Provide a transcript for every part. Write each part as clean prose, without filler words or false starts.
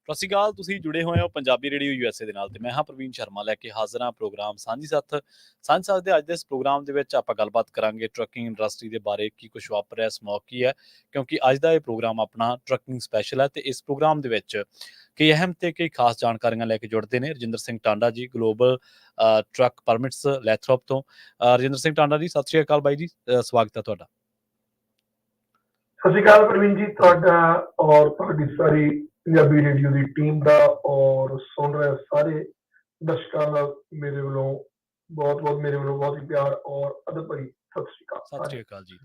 ਸਤਿ ਸ਼੍ਰੀ ਅਕਾਲ। ਤੁਸੀਂ ਜੁੜੇ ਹੋਏ ਹੋ ਪੰਜਾਬੀ ਰੇਡੀਓ USA ਦੇ ਨਾਲ ਤੇ ਮੈਂ ਹਾਂ ਪ੍ਰਵੀਨ ਸ਼ਰਮਾ ਲੈ ਕੇ ਹਾਜ਼ਰ ਹਾਂ ਪ੍ਰੋਗਰਾਮ ਸਾਂਝੀ ਸਾਥ ਦੇ ਅੱਜ ਦੇ ਇਸ ਪ੍ਰੋਗਰਾਮ ਦੇ ਵਿੱਚ ਆਪਾਂ ਗੱਲਬਾਤ ਕਰਾਂਗੇ ਟਰੱਕਿੰਗ ਇੰਡਸਟਰੀ ਦੇ ਬਾਰੇ, ਕੀ ਕੁਝ ਵਾਪਰ ਰਿਹਾ, ਸਮੋਕ ਕੀ ਹੈ, ਕਿਉਂਕਿ ਅੱਜ ਦਾ ਇਹ ਪ੍ਰੋਗਰਾਮ ਆਪਣਾ ਟਰੱਕਿੰਗ ਸਪੈਸ਼ਲ ਹੈ ਤੇ ਇਸ ਪ੍ਰੋਗਰਾਮ ਦੇ ਵਿੱਚ ਕਈ ਅਹਿਮ ਤੇ ਕਈ ਖਾਸ ਜਾਣਕਾਰੀਆਂ ਲੈ ਕੇ ਜੁੜਦੇ ਨੇ ਰਜਿੰਦਰ ਸਿੰਘ ਟਾਂਡਾ ਜੀ, ਗਲੋਬਲ ਟਰੱਕ ਪਰਮਿਟਸ ਲੈਥਰੋਪ ਤੋਂ। ਰਜਿੰਦਰ ਸਿੰਘ ਟਾਂਡਾ ਜੀ, ਸਤਿ ਸ਼੍ਰੀ ਅਕਾਲ ਬਾਈ ਜੀ, ਸਵਾਗਤ ਹੈ ਤੁਹਾਡਾ। ਸਤਿ ਸ਼੍ਰੀ ਅਕਾਲ ਪ੍ਰਵੀਨ ਜੀ, ਤੁਹਾਡਾ ਔਰ ਤੁਹਾਡੀ ਸਾਰੀ ਪੰਜਾਬੀ ਰੇਡੀਓ ਦੀ ਟੀਮ ਦਾ ਔਰ ਸੁਣ ਰਹੇ ਸਾਰੇ ਦਰਸ਼ਕਾਂ ਦਾ ਮੇਰੇ ਵੱਲੋਂ ਬਹੁਤ ਹੀ ਪਿਆਰ ਔਰ ਅਦਬ ਭਰੀ ਸਤਿ ਸ਼੍ਰੀ ਅਕਾਲ ਜੀ।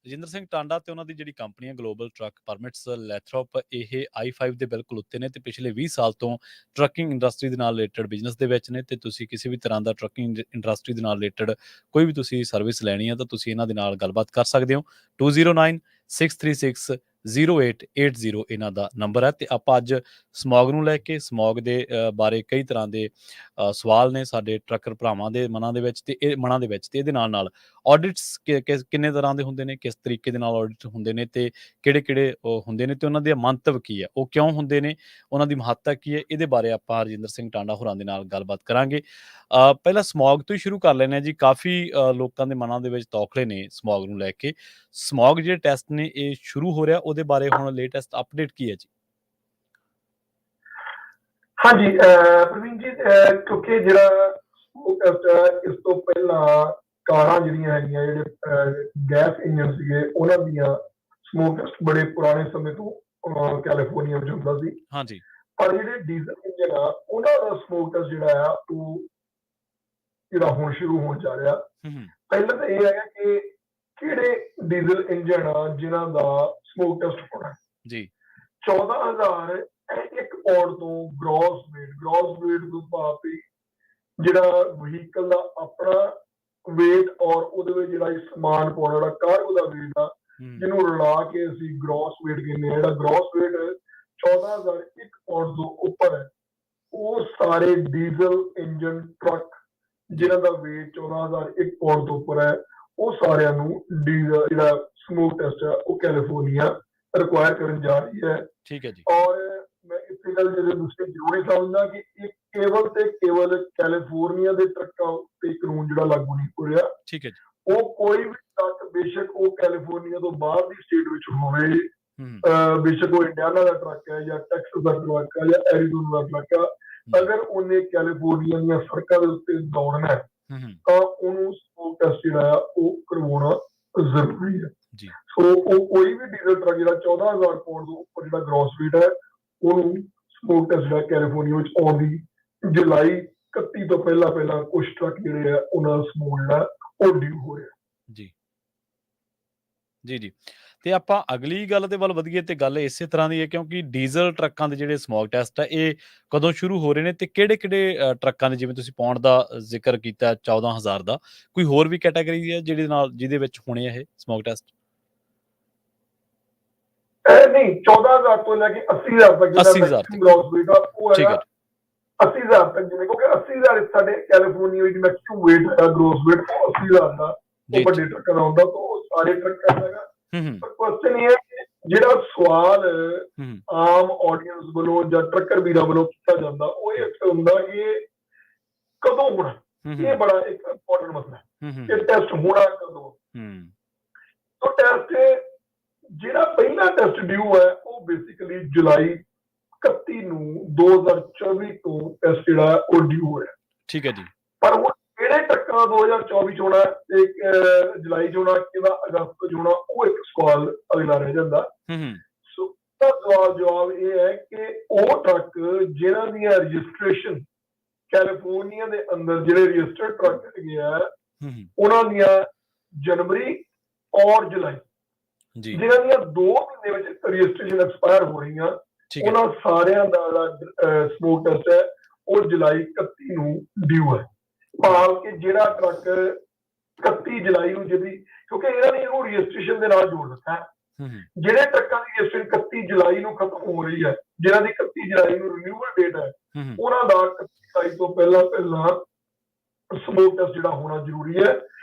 ਰਜਿੰਦਰ ਸਿੰਘ ਟਾਂਡਾ ਤੇ ਉਹਨਾਂ ਦੀ ਜਿਹੜੀ ਕੰਪਨੀ ਹੈ ਗਲੋਬਲ ਟਰੱਕ ਪਰਮਿਟਸ ਲੈਥਰੋਪ, ਇਹ I-5 ਦੇ ਬਿਲਕੁਲ ਉੱਤੇ ਨੇ ਤੇ ਪਿਛਲੇ 20 ਸਾਲ ਤੋਂ ਟਰੱਕਿੰਗ ਇੰਡਸਟਰੀ ਦੇ ਨਾਲ ਰਿਲੇਟਡ ਬਿਜ਼ਨਸ ਦੇ ਵਿੱਚ ਨੇ ਤੇ ਤੁਸੀਂ ਕਿਸੇ ਵੀ ਤਰ੍ਹਾਂ ਦਾ ਟਰੱਕਿੰਗ ਇੰਡਸਟਰੀ ਦੇ ਨਾਲ ਰਿਲੇਟਡ ਕੋਈ ਵੀ ਤੁਸੀਂ ਸਰਵਿਸ ਲੈਣੀ ਹੈ ਤਾਂ ਤੁਸੀਂ ਇਹਨਾਂ ਦੇ ਨਾਲ ਗੱਲਬਾਤ ਕਰ ਸਕਦੇ ਹੋ। 2096360880 ਇਹਨਾਂ ਦਾ ਨੰਬਰ ਹੈ ਤੇ ਆਪਾਂ ਅੱਜ ਸਮੌਗ ਨੂੰ ਲੈ ਕੇ, ਸਮੌਗ ਦੇ ਬਾਰੇ ਕਈ ਤਰ੍ਹਾਂ ਦੇ ਸਵਾਲ ਨੇ ਸਾਡੇ ਟਰੱਕਰ ਭਰਾਵਾਂ ਦੇ ਮਨਾਂ ਦੇ ਵਿੱਚ ਤੇ ਇਹਦੇ ਨਾਲ ਆਡਿਟਸ ਕਿੰਨੇ ਤਰ੍ਹਾਂ ਦੇ ਹੁੰਦੇ ਨੇ, ਕਿਸ ਤਰੀਕੇ ਦੇ ਨਾਲ ਆਡਿਟ ਹੁੰਦੇ ਨੇ ਤੇ ਕਿਹੜੇ ਹੁੰਦੇ ਨੇ ਤੇ ਉਹਨਾਂ ਦੇ ਮੰਤਵ ਕੀ ਹੈ, ਉਹ ਕਿਉਂ ਹੁੰਦੇ ਨੇ, ਉਹਨਾਂ ਦੀ ਮਹੱਤਤਾ ਕੀ ਹੈ, ਇਹਦੇ ਬਾਰੇ ਆਪਾਂ ਰਜਿੰਦਰ ਸਿੰਘ ਟਾਂਡਾ ਹੋਰਾਂ ਦੇ ਨਾਲ ਗੱਲਬਾਤ ਕਰਾਂਗੇ। ਪਹਿਲਾਂ ਸਮੌਗ ਤੋਂ ਹੀ ਸ਼ੁਰੂ ਕਰ ਲੈਂਦੇ ਹਾਂ ਜੀ। ਕਾਫੀ ਲੋਕਾਂ ਦੇ ਮਨਾਂ ਦੇ ਵਿੱਚ ਤੌਖਲੇ ਨੇ ਸਮੌਗ ਨੂੰ ਲੈ ਕੇ। ਸਮੌਗ ਜਿਹੜੇ ਟੈਸਟ ਨੇ ਇਹ ਸ਼ੁਰੂ ਹੋ ਰਿਹਾ, ਉਹਦੇ ਬਾਰੇ ਹੁਣ ਲੇਟੈਸਟ ਅਪਡੇਟ ਕੀ ਹੈ ਜੀ? ਹਾਂਜੀ ਪ੍ਰਵੀਨ ਜੀ, ਕਿਉਂਕਿ ਜਿਹੜਾ ਸਮੋਕ ਟੈਸਟ ਹੈ ਇਸ ਤੋਂ ਪਹਿਲਾਂ ਕਾਰਾਂ ਜਿਹੜੀਆਂ ਹੈਗੀਆਂ, ਜਿਹੜੇ ਗੈਸ ਇੰਜਨ ਸੀਗੇ, ਉਹਨਾਂ ਦੀਆਂ ਸਮੋਕ ਟੈਸਟ ਬੜੇ ਪੁਰਾਣੇ ਸਮੇਂ ਤੋਂ ਕੈਲੀਫੋਰਨੀਆ ਵਿੱਚ ਹੁੰਦਾ ਸੀ। ਹਾਂਜੀ। ਪਰ ਜਿਹੜੇ ਡੀਜ਼ਲ ਇੰਜਨ ਆ ਉਹਨਾਂ ਦਾ ਸਮੋਕ ਟੈਸਟ ਜਿਹੜਾ ਆ ਉਹ ਹੁਣ ਸ਼ੁਰੂ ਹੋਣ ਜਾ ਰਿਹਾ। ਪਹਿਲਾਂ ਤਾਂ ਇਹ ਹੈਗਾ ਕਿ ਕਿਹੜੇ ਡੀਜ਼ਲ ਇੰਜਨ ਆ ਜਿਨ੍ਹਾਂ ਦਾ ਸਮੋਕ ਟੈਸਟ ਹੋਣਾ ਜੀ। 14,000 ਇੱਕ ਪੌਂਡ ਤੋਂ ਗ੍ਰੋਸ ਵੇਟ ਤੋਂ ਭਾਵ ਵੀ ਜਿਹੜਾ ਵਹੀਕਲ ਦਾ ਆਪਣਾ ਵੇਟ ਔਰ ਉਹਦੇ ਵਿੱਚ ਜਿਹੜਾ ਸਮਾਨ ਪਾਉਣਾ, ਜਿਹੜਾ ਕਾਰਗੋ ਦਾ ਵੇਟ ਆ, ਜਿਹਨੂੰ ਰਲਾ ਕੇ ਅਸੀਂ ਗ੍ਰੋਸ ਵੇਟ ਕਹਿੰਦੇ ਹਾਂ। ਜਿਹੜਾ ਗ੍ਰੋਸ ਵੇਟ 14,000 ਇੱਕ ਪੌਂਡ ਤੋਂ ਉੱਪਰ ਹੈ, ਉਹ ਸਾਰੇ ਡੀਜ਼ਲ ਇੰਜਨ ਟਰੱਕ ਜਿਨ੍ਹਾਂ ਦਾ ਵੇਟ 14,000 ਇੱਕ ਪੌਂਡ ਤੋਂ ਉੱਪਰ ਹੈ, ਉਹ ਸਾਰਿਆਂ ਨੂੰ ਡੀਜ਼ਲ ਜਿਹੜਾ ਸਮੋਕ ਟੈਸਟ ਹੈ ਉਹ ਕੈਲੀਫੋਰਨੀਆ ਰਿਕੁਆਇਰ ਕਰਨ ਜਾ ਰਹੀ ਹੈ। ਠੀਕ ਹੈ ਜੀ। ਔਰ ਮੈਂ ਇਸੇ ਗੱਲ ਜਿਹੜੇ ਦੂਸਰੇ ਜ਼ਰੂਰੀ ਸਮਝਦਾ ਕਿ ਇਹ ਕੇਵਲ ਕੈਲੀਫੋਰਨੀਆ ਦੇ ਟਰੱਕਾਂ ਤੇ ਕਾਨੂੰਨ ਜਿਹੜਾ ਲਾਗੂ ਨਹੀਂ ਹੋ ਰਿਹਾ। ਠੀਕ ਹੈ ਜੀ। ਉਹ ਕੋਈ ਵੀ ਟਰੱਕ ਬੇਸ਼ੱਕ ਉਹ ਕੈਲੀਫੋਰਨੀਆ ਤੋਂ ਬਾਹਰ ਦੀ ਸਟੇਟ ਵਿੱਚ ਹੋਵੇ, ਬੇਸ਼ੱਕ ਉਹ ਇੰਡੀਆਨਾ ਦਾ ਟਰੱਕ ਹੈ ਜਾਂ ਟੈਕਸਸ ਦਾ ਟਰੱਕ ਹੈ ਜਾਂ ਐਰੀਜ਼ੋਨਾ ਦਾ ਟਰੱਕ ਹੈ, ਅਗਰ ਉਹਨੇ ਕੈਲੀਫੋਰਨੀਆ ਦੀਆਂ ਸੜਕਾਂ ਦੇ ਉੱਤੇ ਦੌੜਨਾ ਹੈ ਤਾਂ ਉਹਨੂੰ ਸਮੋਕ ਟੈਸਟ ਜਿਹੜਾ ਆ ਉਹ ਕਰਵਾਉਣਾ ਜ਼ਰੂਰੀ ਹੈ। ਸੋ ਉਹ ਕੋਈ ਵੀ ਡੀਜ਼ਲ ਟਰੱਕ ਜਿਹੜਾ 14,000 ਪੌਂਡ ਤੋਂ ਉੱਪਰ ਜਿਹੜਾ ਗ੍ਰੋਸ ਵੇਟ ਹੈ, ਉਹਨੂੰ ਸਮੋਕ ਟੈਸਟ ਜਿਹੜਾ ਕੈਲੀਫੋਰਨੀਆ ਵਿੱਚ ਆਉਣ ਦੀ ਜੁਲਾਈ 31 ਤੋਂ ਪਹਿਲਾਂ ਕੁਝ ਟਰੱਕ ਜਿਹੜੇ ਆ ਉਹਨਾਂ ਦਾ ਸਮੋਕ ਜਿਹੜਾ ਉਹ ਡਿਊ ਹੋ ਰਿਹਾ। ਜੀ। ਤੇ ਆਪਾਂ ਅਗਲੀ ਗੱਲ ਦੇ ਵੱਲ ਵਧੀਏ ਤੇ ਗੱਲ ਇਸੇ ਤਰ੍ਹਾਂ ਦੀ ਹੈ, ਕਿਉਂਕਿ ਡੀਜ਼ਲ ਟਰੱਕਾਂ ਦੇ ਜਿਹੜੇ ਸਮੋਕ ਟੈਸਟ ਆ ਇਹ ਕਦੋਂ ਸ਼ੁਰੂ ਹੋ ਰਹੇ ਨੇ ਤੇ ਕਿਹੜੇ ਟਰੱਕਾਂ ਦੇ, ਜਿਵੇਂ ਤੁਸੀਂ ਪੌਂਡ ਦਾ ਜ਼ਿਕਰ ਕੀਤਾ 14,000 ਦਾ, ਕੋਈ ਹੋਰ ਵੀ ਕੈਟਾਗਰੀ ਹੈ ਜਿਹਦੇ ਵਿੱਚ ਹੋਣੇ ਇਹ ਸਮੋਕ ਟੈਸਟ? ਨਹੀਂ, 14,000 ਤੋਂ ਲੈ ਕੇ 80,000 ਤੱਕ ਜਿਹੜਾ ਗ੍ਰੋਸ ਵੇਟ ਆ ਉਹ ਹੈਗਾ 80,000 ਤੱਕ। ਜਿਵੇਂ ਕਿਉਂਕਿ 80,000 ਸਾਡੇ ਕੈਲੀਫੋਰਨੀਆ ਵਿੱਚ ਮੈਕਸਿਮਮ ਵੇਟ ਹੈਗਾ ਗ੍ਰੋਸ ਵੇਟ 80,000 ਦਾ, ਉਹ ਵੱਡੇ ਟਰੱਕਾਂ ਦਾ ਹੁੰਦਾ, ਤਾਂ ਉਹ ਸਾਰੇ ਟਰੱਕਾਂ ਦਾ ਹੈਗਾ। ਪਰ ਕੁਐਸਚਨ ਇਹ ਹੈ ਕਿ ਜਿਹੜਾ ਸਵਾਲ ਆਮ ਆਡੀਅנס ਵੱਲੋਂ ਜਾਂ ਟਰੱਕਰ ਵੀਰਾਂ ਵੱਲੋਂ ਕੀਤਾ ਜਾਂਦਾ ਉਹ ਇਹ ਹੁੰਦਾ ਕਿ ਕਦੋਂ ਹੋਣਾ। ਇਹ ਬੜਾ ਇੱਕ ਇੰਪੋਰਟੈਂਟ ਮਸਲਾ ਹੈ ਕਿ ਟੈਸਟ ਹੋਣਾ ਕਦੋਂ। ਤਾਂ ਟੈਸਟ ਜਿਹੜਾ ਪਹਿਲਾ ਟੈਸਟ ਡਿਊ ਹੈ ਉਹ ਬੇਸਿਕਲੀ ਜੁਲਾਈ 31 ਨੂੰ 2024 ਤੋਂ ਟੈਸਟ ਜਿਹੜਾ ਉਹ ਡਿਊ ਹੋਇਆ। ਠੀਕ ਹੈ ਜੀ। ਪਰ ਉਹ ਕਿਹੜੇ ਟਰੱਕਾਂ 2024 ਚ ਹੋਣਾ ਤੇ ਜੁਲਾਈ ਚ ਹੋਣਾ, ਕਿਹਦਾ ਅਗਸਤ ਚ ਹੋਣਾ, ਉਹ ਇੱਕ ਸਵਾਲ ਅਗਲਾ ਰਹਿ ਜਾਂਦਾ। ਸੋ ਉਹਦਾ ਜਵਾਬ ਇਹ ਹੈ ਕਿ ਉਹ ਟਰੱਕ ਜਿਹਨਾਂ ਦੀਆਂ ਰਜਿਸਟ੍ਰੇਸ਼ਨ ਕੈਲੀਫੋਰਨੀਆ ਦੇ ਅੰਦਰ ਜਿਹੜੇ ਰਜਿਸਟਰਡ ਟਰੱਕ ਹੈਗੇ ਆ, ਉਹਨਾਂ ਦੀਆਂ ਜਨਵਰੀ ਔਰ ਜੁਲਾਈ, ਜਿਹਨਾਂ ਦੀਆਂ 2 ਮਹੀਨੇ ਵਿੱਚ ਰਜਿਸਟ੍ਰੇਸ਼ਨ ਐਕਸਪਾਇਰ ਹੋ ਰਹੀਆਂ, ਉਹਨਾਂ ਸਾਰਿਆਂ ਦਾ ਜਿਹੜਾ ਸਮੋਕ ਟੈਸਟ ਹੈ ਉਹ ਜੁਲਾਈ 31 ਨੂੰ ਡਿਊ ਹੈ। ਭਾਵ ਕਿ ਜਿਹੜਾ ਟਰੱਕ 31 ਜੁਲਾਈ ਨੂੰ ਕਿਉਂਕਿ ਇਹਨਾਂ ਨੇ ਇਹਨੂੰ ਰਜਿਸਟ੍ਰੇਸ਼ਨ ਦੇ ਨਾਲ ਜੋੜ ਦਿੱਤਾ ਹੈ। ਜਿਹੜੇ ਟਰੱਕਾਂ ਦੀ ਰਜਿਸਟ੍ਰੇਸ਼ਨ 31 ਜੁਲਾਈ ਨੂੰ ਖਤਮ ਹੋ ਰਹੀ ਹੈ, ਜਿਹਨਾਂ ਦੀ 31 ਜੁਲਾਈ ਨੂੰ ਰਿਨਿਊਅਲ ਡੇਟ ਹੈ, ਉਹਨਾਂ ਦਾ 31 ਜੁਲਾਈ ਤੋਂ ਪਹਿਲਾਂ ਸਮੋਕ ਟੈਸਟ ਜਿਹੜਾ ਹੋਣਾ ਜ਼ਰੂਰੀ ਹੈ।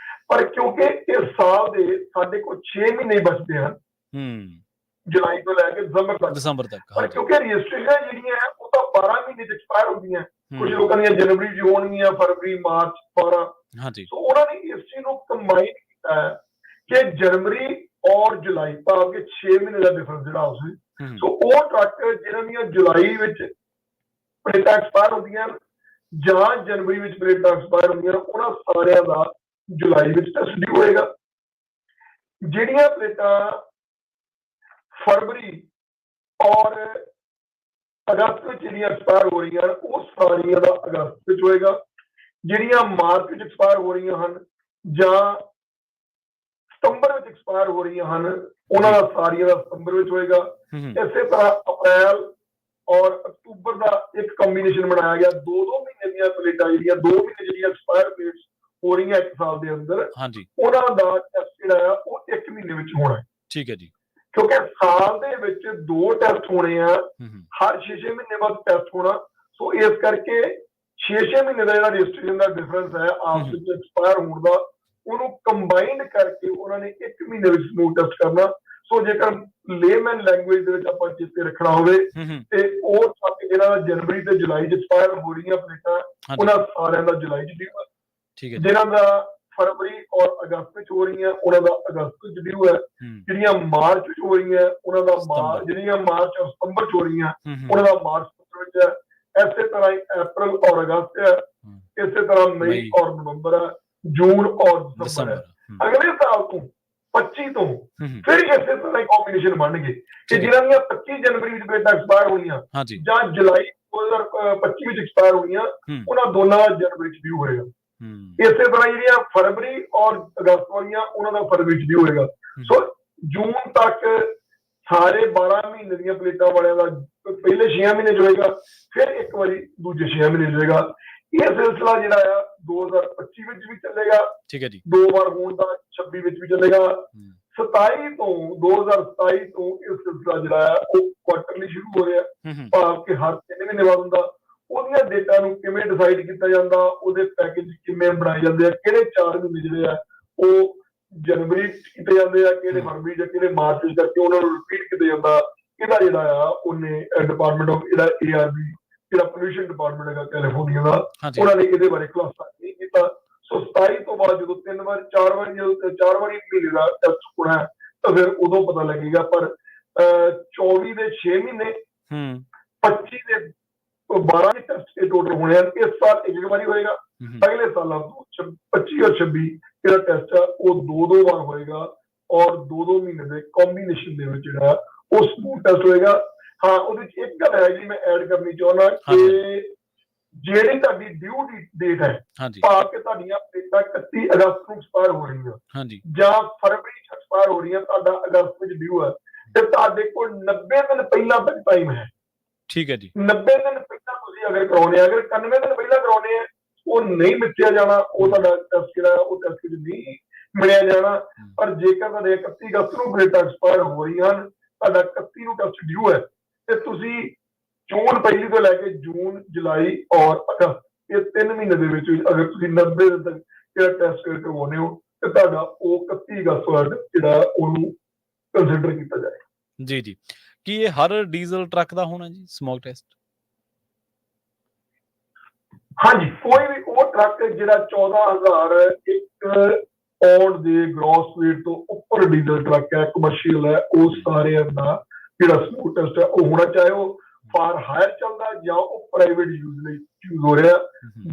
ਪਰ ਕਿਉਂਕਿ ਇਸ ਸਾਲ ਦੇ ਸਾਡੇ ਕੋਲ 6 ਮਹੀਨੇ ਬਚਦੇ ਹਨ, ਜੁਲਾਈ ਤੋਂ ਲੈ ਕੇ ਦਸੰਬਰ ਤੱਕ, ਪਰ ਕਿਉਂਕਿ ਰਜਿਸਟ੍ਰੇਸ਼ਨ ਜਿਹੜੀਆਂ ਉਹ ਤਾਂ 12 ਮਹੀਨੇ ਚ ਐਕਸਪਾਇਰ ਹੁੰਦੀਆਂ, ਕੁਝ ਲੋਕਾਂ ਦੀਆਂ ਜਨਵਰੀ ਚ ਹੋਣਗੀਆਂ, ਫਰਵਰੀ, ਮਾਰਚ 12, ਸੋ ਉਹਨਾਂ ਨੇ ਇਸ ਚੀਜ਼ ਨੂੰ ਕੰਬਾਈਨ ਕੀਤਾ ਹੈ ਕਿ ਜਨਵਰੀ ਔਰ ਜੁਲਾਈ ਭਾਵ ਕਿ 6 ਮਹੀਨੇ ਦਾ ਡਿਫਰੈਂਸ ਜਿਹੜਾ ਉਸ ਵਿੱਚ, ਸੋ ਉਹ ਟਰੱਕ ਜਿਹਨਾਂ ਦੀਆਂ ਜੁਲਾਈ ਵਿੱਚ ਪਲੇਟਾਂ ਐਕਸਪਾਇਰ ਹੁੰਦੀਆਂ ਜਾਂ ਜਨਵਰੀ ਵਿੱਚ ਪਲੇਟਾਂ ਐਕਸਪਾਇਰ ਹੁੰਦੀਆਂ, ਉਹਨਾਂ ਸਾਰਿਆਂ ਦਾ ਜੁਲਾਈ ਵਿੱਚ ਟੈਸਟ ਡਿਊ ਹੋਏਗਾ। ਜਿਹੜੀਆਂ ਪਲੇਟਾਂ ਫਰਵਰੀ ਔਰ ਅਗਸਤ ਵਿੱਚ ਜਿਹੜੀਆਂ ਐਕਸਪਾਇਰ ਹੋ ਰਹੀਆਂ ਹਨ, ਉਹ ਸਾਰੀਆਂ ਦਾ ਅਗਸਤ ਵਿੱਚ ਹੋਏਗਾ। ਜਿਹੜੀਆਂ ਮਾਰਚ ਵਿੱਚ ਐਕਸਪਾਇਰ ਹੋ ਰਹੀਆਂ ਹਨ ਜਾਂ ਸਤੰਬਰ ਵਿੱਚ ਐਕਸਪਾਇਰ ਹੋ ਰਹੀਆਂ ਹਨ, ਉਹਨਾਂ ਦਾ ਸਾਰੀਆਂ ਦਾ ਸਤੰਬਰ ਵਿੱਚ ਹੋਏਗਾ। ਇਸੇ ਤਰ੍ਹਾਂ ਅਪ੍ਰੈਲ ਔਰ ਅਕਤੂਬਰ ਦਾ ਇੱਕ ਕੰਬੀਨੇਸ਼ਨ ਬਣਾਇਆ ਗਿਆ, 2-2 ਮਹੀਨੇ ਦੀਆਂ ਪਲੇਟਾਂ ਜਿਹੜੀਆਂ 2 ਮਹੀਨੇ ਜਿਹੜੀਆਂ ਐਕਸਪਾਇਰ ਪਲੇਟਸ ਹੋ ਰਹੀਆਂ ਇੱਕ ਸਾਲ ਦੇ ਅੰਦਰ, ਉਹਨਾਂ ਦਾ ਟੈਸਟ ਜਿਹੜਾ ਆ ਉਹ 1 ਮਹੀਨੇ ਵਿੱਚ ਹੋਣਾ ਹੈ। ਠੀਕ ਹੈ ਜੀ। ਕਿਉਂਕਿ ਸਾਲ ਦੇ ਵਿੱਚ 2 ਟੈਸਟ ਹੋਣੇ ਆ, ਹਰ 6-6 ਮਹੀਨੇ ਬਾਅਦ ਟੈਸਟ ਹੋਣਾ, ਸੋ ਇਸ ਕਰਕੇ 6-6 ਮਹੀਨੇ ਦਾ ਜਿਹੜਾ ਰਜਿਸਟ੍ਰੇਸ਼ਨ ਦਾ ਡਿਫਰੈਂਸ ਹੈ ਆਪਸ ਵਿੱਚ ਐਕਸਪਾਇਰ ਹੋਣ ਦਾ, ਉਹਨੂੰ ਕੰਬਾਈਨਡ ਕਰਕੇ ਉਹਨਾਂ ਨੇ 1 ਮਹੀਨੇ ਵਿੱਚ ਸਮੂਥ ਟੈਸਟ ਕਰਨਾ। ਸੋ ਜੇਕਰ ਲੇਮੈਨ ਲੈਂਗੁਏਜ ਦੇ ਵਿੱਚ ਆਪਾਂ ਚੇਤੇ ਰੱਖਣਾ ਹੋਵੇ ਤੇ ਉਹ ਟਰੱਕ ਜਿਹੜਾ ਜਨਵਰੀ ਤੇ ਜੁਲਾਈ ਚ ਐਕਸਪਾਇਰ ਹੋ ਰਹੀਆਂ ਪਲੇਟਾਂ, ਉਹਨਾਂ ਸਾਰਿਆਂ ਦਾ ਜੁਲਾਈ ਚ ਡਿਊ ਹੈ। ਜਿਹਨਾਂ ਦਾ ਫਰਵਰੀ ਔਰ ਅਗਸਤ ਵਿੱਚ ਹੋ ਰਹੀਆਂ, ਉਹਨਾਂ ਦਾ ਅਗਸਤ ਵਿੱਚ ਡਿਊ ਹੈ। ਜਿਹੜੀਆਂ ਮਾਰਚ ਵਿੱਚ ਹੋ ਰਹੀਆਂ, ਉਹਨਾਂ ਦਾ ਜਿਹੜੀਆਂ ਮਾਰਚ ਔਰ ਸਤੰਬਰ ਚ ਹੋ ਰਹੀਆਂ, ਉਹਨਾਂ ਦਾ ਮਾਰਚ ਵਿੱਚ ਹੈ। ਇਸੇ ਤਰ੍ਹਾਂ ਹੀ ਅਪ੍ਰੈਲ ਔਰ ਅਗਸਤ ਹੈ, ਇਸੇ ਤਰ੍ਹਾਂ ਮਈ ਔਰ ਨਵੰਬਰ ਹੈ, ਜੂਨ ਔਰ ਦਸੰਬਰ ਹੈ। ਅਗਲੇ ਸਾਲ ਤੋਂ 25 ਤੋਂ ਫਿਰ ਇਸੇ ਤਰ੍ਹਾਂ ਹੀ ਕੰਬੀਨੇਸ਼ਨ ਬਣਨਗੇ ਕਿ ਜਿਹਨਾਂ ਦੀਆਂ 25 ਜਨਵਰੀ ਵਿੱਚ ਪਲੇਟਾਂ ਐਕਸਪਾਇਰ ਹੋਣੀਆਂ ਜਾਂ ਜੁਲਾਈ 2025 ਵਿੱਚ ਐਕਸਪਾਇਰ ਹੋਣੀਆਂ, ਉਹਨਾਂ ਦੋਨਾਂ ਦਾ ਜਨਵਰੀ ਚ ਡਿਊ ਹੋਏਗਾ। ਇਸੇ ਤਰ੍ਹਾਂ ਜਿਹੜੀਆਂ ਫਰਵਰੀ ਔਰ ਅਗਸਤ ਵਾਲੀਆਂ, ਉਹਨਾਂ ਦਾ ਫਰਵਰੀ ਚ ਡਿਊ ਹੋਏਗਾ। ਸੋ ਜੂਨ ਤੱਕ ਸਾਰੇ 12 ਮਹੀਨੇ ਦੀਆਂ ਪਲੇਟਾਂ ਵਾਲਿਆਂ ਦਾ ਪਹਿਲੇ 6 ਮਹੀਨੇ ਚ ਹੋਏਗਾ, ਫਿਰ ਇੱਕ ਵਾਰੀ ਦੂਜੇ 6 ਮਹੀਨੇ ਚ ਹੋਏਗਾ। ਇਹ ਸਿਲਸਿਲਾ ਜਿਹੜਾ ਆ 2025 ਵਿੱਚ ਵੀ ਚੱਲੇਗਾ, 2 ਵਾਰ ਹੋਣ ਦਾ 26 ਵਿੱਚ ਵੀ ਚੱਲੇਗਾ। 2027 ਤੋਂ ਇਹ ਸਿਲਸਿਲਾ ਜਿਹੜਾ ਆ ਉਹ ਕੁਆਟਰਲੀ ਸ਼ੁਰੂ ਹੋ ਰਿਹਾ, ਭਾਵ ਕਿ ਹਰ 3 ਮਹੀਨੇ ਬਾਅਦ ਹੁੰਦਾ। ਉਹਦੀਆਂ ਡੇਟਾ ਨੂੰ ਕਿਵੇਂ ਡਿਸਾਈਡ ਕੀਤਾ ਜਾਂਦਾ, ਉਹਦੇ ਪੈਕੇਜ ਕਿਵੇਂ ਬਣਾਏ ਜਾਂਦੇ ਆ, ਕਿਹੜੇ 4 ਮਹੀਨੇ ਜਿਹੜੇ ਆ ਉਹ ਜਨਵਰੀ ਕੀਤੇ ਜਾਂਦੇ ਆ, ਕਿਹੜੇ ਫਰਵਰੀ ਜਾਂ ਕਿਹੜੇ ਮਾਰਚ ਵਿੱਚ ਕਰਕੇ ਉਹਨਾਂ ਨੂੰ ਰਿਪੀਟ ਕੀਤੇ ਜਾਂਦਾ, ਇਹਦਾ ਜਿਹੜਾ ਆ ਉਹਨੇ ਡਿਪਾਰਟਮੈਂਟ ਆਫ ਜਿਹੜਾ ARB ਜਿਹੜਾ ਪੋਲਿਊਸ਼ਨ ਡਿਪਾਰਟਮੈਂਟ ਹੈਗਾ ਕੈਲੀਫੋਰਨੀਆ ਦਾ, ਉਹਨਾਂ ਨੇ ਇਹਦੇ ਬਾਰੇ ਖੁਲਾਸਾ ਨਹੀਂ ਕੀਤਾ। ਸੋ 27 ਤੋਂ ਬਾਅਦ ਜਦੋਂ 4 ਵਾਰੀ ਮਹੀਨੇ ਦਾ ਟੈਸਟ ਹੋਣਾ ਤਾਂ ਫਿਰ ਉਦੋਂ ਪਤਾ ਲੱਗੇਗਾ। ਪਰ 24 ਦੇ 6 ਮਹੀਨੇ, 25 ਦੇ 12 ਟੈਸਟ ਟੋਟਲ ਹੋਣੇ ਹਨ। ਇਸ ਸਾਲ ਇੱਕ ਵਾਰੀ ਹੋਏਗਾ, ਅਗਲੇ ਸਾਲਾਂ ਤੋਂ 25 ਔਰ 26 ਜਿਹੜਾ ਟੈਸਟ ਆ ਉਹ 2-2 ਵਾਰ ਹੋਏਗਾ ਔਰ 2-2 ਮਹੀਨੇ ਦੇ ਕੰਬੀਨੇਸ਼ਨ ਦੇ ਵਿੱਚ ਜਿਹੜਾ ਉਹ ਸਮੂਥ ਟੈਸਟ ਹੋਏਗਾ। ਹਾਂ, ਉਹਦੇ ਚ ਇੱਕ ਗੱਲ ਹੈ ਜੀ ਮੈਂ ਐਡ ਕਰਨੀ ਚਾਹੁੰਦਾ ਕਿ ਜਿਹੜੀ ਤੁਹਾਡੀ ਡਿਊ ਡੇਟ ਹੈ, ਭਾਵ ਕਿ ਤੁਹਾਡੀਆਂ ਪਲੇਟਾਂ 31 ਅਗਸਤ ਨੂੰ ਐਕਸਪਾਇਰ ਹੋ ਰਹੀਆਂ ਜਾਂ ਫਰਵਰੀ ਚ ਐਕਸਪਾਇਰ ਹੋ ਰਹੀਆਂ, ਤੁਹਾਡਾ ਅਗਸਤ ਵਿੱਚ ਡਿਊ ਹੈ, ਤੇ ਤੁਹਾਡੇ ਕੋਲ 90 ਦਿਨ ਪਹਿਲਾਂ ਤੱਕ ਟਾਈਮ ਹੈ। ਠੀਕ ਹੈ ਜੀ। 90 ਦਿਨ ਪਹਿਲਾਂ ਤੁਸੀਂ ਅਗਰ ਕਰਾਉਣੇ, ਅਗਰ 91 ਦਿਨ ਪਹਿਲਾਂ ਕਰਾਉਣੇ ਆ, ਉਹ ਨਹੀਂ ਮਿੱਥਿਆ ਜਾਣਾ, ਉਹ ਤੁਹਾਡਾ ਟੈਸਟ ਜਿਹੜਾ ਉਹ ਟੈਸਟ ਨਹੀਂ ਮਿਲਿਆ ਜਾਣਾ। ਪਰ ਜੇਕਰ ਤੁਹਾਡੇ 31 ਅਗਸਤ ਨੂੰ ਪਲੇਟਾਂ ਐਕਸਪਾਇਰ ਹੋ ਰਹੀਆਂ ਹਨ, ਤੁਹਾਡਾ 31 ਨੂੰ ਟੈਸਟ ਡਿਊ ਹੈ, ਤੇ ਤੁਸੀਂ ਜੂਨ ਪਹਿਲੀ ਤੋਂ ਲੈ ਕੇ ਜੂਨ, ਜੁਲਾਈ ਔਰ ਅਗਸਤ ਇਹ 3 ਮਹੀਨੇ ਦੇ ਵਿੱਚ ਅਗਰ ਤੁਸੀਂ 90 ਦਿਨ ਤੱਕ ਜਿਹੜਾ ਟੈਸਟ ਕਰਵਾਉਂਦੇ ਹੋ, ਤੇ ਤੁਹਾਡਾ ਉਹ 31 ਅਗਸਤ ਵਾਲਾ ਜਿਹੜਾ ਉਹਨੂੰ ਕੰਸੀਡਰ ਕੀਤਾ ਜਾਏਗਾ। ਜੀ ਜੀ। ਕੀ ਇਹ ਹਰ ਡੀਜ਼ਲ ਟਰੱਕ ਦਾ ਹੋਣਾ ਜੀ ਸਮੋਕ ਟੈਸਟ? ਹਾਂਜੀ, ਕੋਈ ਵੀ ਉਹ ਟਰੱਕ ਜਿਹੜਾ 14,001 ਪੌਂਡ ਦੇ ਗ੍ਰੋਸ weight ਤੋਂ ਉੱਪਰ ਡੀਜ਼ਲ ਟਰੱਕ ਹੈ, ਕਮਰਸ਼ੀਅਲ ਹੈ, ਉਹ ਸਾਰਿਆਂ ਦਾ ਜਿਹੜਾ ਸਮੋਕ ਟੈਸਟ ਹੈ ਉਹ ਹੋਣਾ, ਚਾਹੇ ਉਹ ਫਾਰ ਹਾਇਰ ਚੱਲਦਾ ਜਾਂ ਉਹ ਪ੍ਰਾਈਵੇਟ ਯੂਜ਼ ਲਈ ਯੂਜ਼ ਹੋ ਰਿਹਾ।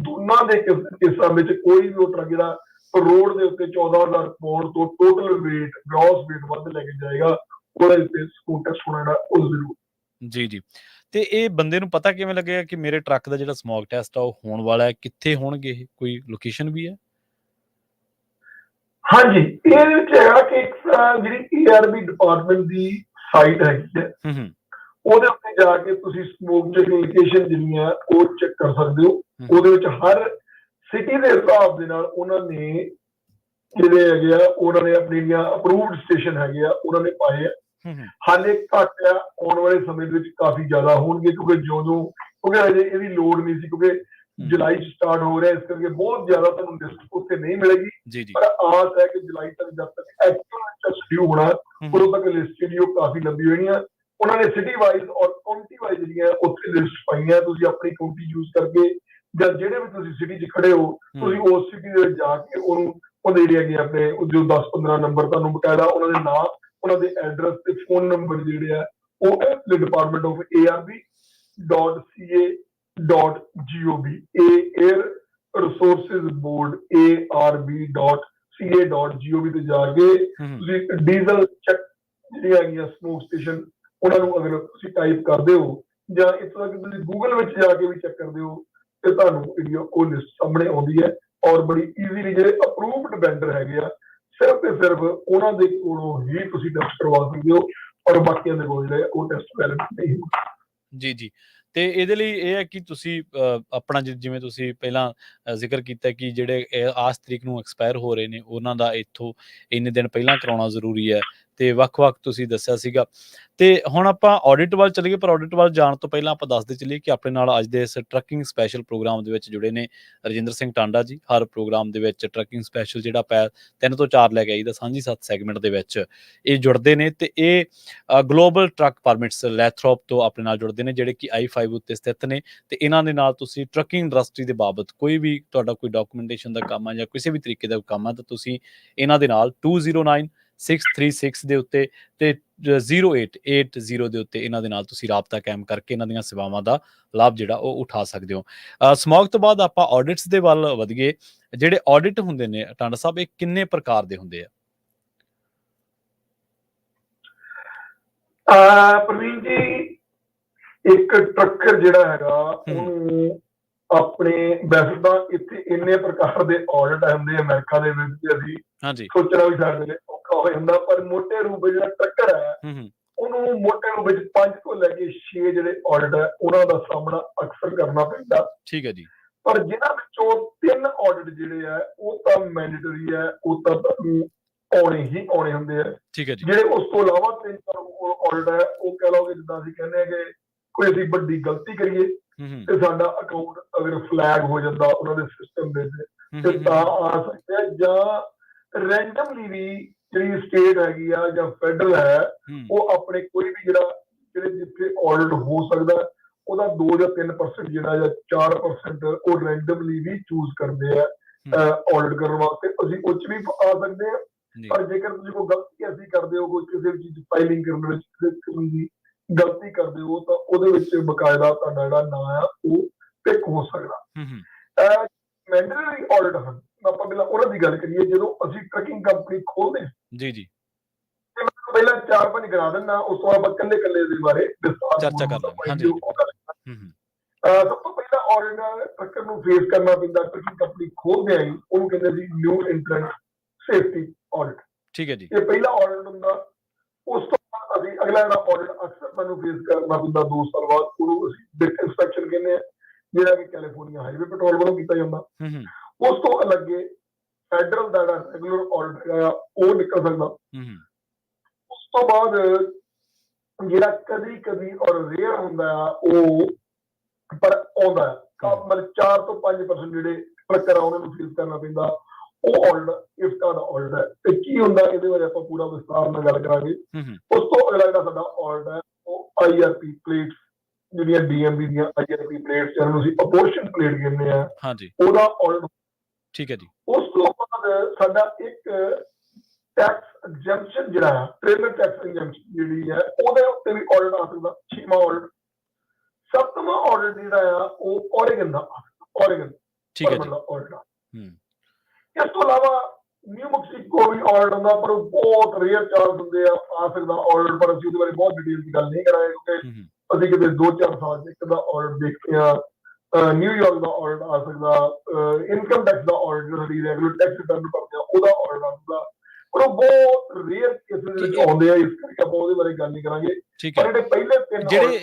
ਦੋਨਾਂ ਦੇ ਕੇਸਾਂ ਵਿੱਚ ਕੋਈ ਵੀ ਉਹ ਟਰੱਕ ਜਿਹੜਾ ਰੋਡ ਦੇ ਉੱਤੇ 14,000 ਪੌਂਡ ਤੋਂ ਟੋਟਲ weight ਗ੍ਰੋਸ weight ਵੱਧ ਲੈ ਕੇ ਜਾਏਗਾ, ਉਹਦੇ ਉੱਤੇ ਸਮੋਕ ਟੈਸਟ ਹੋਣਾ ਉਹ ਜ਼ਰੂਰ। ਜੀ ਜੀ। ਤੇ ਇਹ ਬੰਦੇ ਨੂੰ ਪਤਾ ਕਿਵੇਂ ਲੱਗੇਗਾ ਕਿ ਮੇਰੇ ਟਰੱਕ ਦਾ ਜਿਹੜਾ ਸਮੋਕ ਟੈਸਟ ਆ ਉਹ ਹੋਣ ਵਾਲਾ ਹੈ? ਕਿੱਥੇ ਹੋਣਗੇ ਇਹ? ਕੋਈ ਲੋਕੇਸ਼ਨ ਵੀ ਹੈ? ਹਾਂਜੀ, ਇਹਦੇ ਵਿੱਚ ਹੈਗਾ ਕਿ ਇੱਕ ਜਿਹੜੀ ARB ਡਿਪਾਰਟਮੈਂਟ ਦੀ ਸਾਈਟ ਹੈਗੀ ਹੈ, ਉਹਦੇ ਉੱਤੇ ਜਾ ਕੇ ਤੁਸੀਂ ਸਮੋਕ ਚੈਕਿੰਗ ਲੋਕੇਸ਼ਨ ਜਿਹੜੀ ਹੈ ਉਹ ਚੈੱਕ ਕਰ ਸਕਦੇ ਹੋ। ਉਹਦੇ ਵਿੱਚ ਹਰ ਸਿਟੀ ਦੇ ਹਿਸਾਬ ਦੇ ਨਾਲ ਉਹਨਾਂ ਨੇ ਜਿਹੜੇ ਹੈਗੇ ਆ, ਉਹਨਾਂ ਨੇ ਆਪਣੀਆਂ ਅਪਰੂਵਡ ਸਟੇਸ਼ਨ ਹੈਗੇ ਆ, ਉਹਨਾਂ ਨੇ ਪਾਏ ਆ। ਹਾਲੇ ਘੱਟ ਆ, ਆਉਣ ਵਾਲੇ ਸਮੇਂ ਦੇ ਵਿੱਚ ਕਾਫੀ ਜ਼ਿਆਦਾ ਹੋਣਗੇ, ਕਿਉਂਕਿ ਕਿਉਂਕਿ ਅਜੇ ਇਹਦੀ ਲੋੜ ਨਹੀਂ ਸੀ, ਕਿਉਂਕਿ ਜੁਲਾਈ 'ਚ ਸਟਾਰਟ ਹੋ ਰਿਹਾ, ਇਸ ਕਰਕੇ ਬਹੁਤ ਜ਼ਿਆਦਾ ਤੁਹਾਨੂੰ ਲਿਸਟ ਉੱਥੇ ਨਹੀਂ ਮਿਲੇਗੀ, ਪਰ ਆਸ ਹੈ ਕਿ ਜੁਲਾਈ ਤੱਕ ਜਦ ਤੱਕ ਐਕਚੁਅਲ ਡਿਊ ਹੋਣਾ ਉਦੋਂ ਤੱਕ ਲਿਸਟ ਜਿਹੜੀ ਉਹ ਕਾਫੀ ਲੰਬੀ ਹੋਣੀ ਆ। ਉਹਨਾਂ ਨੇ ਸਿਟੀ ਵਾਈਜ਼ ਔਰ ਕਾਉਂਟੀ ਵਾਈਜ਼ ਜਿਹੜੀਆਂ ਉੱਥੇ ਲਿਸਟ ਪਾਈਆਂ, ਤੁਸੀਂ ਆਪਣੀ ਕਾਉਂਟੀ ਯੂਜ਼ ਕਰਕੇ ਜਾਂ ਜਿਹੜੇ ਵੀ ਤੁਸੀਂ ਸਿਟੀ 'ਚ ਖੜੇ ਹੋ ਤੁਸੀਂ ਉਸ ਸਿਟੀ ਦੇ ਵਿੱਚ ਜਾ ਕੇ ਉਹਨੂੰ ਉਹਦੇ ਜਿਹੜੇ ਹੈਗੇ ਆਪਣੇ ਜੋ 10-15 ਨੰਬਰ ਤੁਹਾਨੂੰ ਬਕਾਇਦਾ ਉਹਨਾਂ ਦੇ ਨਾਂ, ਉਹਨਾਂ ਦੇ ਐਡਰੈਸ ਤੇ ਫੋਨ ਨੰਬਰ ਜਿਹੜੇ ਆ ਉਹ department of ARB.ca.gov Air Resources Board ARB.ca.gov ਤੇ ਜਾ ਕੇ ਤੁਸੀਂ ਡੀਜ਼ਲ ਚੈੱਕ ਜਿਹੜੀਆਂ ਹੈਗੀਆਂ ਸਮੋਕ ਸਟੇਸ਼ਨ ਉਹਨਾਂ ਨੂੰ ਅਗਰ ਤੁਸੀਂ ਟਾਈਪ ਕਰਦੇ ਹੋ ਜਾਂ ਇੱਥੋਂ ਤੱਕ ਤੁਸੀਂ ਗੂਗਲ ਵਿੱਚ ਜਾ ਕੇ ਵੀ ਚੈੱਕ ਕਰਦੇ ਹੋ ਤੇ ਤੁਹਾਨੂੰ ਜਿਹੜੀ ਉਹ ਲਿਸਟ ਸਾਹਮਣੇ ਆਉਂਦੀ ਹੈ। ਔਰ ਬੜੀ ਈਜ਼ੀਲੀ ਜਿਹੜੇ ਅਪਰੂਵਡ ਵੈਂਡਰ ਹੈਗੇ ਆ ਸਿਰਫ ਤੇ ਸਿਰਫ ਉਹਨਾਂ ਦੇ ਕੋਲੋਂ ਹੀ ਤੁਸੀਂ ਟੈਸਟ ਕਰਵਾ ਸਕਦੇ ਹੋ ਔਰ ਬਾਕੀਆਂ ਦੇ ਕੋਲ ਜਿਹੜੇ ਉਹ ਟੈਸਟ ਵੈਲਿਡ ਨਹੀਂ ਹੁੰਦਾ। ਜੀ ਤੇ ਇਹਦੇ ਲਈ ਇਹ ਹੈ ਕਿ ਤੁਸੀਂ ਆਪਣਾ ਜਿਵੇਂ ਤੁਸੀਂ ਪਹਿਲਾਂ ਜ਼ਿਕਰ ਕੀਤਾ ਕਿ ਜਿਹੜੇ ਆਸ ਤਰੀਕ ਨੂੰ ਐਕਸਪਾਇਰ ਹੋ ਰਹੇ ਨੇ ਉਹਨਾਂ ਦਾ ਇੱਥੋਂ ਇੰਨੇ ਦਿਨ ਪਹਿਲਾਂ ਕਰਾਉਣਾ ਜ਼ਰੂਰੀ ਹੈ ਤੇ ਵੱਖ-ਵੱਖ ਤੁਸੀਂ ਦੱਸਿਆ ਸੀਗਾ। ਤੇ ਹੁਣ ਆਪਾਂ ਆਡਿਟ ਵੱਲ ਚੱਲੀਏ, ਪਰ ਆਡਿਟ ਵੱਲ ਜਾਣ ਤੋਂ ਪਹਿਲਾਂ ਆਪਾਂ ਦੱਸਦੇ ਚੱਲੀਏ ਕਿ ਆਪਣੇ ਨਾਲ ਅੱਜ ਦੇ ਇਸ ਟਰੱਕਿੰਗ ਸਪੈਸ਼ਲ ਪ੍ਰੋਗਰਾਮ ਦੇ ਵਿੱਚ ਜੁੜੇ ਨੇ ਰਜਿੰਦਰ ਸਿੰਘ ਟਾਂਡਾ ਜੀ। ਹਰ ਪ੍ਰੋਗਰਾਮ ਦੇ ਵਿੱਚ ਟਰੱਕਿੰਗ ਸਪੈਸ਼ਲ ਜਿਹੜਾ 3 ਤੋਂ 4 ਲੈ ਕੇ ਆਈਦਾ ਸਾਂਝੀ 7 ਸੈਗਮੈਂਟ ਦੇ ਵਿੱਚ ਇਹ ਜੁੜਦੇ ਨੇ ਤੇ ਇਹ ਗਲੋਬਲ ਟਰੱਕ ਪਰਮਿਟਸ ਲੈਥਰੋਪ ਤੋਂ ਆਪਣੇ ਨਾਲ ਜੁੜਦੇ ਨੇ ਜਿਹੜੇ ਕਿ I-5 ਉੱਤੇ ਸਥਿਤ ਨੇ ਤੇ ਇਹਨਾਂ ਦੇ ਨਾਲ ਤੁਸੀਂ ਟਰੱਕਿੰਗ ਇੰਡਸਟਰੀ ਦੇ ਬਾਬਤ ਕੋਈ ਵੀ ਤੁਹਾਡਾ ਕੋਈ ਡਾਕੂਮੈਂਟੇਸ਼ਨ ਦਾ ਕੰਮ ਹੈ ਜਾਂ ਕਿਸੇ ਵੀ ਤਰੀਕੇ ਦਾ ਕੰਮ ਹੈ ਤਾਂ ਤੁਸੀਂ ਇਹਨਾਂ ਦੇ ਨਾਲ 209636 ਦੇ ਉੱਤੇ ਤੇ 0880 ਦੇ ਉੱਤੇ ਇਹਨਾਂ ਦੇ ਨਾਲ ਤੁਸੀਂ ਰਾਬਤਾ ਕਾਇਮ ਕਰਕੇ ਇਹਨਾਂ ਦੀਆਂ ਸੇਵਾਵਾਂ ਦਾ ਲਾਭ ਜਿਹੜਾ ਉਹ ਉਠਾ ਸਕਦੇ ਹੋ। ਸਮੌਗ ਤੋਂ ਬਾਅਦ ਆਪਾਂ ਆਡਿਟਸ ਦੇ ਵੱਲ ਵਧੀਏ। ਜਿਹੜੇ ਆਡਿਟ ਹੁੰਦੇ ਨੇ ਟਾਂਡਾ ਸਾਹਿਬ ਇਹ ਕਿੰਨੇ ਪ੍ਰਕਾਰ ਦੇ ਹੁੰਦੇ ਆ? ਪ੍ਰਵੀਨ ਜੀ, ਇੱਕ ਟਰੱਕਰ ਜਿਹੜਾ ਹੈਗਾ ਉਹਨੂੰ ਆਪਣੇ ਵੈਸੇ ਤਾਂ ਇੱਥੇ ਇੰਨੇ ਪ੍ਰਕਾਰ ਦੇ ਆਡਿਟ ਹੁੰਦੇ ਅਮਰੀਕਾ ਦੇ ਵਿੱਚ ਅਸੀਂ ਸੋਚਣਾ ਵੀ ਸਾਡੇ ਲਈ ਔਖਾ ਹੋ ਜਾਂਦਾ, ਪਰ ਮੋਟੇ ਰੂਪ ਵਿੱਚ ਜਿਹੜਾ ਟਰੱਕਰ ਹੈ ਉਹਨੂੰ ਮੋਟੇ ਰੂਪ ਵਿੱਚ 5 ਤੋਂ ਲੈ ਕੇ 6 ਜਿਹੜੇ ਆਡਿਟ ਹੈ ਉਹਨਾਂ ਦਾ ਸਾਹਮਣਾ ਅਕਸਰ ਕਰਨਾ ਪੈਂਦਾ। ਠੀਕ ਹੈ ਜੀ। ਪਰ ਜਿਨ੍ਹਾਂ ਵਿੱਚੋਂ 3 ਆਡਿਟ ਜਿਹੜੇ ਆ ਉਹ ਤਾਂ ਮੈਂਡੇਟਰੀ ਹੈ, ਉਹ ਤਾਂ ਤੁਹਾਨੂੰ ਆਉਣੇ ਹੀ ਆਉਣੇ ਹੁੰਦੇ ਆ। ਠੀਕ ਹੈ ਜੀ। ਜਿਹੜੇ ਉਸ ਤੋਂ ਇਲਾਵਾ 3-4 ਆਡਿਟ ਹੈ ਉਹ ਕਹਿ ਲਓਗੇ ਜਿੱਦਾਂ ਅਸੀਂ ਕਹਿੰਦੇ ਹਾਂ ਕਿ ਕੋਈ ਅਸੀਂ ਵੱਡੀ ਗਲਤੀ ਕਰੀਏ ਤੇ ਸਾਡਾ ਅਕਾਊਂਟ ਅਗਰ ਫਲੈਗ ਹੋ ਜਾਂਦਾ ਉਹਨਾਂ ਦੇ ਸਿਸਟਮ ਦੇ ਤੇ ਤਾਂ ਆ ਸਕਦਾ, ਜਾਂ ਰੈਂਡਮਲੀ ਵੀ ਜਿਹੜੀ ਸਟੇਟ ਹੈਗੀ ਆ ਜਾਂ ਫੈਡਰਲ ਹੈ ਉਹ ਆਪਣੇ ਕੋਈ ਵੀ ਜਿਹੜੇ ਜਿੱਥੇ ਆਡਿਟ ਹੋ ਸਕਦਾ ਉਹਦਾ 2 ਜਾਂ 3% ਜਿਹੜਾ ਜਾਂ 4% ਉਹ ਰੈਂਡਮਲੀ ਵੀ ਚੂਜ਼ ਕਰਦੇ ਆ ਆਡਿਟ ਕਰਨ ਵਾਸਤੇ। ਅਸੀਂ ਉਹ 'ਚ ਵੀ ਆ ਸਕਦੇ ਹਾਂ, ਪਰ ਜੇਕਰ ਤੁਸੀਂ ਕੋਈ ਗਲਤੀ ਐਸੀ ਕਰਦੇ ਹੋ, ਕੋਈ ਕਿਸੇ ਵੀ ਚੀਜ਼ ਫਾਈਲਿੰਗ ਕਰਨ ਵਿੱਚ ਗਲਤੀ ਕਰਦੇ ਹੋ ਤਾਂ ਉਹਦੇ ਵਿੱਚ ਬਕਾਇਦਾ ਤੁਹਾਡਾ ਜਿਹੜਾ ਨਾਂ ਆ ਉਹ ਪਿਕ ਹੋ ਸਕਦਾ। ਮੈਂਡੇਟਰੀ ਆਡਿਟ ਹਨ, ਆਪਾਂ ਪਹਿਲਾਂ ਉਹਨਾਂ ਦੀ ਗੱਲ ਕਰੀਏ। ਜਦੋਂ ਅਸੀਂ ਟਰੱਕਿੰਗ ਕੰਪਨੀ ਖੋਲਦੇ ਹਾਂ ਪਹਿਲਾਂ 4-5 ਕਰਾ ਦਿੰਦਾ, ਉਸ ਤੋਂ ਬਾਅਦ ਆਪਾਂ ਕੱਲੇ ਦੇ ਬਾਰੇ ਚਰਚਾ ਕਰ ਲਾਂਗੇ। ਸਭ ਤੋਂ ਪਹਿਲਾਂ ਆਡਿਟ ਟਰੱਕਰ ਨੂੰ ਫੇਸ ਕਰਨਾ ਪੈਂਦਾ ਟਰੱਕਿੰਗ ਕੰਪਨੀ ਖੋਲਦੇ ਆਂ ਉਹਨੂੰ ਕਹਿੰਦੇ ਸੀ ਨਿਊ ਐਂਟਰੈਂਟ ਸੇਫਟੀ ਆਡਿਟ। ਠੀਕ ਹੈ ਜੀ। ਇਹ ਪਹਿਲਾ ਆਡਿਟ ਹੁੰਦਾ। ਉਸ ਤੋਂ ਬਾਅਦ ਅਸੀਂ ਅਗਲਾ ਜਿਹੜਾ ਆਡਿਟ ਅਕਸਰ ਸਾਨੂੰ ਫੇਸ ਕਰਨਾ ਪੈਂਦਾ 2 ਸਾਲ ਬਾਅਦ, ਉਹਨੂੰ ਅਸੀਂ ਬਿਟ ਇੰਸਪੈਕਸ਼ਨ ਕਹਿੰਦੇ ਆ, ਜਿਹੜਾ ਕਿ ਕੈਲੀਫੋਰਨੀਆ ਹਾਈਵੇ ਪੈਟਰੋਲ ਵੱਲੋਂ ਕੀਤਾ ਜਾਂਦਾ। ਉਸ ਤੋਂ ਅਲੱਗੇ ਫੈਡਰਲ ਦਾ ਜਿਹੜਾ ਰੈਗੂਲਰ ਆਡਿਟ ਹੈਗਾ ਉਹ ਨਿਕਲ ਸਕਦਾ। ਉਸ ਤੋਂ ਬਾਅਦ ਜਿਹੜਾ ਕਦੀ ਔਰ ਰੇਅਰ ਹੁੰਦਾ ਆ ਉਹ ਪਰ ਆਉਂਦਾ ਮਤਲਬ 4 ਤੋਂ 5% ਜਿਹੜੇ ਟਰੱਕਰ ਆ ਉਹਨਾਂ ਨੂੰ ਫੇਸ ਕਰਨਾ ਪੈਂਦਾ। ਉਹ ਆਡਿਟ ਇਫਟਾ ਦਾ ਆਡਿਟ ਹੈ ਤੇ ਕੀ ਹੁੰਦਾ ਇਹਦੇ ਬਾਰੇ ਆਪਾਂ ਪੂਰਾ ਵਿਸਤਾਰ ਨਾਲ ਗੱਲ ਕਰਾਂਗੇ। ਉਸ ਤੋਂ ਅਗਲਾ ਜਿਹੜਾ ਸਾਡਾ ਆਡਿਟ ਹੈ ਉਹ IRP ਪਲੇਟਸ, ਜਿਹੜੀਆਂ DMV ਦੀਆਂ IRP ਪਲੇਟਸ ਜਿਹਨੂੰ ਅਸੀਂ ਅਪੋਰਸ਼ਨ ਪਲੇਟ ਕਹਿੰਦੇ ਆ, ਉਹਦਾ ਆਡਿਟ। ਠੀਕ ਹੈ ਜੀ। ਉਸ ਤੋਂ ਬਾਅਦ ਸਾਡਾ ਇੱਕ ਟੈਕਸ ਐਗਜ਼ੈਂਪਸ਼ਨ ਜਿਹੜਾ ਹੈ ਟ੍ਰੇਲਰ ਟੈਕਸ ਐਗਜ਼ੈਂਪਸ਼ਨ ਜਿਹੜੀ ਹੈ ਉਹਦੇ ਉੱਤੇ ਵੀ ਆਡਿਟ ਆ ਸਕਦਾ। 6ਵਾਂ ਆਡਿਟ। 7ਵਾਂ ਆਡਿਟ ਜਿਹੜਾ ਆ ਉਹ ਓਰੇਗਨ ਦਾ ਆਡਿਟ। ਇਸ ਤੋਂ ਇਲਾਵਾ ਨਿਊ ਮੈਕਸੀਕੋ ਵੀ ਆਡਿਟ ਹੁੰਦਾ, ਪਰ ਉਹ ਬਹੁਤ ਰੇਅਰ ਚਾਂਸ ਹੁੰਦੇ ਆ ਸਕਦਾ ਆਡਿਟ, ਪਰ ਅਸੀਂ ਉਹਦੇ ਬਾਰੇ ਬਹੁਤ ਡਿਟੇਲ ਦੀ ਗੱਲ ਨਹੀਂ ਕਰਾਂਗੇ ਕਿਉਂਕਿ ਅਸੀਂ ਕਿਤੇ 2-4 ਸਾਲ ਇੱਕ ਦਾ ਆਡਿਟ ਦੇਖਦੇ ਹਾਂ। ਨਿਊਯਾਰਕ ਦਾ ਆਡਿਟ ਆ ਸਕਦਾ, ਇਨਕਮ ਟੈਕਸ ਦਾ ਆਡਿਟ ਜਿਹੜੀ ਰੈਗੂਲਰ ਟੈਕਸ ਰਿਟਰਨ ਭਰਦੇ ਆ ਉਹਦਾ ਆਡਿਟ ਆ ਸਕਦਾ, ਪਰ ਉਹ ਬਹੁਤ ਰੇਅਰ ਕੇਸਿਸ ਵਿੱਚ ਆਉਂਦੇ ਆ, ਇਸ ਕਰਕੇ ਆਪਾਂ ਉਹਦੇ ਬਾਰੇ ਗੱਲ ਨਹੀਂ ਕਰਾਂਗੇ। ਪਰ ਜਿਹੜੇ ਪਹਿਲੇ 3 ਜਿਹੜੇ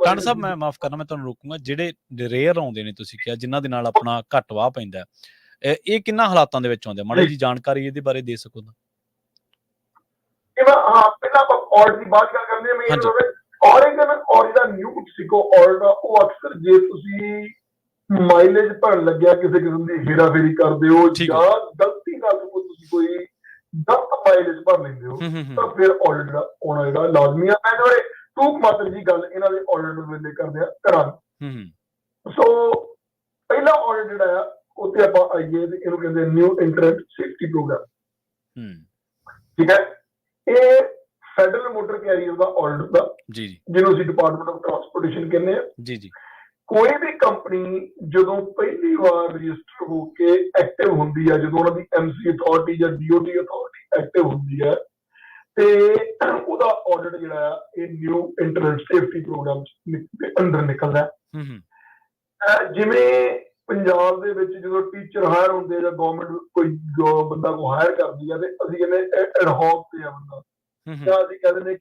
ਟਾਂਡਾ ਸਾਹਿਬ, ਮੈਂ ਮਾਫ ਕਰਨਾ, ਮੈਂ ਤੁਹਾਨੂੰ ਰੋਕੂੰਗਾ, ਜਿਹੜੇ ਰੇਅਰ ਆਉਂਦੇ ਨੇ ਤੁਸੀਂ ਕਿਹਾ ਜਿਨ੍ਹਾਂ ਦੇ ਨਾਲ ਆਪਣਾ ਘੱਟ ਵਾਹ ਪੈਂਦਾ, ਇਹ ਕਿੰਨਾ ਹਾਲਾਤਾਂ ਦੇ ਵਿੱਚ ਆਉਂਦੇ? ਮਾੜੀ ਜੀ ਜਾਣਕਾਰੀ ਇਹਦੇ ਬਾਰੇ ਦੇ ਸਕੋ ਤਾਂ। ਪਹਿਲਾਂ ਆਪਾਂ ਆਡਿਟ ਦੀ ਬਾਤ ਕਰਦੇ ਹਾਂ। ਓਰੇਗਨ ਔਰ ਜਿਹੜਾ ਨਿਊ ਮੈਕਸੀਕੋ ਆਡਿਟ ਆ ਉਹ ਅਕਸਰ ਜੇ ਤੁਸੀਂ ਮਾਈਲੇਜ ਭਰਨ ਲੱਗਿਆ ਕਿਸੇ ਕਿਸਮ ਦੀ ਹੇਰਾਫੇਰੀ ਕਰਦੇ ਹੋ ਜਾਂ ਗਲਤੀ ਨਾਲ ਤੁਸੀਂ ਕੋਈ ਗਲਤ ਮਾਈਲੇਜ ਭਰ ਲੈਂਦੇ ਹੋ ਤਾਂ ਫਿਰ ਆਡਿਟ ਜਿਹੜਾ ਆਉਣਾ ਜਿਹੜਾ ਲਾਜ਼ਮੀ ਆ। ਮੈਂ ਜਿਹੜੇ ਟੂਕ ਮਾਤਰ ਜੀ ਗੱਲ ਇਹਨਾਂ ਦੇ ਆਡਿਟ ਵੇਲੇ ਕਰਦੇ ਆ ਕਰਾਂਗੇ। ਸੋ ਪਹਿਲਾ ਆਡਿਟ ਜਿਹੜਾ ਆ ਉੱਥੇ ਆਪਾਂ ਆਈਏ ਤੇ ਇਹਨੂੰ ਕਹਿੰਦੇ ਨਿਊ ਇੰਟਰੈਂਟ ਸੇਫਟੀ ਪ੍ਰੋਗਰਾਮ। ਠੀਕ ਹੈ, ਇਹ ਫੈਡਰਲ ਮੋਟਰ ਕੈਰੀਅਰ ਦਾ ਆਡਿਟ ਦਾ ਜਿਹਨੂੰ ਅਸੀਂ ਡਿਪਾਰਟਮੈਂਟ ਆਫ ਟਰਾਂਸਪੋਰਟੇਸ਼ਨ ਕਹਿੰਦੇ ਆ। ਕੋਈ ਵੀ ਕੰਪਨੀ ਜਦੋਂ ਪਹਿਲੀ ਵਾਰ ਰਜਿਸਟਰ ਹੋ ਕੇ ਐਕਟਿਵ ਹੁੰਦੀ ਹੈ, ਜਦੋਂ ਉਹਨਾਂ ਦੀ ਐਮਸੀ ਅਥਾਰਟੀ ਜਾਂ ਡੀਓਟੀ ਅਥਾਰਟੀ ਐਕਟਿਵ ਹੁੰਦੀ ਹੈ ਤੇ ਉਹਦਾ ਆਡਿਟ ਜਿਹੜਾ ਆ ਇਹ ਨਿਊ ਇੰਟਰਨੈਟ ਸੇਫਟੀ ਪ੍ਰੋਗਰਾਮ ਦੇ ਅੰਦਰ ਨਿਕਲਦਾ ਹੈ। ਜਿਵੇਂ ਪੰਜਾਬ ਦੇ ਵਿੱਚ ਜਦੋਂ ਟੀਚਰ ਹਾਇਰ ਹੁੰਦੇ ਆ ਜਾਂ ਗਵਰਨਮੈਂਟ ਕੋਈ ਬੰਦਾ ਕੋ ਹਾਇਰ ਕਰਦੀ ਆ ਤੇ ਅਸੀਂ ਕਹਿੰਦੇ ਐਡਹੌਕ ਤੇ ਆ ਬੰਦਾ, ਜਾਂ ਅਸੀਂ ਕਹਿੰਦੇ ਨੇ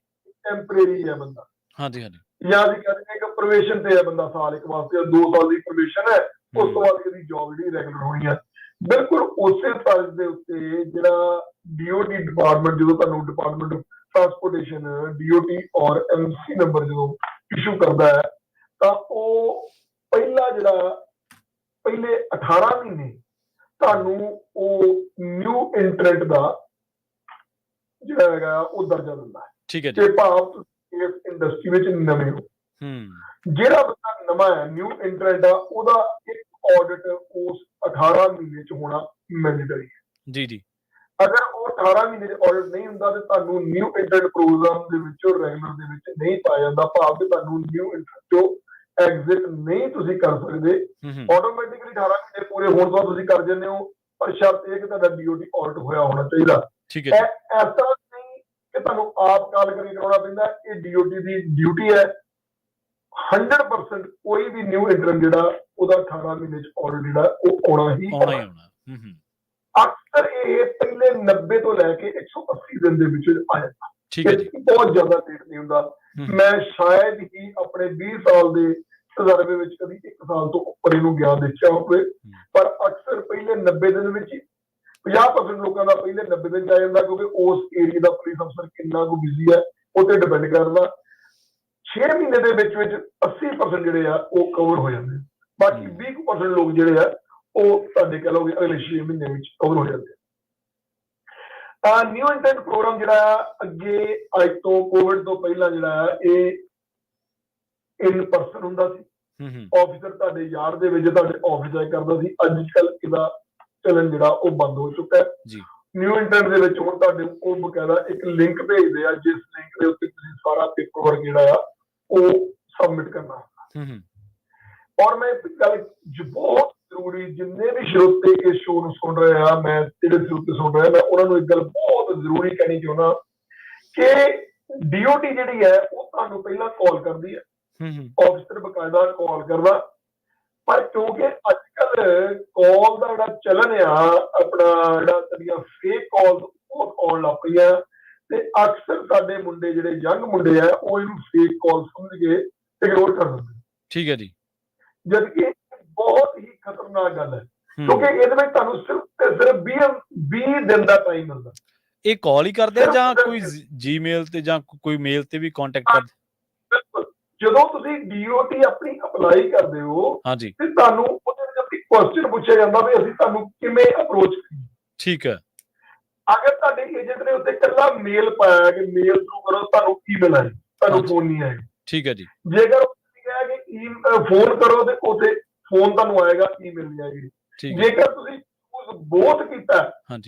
ਟੈਂਪਰੇਰੀ ਹੈ ਬੰਦਾ, ਜਾਂ ਅਸੀਂ ਕਹਿੰਦੇ ਨੇ ਕਿ ਪ੍ਰੋਬੇਸ਼ਨ ਤੇ ਹੈ ਬੰਦਾ, ਸਾਲ ਇੱਕ ਵਾਸਤੇ 2 ਸਾਲ ਦੀ ਪ੍ਰੋਬੇਸ਼ਨ ਹੈ, ਉਸ ਤੋਂ ਬਾਅਦ ਇਹਦੀ ਜੌਬ ਜਿਹੜੀ ਰੈਗੂਲਰ ਹੋਣੀ ਹੈ। ਬਿਲਕੁਲ ਉਸੇ ਤਰ੍ਹਾਂ ਦੇ ਉੱਤੇ ਜਿਹੜਾ ਡੀਓਟੀ ਡਿਪਾਰਟਮੈਂਟ ਜਦੋਂ ਤੁਹਾਨੂੰ ਡਿਪਾਰਟਮੈਂਟ ਆਫ ਟਰਾਂਸਪੋਰਟੇਸ਼ਨ ਡੀਓਟੀ ਔਰ ਐਮਸੀ ਨੰਬਰ ਜਦੋਂ ਇਸ਼ੂ ਕਰਦਾ ਹੈ ਤਾਂ ਉਹ ਪਹਿਲਾ ਜਿਹੜਾ ਪਹਿਲੇ 18 ਮਹੀਨੇ ਤੁਹਾਨੂੰ ਉਹ ਨਿਊ ਇੰਟਰੈਂਟ ਦਾ ਜਿਹੜਾ ਹੈਗਾ ਉਹ ਦਰਜਾ ਦਿੰਦਾ ਹੈ ਕਿ ਭਾਵ ਤੁਸੀਂ ਇਸ ਇੰਡਸਟਰੀ ਵਿੱਚ ਨਵੇਂ ਹੋ। ਜਿਹੜਾ ਬੰਦਾ ਨਵਾਂ ਹੈ ਨਿਊ ਇੰਟਰੈਂਟ ਆ ਉਹਦਾ ਇੱਕ ਆਡਿਟ ਉਸ 18 ਮਹੀਨੇ ਚ ਹੋਣਾ ਮੈਂਡੇਟਰੀ ਹੈ। ਅਗਰ ਉਹ 18 ਮਹੀਨੇ ਚ ਆਡਿਟ ਨਹੀਂ ਹੁੰਦਾ ਤੇ ਤੁਹਾਨੂੰ ਨਿਊ ਇੰਟਰੈਂਟ ਪ੍ਰੋਗਰਾਮ ਦੇ ਵਿੱਚੋਂ ਰੈਗੂਲਰ ਦੇ ਵਿੱਚ ਨਹੀਂ ਪਾਇਆ ਜਾਂਦਾ, ਭਾਵ ਕਿ ਤੁਹਾਨੂੰ ਨਿਊ ਇੰਟਰੈਂਟ ਚੋਂ ਐਗਜ਼ਿਟ ਨਹੀਂ ਤੁਸੀਂ ਕਰ ਸਕਦੇ। ਆਟੋਮੈਟਿਕਲੀ 18 ਮਹੀਨੇ ਪੂਰੇ ਹੋਣ ਤੋਂ ਤੁਸੀਂ ਕਰ ਜਾਂਦੇ ਹੋ, ਪਰ ਸ਼ਰਤ ਇਹ ਕਿ ਤੁਹਾਡਾ ਡੀਓਟੀ ਆਡਿਟ ਹੋਇਆ ਹੋਣਾ ਚਾਹੀਦਾ। ਐਸਾ ਨਹੀਂ ਕਿ ਤੁਹਾਨੂੰ ਆਪ ਕਾਲ ਕਰੀ ਕਰਾਉਣਾ ਪੈਂਦਾ, ਇਹ ਡੀਓਟੀ ਦੀ ਡਿਊਟੀ ਹੈ। 100% ਕੋਈ ਵੀ ਨਿਊ ਇੰਟਰਨ ਜਿਹੜਾ ਉਹਦਾ 18 ਮਹੀਨੇ ਚ ਆਡਿਟ ਜਿਹੜਾ ਉਹ ਆਉਣਾ ਹੀ ਆਉਣਾ। ਅਕਸਰ ਇਹ ਪਹਿਲੇ 90 ਤੋਂ ਲੈ ਕੇ 180 ਦਿਨ ਦੇ ਵਿੱਚ ਆ ਜਾਂਦਾ, ਬਹੁਤ ਜ਼ਿਆਦਾ ਲੇਟ ਨਹੀਂ ਹੁੰਦਾ। ਮੈਂ ਸ਼ਾਇਦ ਹੀ ਆਪਣੇ 20 ਸਾਲ ਦੇ ਤਜਰਬੇ ਵਿੱਚ ਕਦੀ 1 ਸਾਲ ਤੋਂ ਉੱਪਰ ਇਹਨੂੰ ਗਿਆ ਦੇਖਿਆ ਹੋਵੇ, ਪਰ ਅਕਸਰ ਪਹਿਲੇ 90 ਦਿਨ ਵਿੱਚ ਹੀ 50% ਲੋਕਾਂ ਦਾ ਪਹਿਲੇ 90 ਦਿਨ ਚ ਆ ਜਾਂਦਾ, ਕਿਉਂਕਿ ਉਸ ਏਰੀਆ ਦਾ ਪੁਲਿਸ ਅਫਸਰ ਕਿੰਨਾ ਕੁ ਬਿਜ਼ੀ ਹੈ ਉਹ ਤੇ ਡਿਪੈਂਡ ਕਰਦਾ। 6 ਮਹੀਨੇ ਦੇ ਵਿੱਚ 80% ਜਿਹੜੇ ਆ ਉਹ ਕਵਰ ਹੋ ਜਾਂਦੇ, ਬਾਕੀ 20% ਲੋਕ ਜਿਹੜੇ ਆ ਉਹ ਤੁਹਾਡੇ ਕਹਿ ਲਓਗੇ ਅਗਲੇ 6 ਮਹੀਨੇ ਵਿੱਚ ਕਵਰ ਹੋ ਜਾਂਦੇ। ਨਿਊ ਇੰਟਰੈਂਟ ਪ੍ਰੋਗਰਾਮ ਜਿਹੜਾ ਅੱਗੇ ਅੱਜ ਤੋਂ ਕੋਵਿਡ ਤੋਂ ਪਹਿਲਾਂ ਜਿਹੜਾ ਇਹ ਇਨ ਪਰਸਨ ਹੁੰਦਾ ਸੀ, ਆਫਿਸਰ ਤੁਹਾਡੇ ਯਾਰਡ ਦੇ ਵਿੱਚ ਤੁਹਾਡੇ ਆਫਿਸ ਆਇਆ ਕਰਦਾ ਸੀ। ਅੱਜ ਕੱਲ੍ਹ ਇਹਦਾ ਚਲਨ ਜਿਹੜਾ ਉਹ ਬੰਦ ਹੋ ਚੁੱਕਾ ਹੈ। ਨਿਊ ਇੰਟਰੈਂਟ ਦੇ ਵਿੱਚ ਹੁਣ ਤੁਹਾਡੇ ਉਹ ਬਕਾਇਦਾ ਇੱਕ ਲਿੰਕ ਭੇਜਦੇ ਆ, ਜਿਸ ਲਿੰਕ ਦੇ ਉੱਤੇ ਤੁਸੀਂ ਸਾਰਾ ਪੇਪਰ ਵਰਕ ਜਿਹੜਾ ਆ ਉਹ ਸਬਮਿਟ ਕਰਨਾ। ਔਰ ਮੈਂ ਗੱਲ ਬਹੁਤ ਜ਼ਰੂਰੀ, ਜਿੰਨੇ ਵੀ ਸਰੋਤੇ ਇਸ ਸ਼ੋਅ ਨੂੰ ਸੁਣ ਰਹੇ ਆ, ਮੈਂ ਜਿਹੜੇ ਸਰੋਤੇ ਸੁਣ ਰਹੇ ਮੈਂ ਉਹਨਾਂ ਨੂੰ ਇੱਕ ਗੱਲ ਬਹੁਤ ਜ਼ਰੂਰੀ ਕਹਿਣੀ ਚਾਹੁੰਦਾ ਕਿ ਡੀਓਟੀ ਜਿਹੜੀ ਹੈ ਉਹ ਤੁਹਾਨੂੰ ਪਹਿਲਾਂ ਕਾਲ ਕਰਦੀ ਹੈ, ਆਫਿਸਰ ਬਕਾਇਦਾ ਕਾਲ ਕਰਦਾ, ਪਰ ਕਿਉਂਕਿ ਅੱਜ ਕੱਲ ਕਾਲ ਦਾ ਜਿਹੜਾ ਚਲਨ ਆ ਆਪਣਾ ਜਿਹੜਾ ਤੁਹਾਡੀਆਂ ਫੇਕ ਕਾਲ ਬਹੁਤ ਆਉਣ ਲੱਗ ਪਈਆਂ ਤੇ ਅਕਸਰ ਸਾਡੇ ਮੁੰਡੇ ਜਿਹੜੇ ਯੰਗ ਮੁੰਡੇ ਆ ਉਹ ਇਹਨੂੰ ਫੇਕ ਕਾਲ ਸਮਝ ਕੇ ਇਗਨੋਰ ਕਰ ਦਿੰਦੇ। ਜਦਕਿ ਬਹੁਤ ਹੀ ਖਤਰਨਾਕ ਗੱਲ ਹੈ, ਕਿਉਂਕਿ ਇਹਦੇ ਵਿੱਚ ਤੁਹਾਨੂੰ ਸਿਰਫ 20 ਦਿਨ ਦਾ ਟਾਈਮ ਮਿਲਦਾ। ਇਹ ਕਾਲ ਹੀ ਕਰਦੇ ਆ ਜਾਂ ਕੋਈ ਜੀਮੇਲ ਤੇ ਜਾਂ ਕੋਈ ਮੇਲ ਤੇ ਵੀ ਕੰਟੈਕਟ ਕਰਦੇ? ਬਿਲਕੁਲ, ਜਦੋਂ ਤੁਸੀਂ ਡੀਓਟੀ ਆਪਣੀ ਅਪਲਾਈ ਕਰਦੇ ਹੋ ਤੇ ਤੁਹਾਨੂੰ ਉਹਦੇ ਵਿੱਚ ਆਪਣੀ ਕੁਐਸਚਨ ਪੁੱਛਿਆ ਜਾਂਦਾ ਵੀ ਅਸੀਂ ਤੁਹਾਨੂੰ ਕਿਵੇਂ ਅਪਰੋਚ ਕਰੀਏ। ਠੀਕ ਹੈ। ਅਗਰ ਤੁਹਾਡੇ ਏਜੰਟ ਨੇ ਉੱਤੇ ਇਕੱਲਾ ਮੇਲ ਪਾਇਆ ਕਿ ਮੇਲ ਥਰੂ ਕਰੋ ਤੁਹਾਨੂੰ ਈਮੇਲ ਆਏ, ਤੁਹਾਨੂੰ ਫੋਨ ਨਹੀਂ ਆਏਗਾ। ਠੀਕ ਹੈ ਜੀ। ਜੇਕਰ ਫੋਨ ਕਰੋ ਤੇ ਉੱਥੇ ਫੋਨ ਤੁਹਾਨੂੰ ਆਏਗਾ, ਈਮੇਲ ਵੀ ਆਏਗੀ। ਜੇਕਰ ਤੁਸੀਂ ਬੋਥ ਕੀਤਾ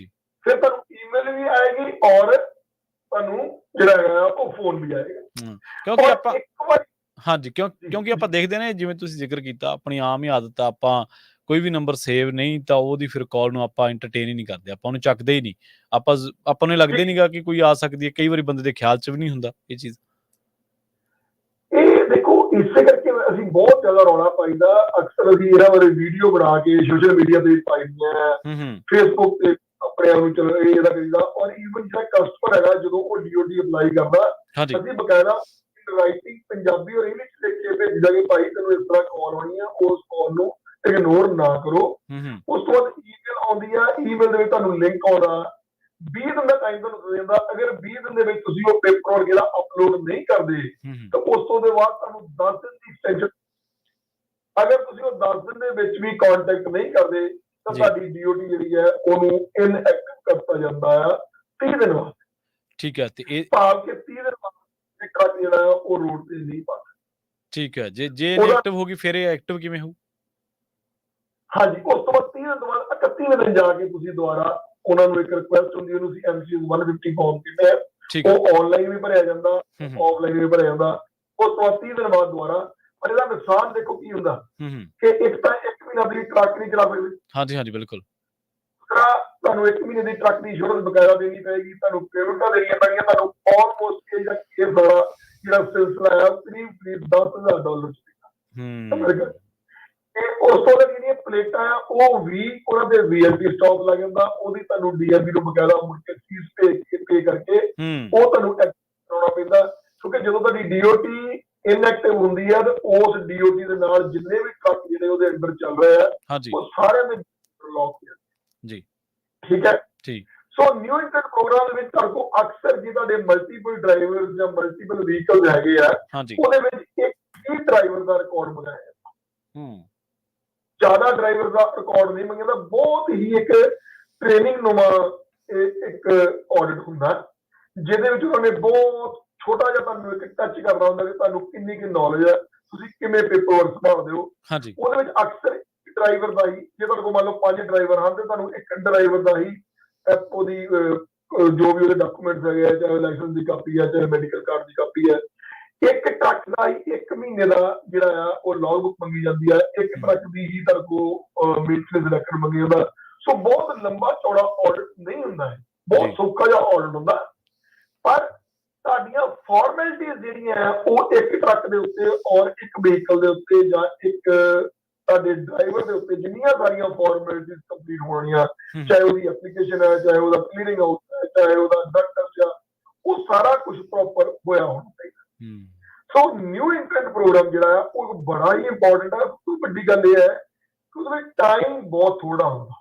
ਫਿਰ ਤੁਹਾਨੂੰ ਈਮੇਲ ਵੀ ਆਏਗੀ ਔਰ ਤੁਹਾਨੂੰ ਜਿਹੜਾ ਹੈਗਾ ਉਹ ਫੋਨ ਵੀ ਆਏਗਾ। ਕਿਉਂਕਿ ਆਪਾਂ ਕਿਉਂਕਿ ਆਪਾਂ ਦੇਖਦੇ ਨੇ, ਜਿਵੇਂ ਤੁਸੀਂ ਜ਼ਿਕਰ ਕੀਤਾ, ਆਪਣੀ ਆਮ ਹੀ ਆਦਤ ਆ, ਆਪਾਂ ਕੋਈ ਵੀ ਨੰਬਰ ਸੇਵ ਨਹੀਂ ਤਾਂ ਉਹਦੀ ਫਿਰ ਕਾਲ ਨੂੰ ਆਪਾਂ ਐਂਟਰਟੇਨ ਹੀ ਨਹੀਂ ਕਰਦੇ, ਆਪਾਂ ਉਹਨੂੰ ਚੱਕਦੇ ਹੀ ਨਹੀਂ। ਆਪਾਂ ਨੂੰ ਲੱਗਦਾ ਨਹੀਂਗਾ ਕਿ ਕੋਈ ਆ ਸਕਦੀ ਹੈ, ਕਈ ਵਾਰੀ ਬੰਦੇ ਦੇ ਖਿਆਲ 'ਚ ਵੀ ਨਹੀਂ ਹੁੰਦਾ ਇਹ ਚੀਜ਼। ਇਹ ਦੇਖੋ ਇਸੇ ਕਰਕੇ ਅਸੀਂ ਬਹੁਤ ਜ਼ਿਆਦਾ ਰੌਲਾ ਪਾਈਦਾ, ਅਕਸਰ ਅਸੀਂ ਇਹਨਾਂ ਬਾਰੇ ਵੀਡੀਓ ਬਣਾ ਕੇ ਸੋਸ਼ਲ ਮੀਡੀਆ ਤੇ ਪਾਈਦੀਆਂ, ਫੇਸਬੁੱਕ ਤੇ ਆਪਣੇ ਆਪ ਨੂੰ ਚਲੋ ਇਹਦਾ ਕਰੀਦਾ। ਔਰ ਈਵਨ ਜਿਹੜਾ ਕਸਟਮਰ ਹੈਗਾ ਜਦੋਂ ਉਹ ਡੀਓਟੀ ਅਪਲਾਈ ਕਰਦਾ, ਅਸੀਂ ਬਕਾਇਦਾ ਰਾਈਟਿੰਗ ਪੰਜਾਬੀ ਔਰ ਇੰਗਲਿਸ਼ ਲਿਖ ਕੇ ਭੇਜਦਾ ਕਿ ਭਾਈ ਤੈਨੂੰ ਇਸ ਤਰ੍ਹਾਂ ਕਾਲ ਆਉਣੀ ਆ, ਉਸ ਕਾਲ ਨੂੰ ਇਗਨੋਰ ਨਾ ਕਰੋ। ਉਸ ਤੋਂ ਬਾਅਦ ਈਮੇਲ ਆਉਂਦੀ ਆ, ਈਮੇਲ ਦੇ ਵਿੱਚ ਤੁਹਾਨੂੰ ਲਿੰਕ ਆਉਣਾ, 20 ਦਿਨ ਦਾ ਟਾਈਮ ਤੁਹਾਨੂੰ ਦੇ ਦਿੰਦਾ। ਅਗਰ 20 ਦਿਨ ਦੇ ਵਿੱਚ ਤੁਸੀਂ ਉਹ ਪੇਪਰ ਵਰਕ ਜਿਹੜਾ ਅਪਲੋਡ ਨਹੀਂ ਕਰਦੇ ਤਾਂ ਉਸ ਤੋਂ ਦੇ ਬਾਅਦ ਤੁਹਾਨੂੰ 10 ਦਿਨ ਦੀ ਐਕਸਟੈਂਸ਼ਨ ਅਗਰ ਤੁਸੀਂ ਉਹ 10 ਦਿਨ ਦੇ ਵਿੱਚ ਵੀ ਕੰਟੈਕਟ ਨਹੀਂ ਕਰਦੇ ਤਾਂ ਜੀ ਤੁਹਾਡੀ DOT ਜਿਹੜੀ ਹੈ ਉਹਨੂੰ ਇਨਐਕਟਿਵ ਕਰਤਾ ਜਾਂਦਾ ਆ 30 ਦਿਨ ਬਾਅਦ। ਠੀਕ ਹੈ ਤੇ ਇਹ ਭਾਵ ਕਿ 30 ਦਿਨ ਬਾਅਦ ਇੱਕ ਟਰੱਕ ਜਿਹੜਾ ਆ ਉਹ ਰੋਡ ਤੇ ਨਹੀਂ ਪਾਉਂਦਾ। ਠੀਕ ਹੈ ਜੇ ਉਹਦਾ ਇਨਐਕਟਿਵ ਹੋ ਗਈ ਫਿਰ ਇਹ ਐਕਟਿਵ ਕਿਵੇਂ ਹੋਊ? ਹਾਂਜੀ, ਉਸ ਤੋਂ ਬਾਅਦ 30 ਦਿਨ ਤੋਂ ਬਾਅਦ 31ਵੇਂ ਦਿਨ ਜਾ ਕੇ ਤੁਸੀਂ ਦੁਬਾਰਾ ਉਹਨਾਂ ਨੂੰ ਇੱਕ ਰਿਕੁਐਸਟ ਹੁੰਦੀ, ਉਹਨੂੰ ਅਸੀਂ MCU 150 ਫਾਰਮ ਕਹਿੰਦੇ ਆ, ਠੀਕ ਹੈ। ਉਹ ਆਨਲਾਈਨ ਵੀ ਭਰਿਆ ਜਾਂਦਾ, ਹੂੰ ਹੂੰ ਆਫਲਾਈਨ ਵੀ ਭਰਿਆ ਜਾਂਦਾ। ਉਸ ਤੋਂ ਬਾਅਦ 30 ਦਿਨ ਬਾਅਦ ਦੁਬਾਰਾ, ਪਰ ਇਹਦਾ ਨੁਕਸਾਨ ਦੇਖੋ ਕੀ ਹੁੰਦਾ ਹੂੰ ਕਿ ਇੱਕ ਤਾਂ 1 ਮਹੀਨਾ ਤੁਸੀਂ ਟਰੱਕ ਨਹੀਂ ਚਲਾ ਸਕਦੇ। ਹਾਂਜੀ ਹਾਂਜੀ ਬਿਲਕੁਲ। ਦੂਸਰਾ, ਤੁਹਾਨੂੰ 1 ਮਹੀਨੇ ਦੀ ਟਰੱਕ ਦੀ ਇੰਸ਼ੋਰੈਂਸ ਬਕਾਇਦਾ ਦੇਣੀ ਪਏਗੀ, ਤੁਹਾਨੂੰ ਪੇਮੈਂਟਾਂ ਦੇਣੀਆਂ ਪੈਣਗੀਆਂ, ਤੁਹਾਨੂੰ ਆਲਮੋਸਟ ਇਹ ਜਿਹੜਾ ਸਿਲਸਿਲਾ ਆ ਕਰੀਬ $10,000 ਹੂੰ ਤੇ ਉਸ ਤੋਂ ਬਾਅਦ ਜਿਹੜੀਆਂ ਪਲੇਟਾਂ ਆ ਉਹ ਵੀ ਉਹਨਾਂ ਦੇ VLT ਸਟਾਕ ਲੱਗ ਜਾਂਦਾ, ਉਹਦੀ ਤੁਹਾਨੂੰ DMV ਨੂੰ ਬਕਾਇਦਾ ਮੁੜ ਕੇ ਫੀਸ ਪੇ ਕਰਕੇ ਹੂੰ ਉਹ ਤੁਹਾਨੂੰ ਕਰਾਉਣਾ ਪੈਂਦਾ, ਕਿਉਂਕਿ ਜਦੋਂ ਤੁਹਾਡੀ DOT ਇਨਐਕਟਿਵ ਹੁੰਦੀ ਹੈ ਤੇ ਉਸ DOT ਦੇ ਨਾਲ ਜਿੰਨੇ ਵੀ ਟਰੱਕ ਜਿਹੜੇ ਉਹਦੇ ਅੰਡਰ ਚੱਲ ਰਹੇ ਆ ਹਾਂਜੀ ਉਹ ਸਾਰਿਆਂ ਦੇ ਲੌਕ ਹੋ ਜਾਂਦੇ। ਜੀ ਠੀਕ ਹੈ। ਠੀਕ ਸੋ ਨਿਊ ਇੰਟਰਨੈਟ ਪ੍ਰੋਗਰਾਮ ਦੇ ਵਿੱਚ ਤੁਹਾਡੇ ਕੋਲ ਅਕਸਰ ਜੇ ਤੁਹਾਡੇ ਮਲਟੀਪਲ ਡਰਾਈਵਰ ਜਾਂ ਮਲਟੀਪਲ ਵਹੀਕਲ ਹੈਗੇ ਆ, ਹਾਂਜੀ ਉਹਦੇ ਵਿੱਚ ਇੱਕ ਹੀ ਡਰਾਈਵਰ ਦਾ ਰਿਕਾਰਡ ਬਣਾਇਆ ਜਾਂਦਾ। ਹੂੰ ਜ਼ਿਆਦਾ ਡਰਾਈਵਰ ਦਾ ਰਿਕਾਰਡ ਨਹੀਂ ਮੰਗਦਾ, ਬਹੁਤ ਹੀ ਇੱਕ ਟ੍ਰੇਨਿੰਗ ਨੁਮਾ ਇੱਕ ਆਡਿਟ ਹੁੰਦਾ ਜਿਹਦੇ ਵਿੱਚ ਉਹਨਾਂ ਨੇ ਬਹੁਤ ਛੋਟਾ ਜਿਹਾ ਤੁਹਾਨੂੰ ਇੱਕ ਟੱਚ ਕਰਨਾ ਹੁੰਦਾ ਕਿ ਤੁਹਾਨੂੰ ਕਿੰਨੀ ਕੁ ਨੌਲੇਜ ਹੈ, ਤੁਸੀਂ ਕਿਵੇਂ ਪੇਪਰ ਵਰਕ ਸੰਭਾਲਦੇ ਹੋ। ਹਾਂਜੀ ਉਹਦੇ ਵਿੱਚ ਅਕਸਰ ਡਰਾਈਵਰ ਦਾ ਹੀ, ਜੇ ਤੁਹਾਡੇ ਕੋਲ ਮੰਨ ਲਓ 5 ਡਰਾਈਵਰ ਹਨ ਤੇ ਤੁਹਾਨੂੰ ਇੱਕ ਡਰਾਈਵਰ ਦਾ ਹੀ ਉਹਦੀ ਜੋ ਵੀ ਉਹਦੇ ਡਾਕੂਮੈਂਟਸ ਹੈਗੇ ਆ, ਚਾਹੇ ਲਾਇਸੈਂਸ ਦੀ ਕਾਪੀ ਹੈ, ਚਾਹੇ ਮੈਡੀਕਲ ਕਾਰਡ ਦੀ ਕਾਪੀ ਹੈ, ਇੱਕ ਟਰੱਕ ਦਾ ਹੀ 1 ਮਹੀਨੇ ਦਾ ਜਿਹੜਾ ਆ ਉਹ ਲੌਗ ਬੁੱਕ ਮੰਗੀ ਜਾਂਦੀ ਹੈ, ਇੱਕ ਟਰੱਕ ਦੀ ਹੀ ਤੁਹਾਡੇ ਕੋਲ ਮੇਨਟੇਨੈਂਸ ਰੈਕਡ ਮੰਗੀ ਜਾਂਦਾ। ਸੋ ਬਹੁਤ ਲੰਬਾ ਚੌੜਾ ਆਡਿਟ ਨਹੀਂ ਹੁੰਦਾ ਹੈ, ਬਹੁਤ ਸੌਖਾ ਜਿਹਾ ਆਡਿਟ ਹੁੰਦਾ, ਪਰ ਤੁਹਾਡੀਆਂ ਫਾਰਮੈਲਿਟੀਆਂ ਜਿਹੜੀਆਂ ਆ ਉਹ ਇੱਕ ਟਰੱਕ ਦੇ ਉੱਤੇ ਔਰ ਇੱਕ ਵਹੀਕਲ ਦੇ ਉੱਤੇ ਜਾਂ ਇੱਕ ਤੁਹਾਡੇ ਡਰਾਈਵਰ ਦੇ ਉੱਤੇ ਜਿੰਨੀਆਂ ਸਾਰੀਆਂ ਫਾਰਮੈਲਿਟੀਆਂ ਕੰਪਲੀਟ ਹੋਣੀਆਂ, ਚਾਹੇ ਉਹਦੀ ਐਪਲੀਕੇਸ਼ਨ ਹੈ, ਚਾਹੇ ਉਹਦਾ ਕਲੀਅਰਿੰਗ ਹਾਊਸ ਹੈ, ਚਾਹੇ ਉਹਦਾ ਡਰਗ ਟੈਸਟ ਆ, ਉਹ ਸਾਰਾ ਕੁਝ ਪ੍ਰੋਪਰ ਹੋਇਆ ਹੋਣਾ ਚਾਹੀਦਾ। ਸੋ ਨਿਊ ਇੰਟਰਨੈਟ ਪ੍ਰੋਗਰਾਮ ਜਿਹੜਾ ਆ ਉਹ ਬੜਾ ਹੀ ਇੰਪੋਰਟੈਂਟ ਹੈ। ਸਭ ਤੋਂ ਵੱਡੀ ਗੱਲ ਇਹ ਹੈ ਕਿ ਉਹਦੇ ਵਿੱਚ ਟਾਈਮ ਬਹੁਤ ਥੋੜਾ ਹੁੰਦਾ।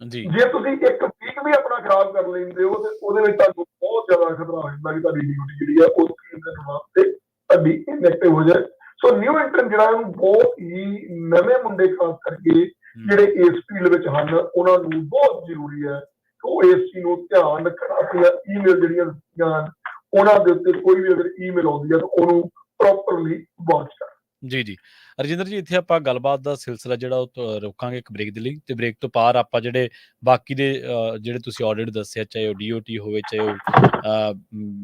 ਜੇ ਤੁਸੀਂ ਇੱਕ ਵੀਕ ਵੀ ਆਪਣਾ ਖਰਾਬ ਕਰ ਲੈਂਦੇ ਹੋ ਤੇ ਉਹਦੇ ਵਿੱਚ ਤੁਹਾਨੂੰ ਬਹੁਤ ਜ਼ਿਆਦਾ ਖਤਰਾ ਹੋ ਜਾਂਦਾ ਕਿ ਤੁਹਾਡੀ ਡਿਊਟੀ ਜਿਹੜੀ ਆ ਉਹ 3 ਦਿਨ ਵਾਸਤੇ ਤੁਹਾਡੀ ਇਨਐਕਟਿਵ ਹੋ ਜਾਏ। ਸੋ ਨਿਊ ਇੰਟਰਨ ਜਿਹੜਾ ਉਹਨੂੰ ਬਹੁਤ ਹੀ ਨਵੇਂ ਮੁੰਡੇ ਖਾਸ ਕਰਕੇ ਜਿਹੜੇ ਇਸ ਫੀਲਡ ਵਿੱਚ ਹਨ ਉਹਨਾਂ ਨੂੰ ਬਹੁਤ ਜ਼ਰੂਰੀ ਹੈ ਕਿ ਉਹ ਇਸ ਚੀਜ਼ ਨੂੰ ਧਿਆਨ ਰੱਖਣ, ਆਪਣੀਆਂ ਈਮੇਲ ਜਿਹੜੀਆਂ ਦਿੱਤੀਆਂ ਉਹਨਾਂ ਦੇ ਉੱਤੇ ਕੋਈ ਵੀ ਅਗਰ ਈਮੇਲ ਆਉਂਦੀ ਹੈ ਤਾਂ ਉਹਨੂੰ ਪ੍ਰੋਪਰਲੀ ਵਾਚ ਕਰ। ਜੀ ਰਜਿੰਦਰ ਜੀ, ਇੱਥੇ ਆਪਾਂ ਗੱਲਬਾਤ ਦਾ ਸਿਲਸਿਲਾ ਜਿਹੜਾ ਉਹ ਰੋਕਾਂਗੇ ਇੱਕ ਬ੍ਰੇਕ ਦੇ ਲਈ, ਤੇ ਬ੍ਰੇਕ ਤੋਂ ਪਾਰ ਆਪਾਂ ਜਿਹੜੇ ਬਾਕੀ ਦੇ ਜਿਹੜੇ ਤੁਸੀਂ ਆਡਿਟ ਦੱਸਿਆ, ਚਾਹੇ ਉਹ DOT ਹੋਵੇ, ਚਾਹੇ ਉਹ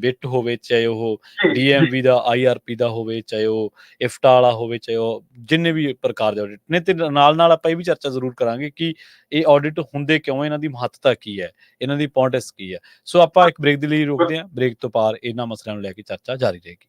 ਬਿਟ ਹੋਵੇ, ਚਾਹੇ ਉਹ DMV ਦਾ IRP ਦਾ ਹੋਵੇ, ਚਾਹੇ ਉਹ IFTA ਵਾਲਾ ਹੋਵੇ, ਚਾਹੇ ਉਹ ਜਿੰਨੇ ਵੀ ਪ੍ਰਕਾਰ ਦੇ ਆਡਿਟ ਨੇ, ਤੇ ਨਾਲ ਆਪਾਂ ਇਹ ਵੀ ਚਰਚਾ ਜ਼ਰੂਰ ਕਰਾਂਗੇ ਕਿ ਇਹ ਆਡਿਟ ਹੁੰਦੇ ਕਿਉਂ, ਇਹਨਾਂ ਦੀ ਮਹੱਤਤਾ ਕੀ ਹੈ, ਇਹਨਾਂ ਦੀ ਇੰਪੋਰਟੈਂਸ ਕੀ ਹੈ। ਸੋ ਆਪਾਂ ਇੱਕ ਬ੍ਰੇਕ ਦੇ ਲਈ ਰੋਕਦੇ ਹਾਂ, ਬ੍ਰੇਕ ਤੋਂ ਪਾਰ ਇਹਨਾਂ ਮਸਲਿਆਂ ਨੂੰ ਲੈ ਕੇ ਚਰਚਾ ਜਾਰੀ ਰਹੇਗੀ।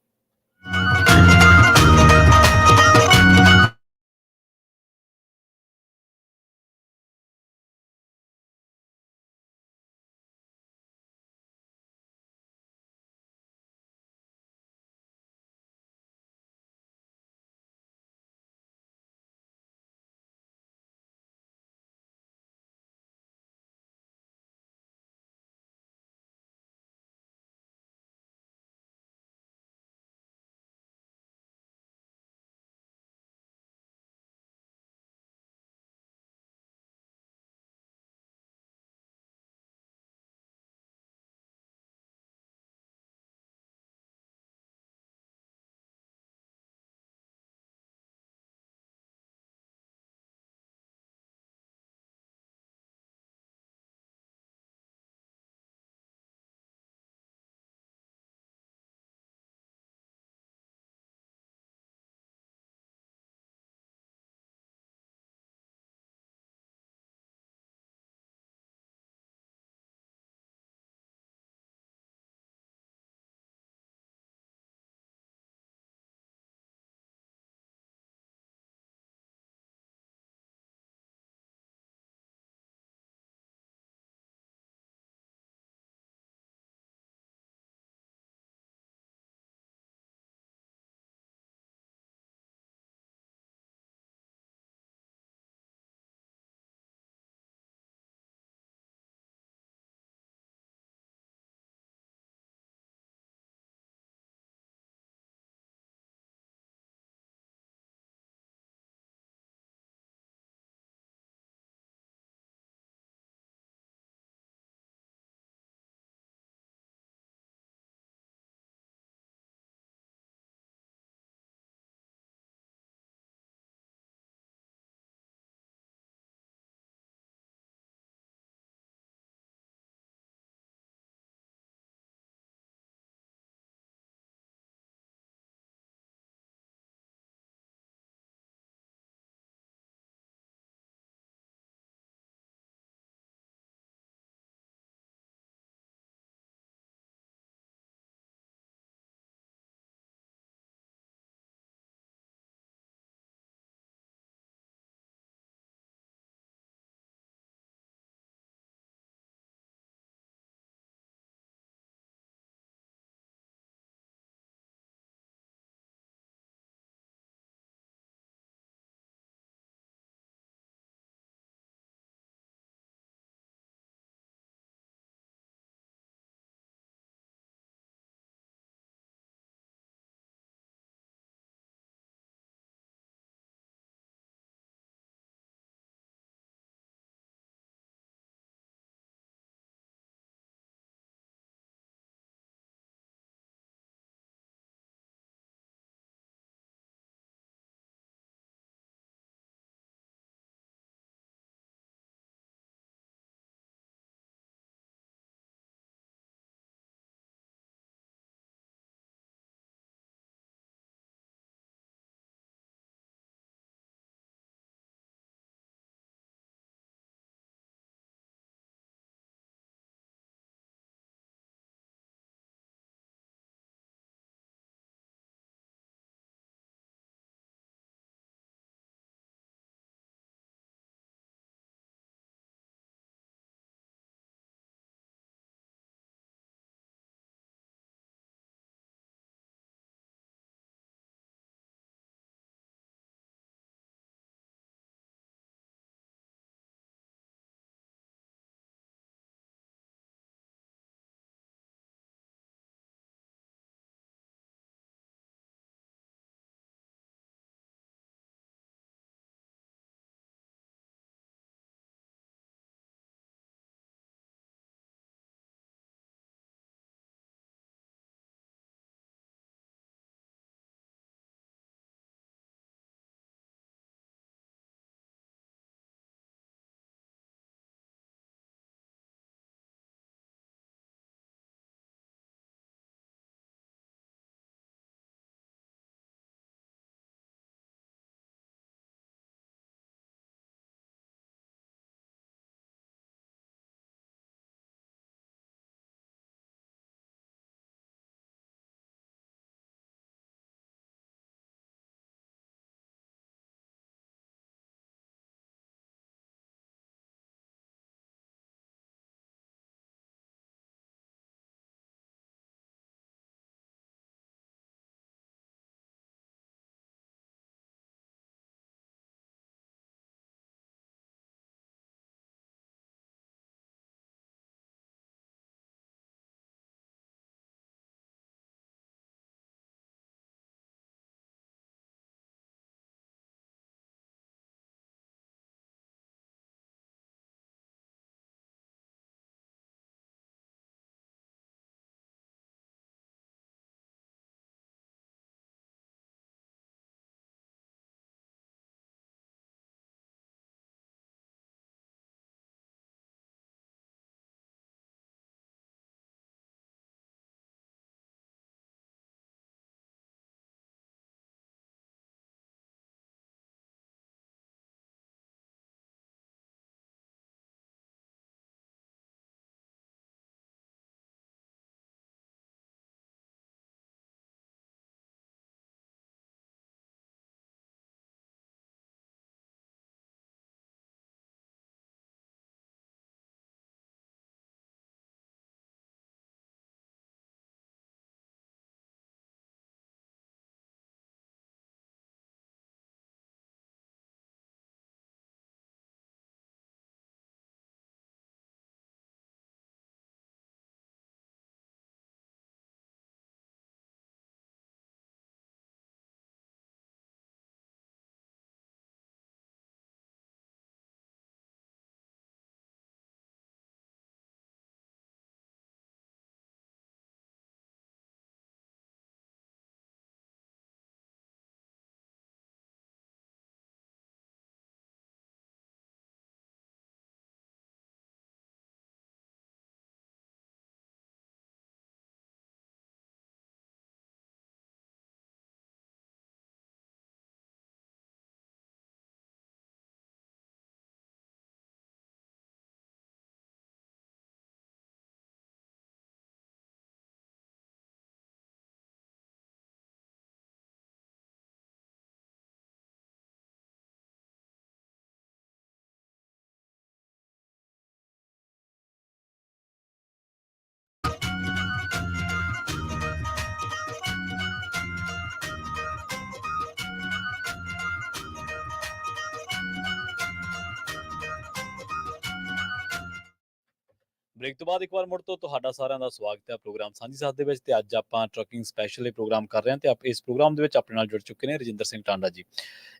ਬ੍ਰੇਕ ਤੋਂ ਬਾਅਦ ਇੱਕ ਵਾਰ ਮੁੜ ਤੋਂ ਤੁਹਾਡਾ ਸਾਰਿਆਂ ਦਾ ਸਵਾਗਤ ਹੈ ਪ੍ਰੋਗਰਾਮ ਸਾਂਝੀ ਸਾਥ ਦੇ ਵਿੱਚ ਤੇ ਅੱਜ ਆਪਾਂ ਟਰੱਕਿੰਗ ਸਪੈਸ਼ਲ ਇਹ ਪ੍ਰੋਗਰਾਮ ਕਰ ਰਹੇ ਹਾਂ ਤੇ ਇਸ ਪ੍ਰੋਗਰਾਮ ਦੇ ਵਿੱਚ ਆਪਣੇ ਨਾਲ ਜੁੜ ਚੁੱਕੇ ਨੇ ਰਜਿੰਦਰ ਸਿੰਘ ਟਾਂਡਾ ਜੀ।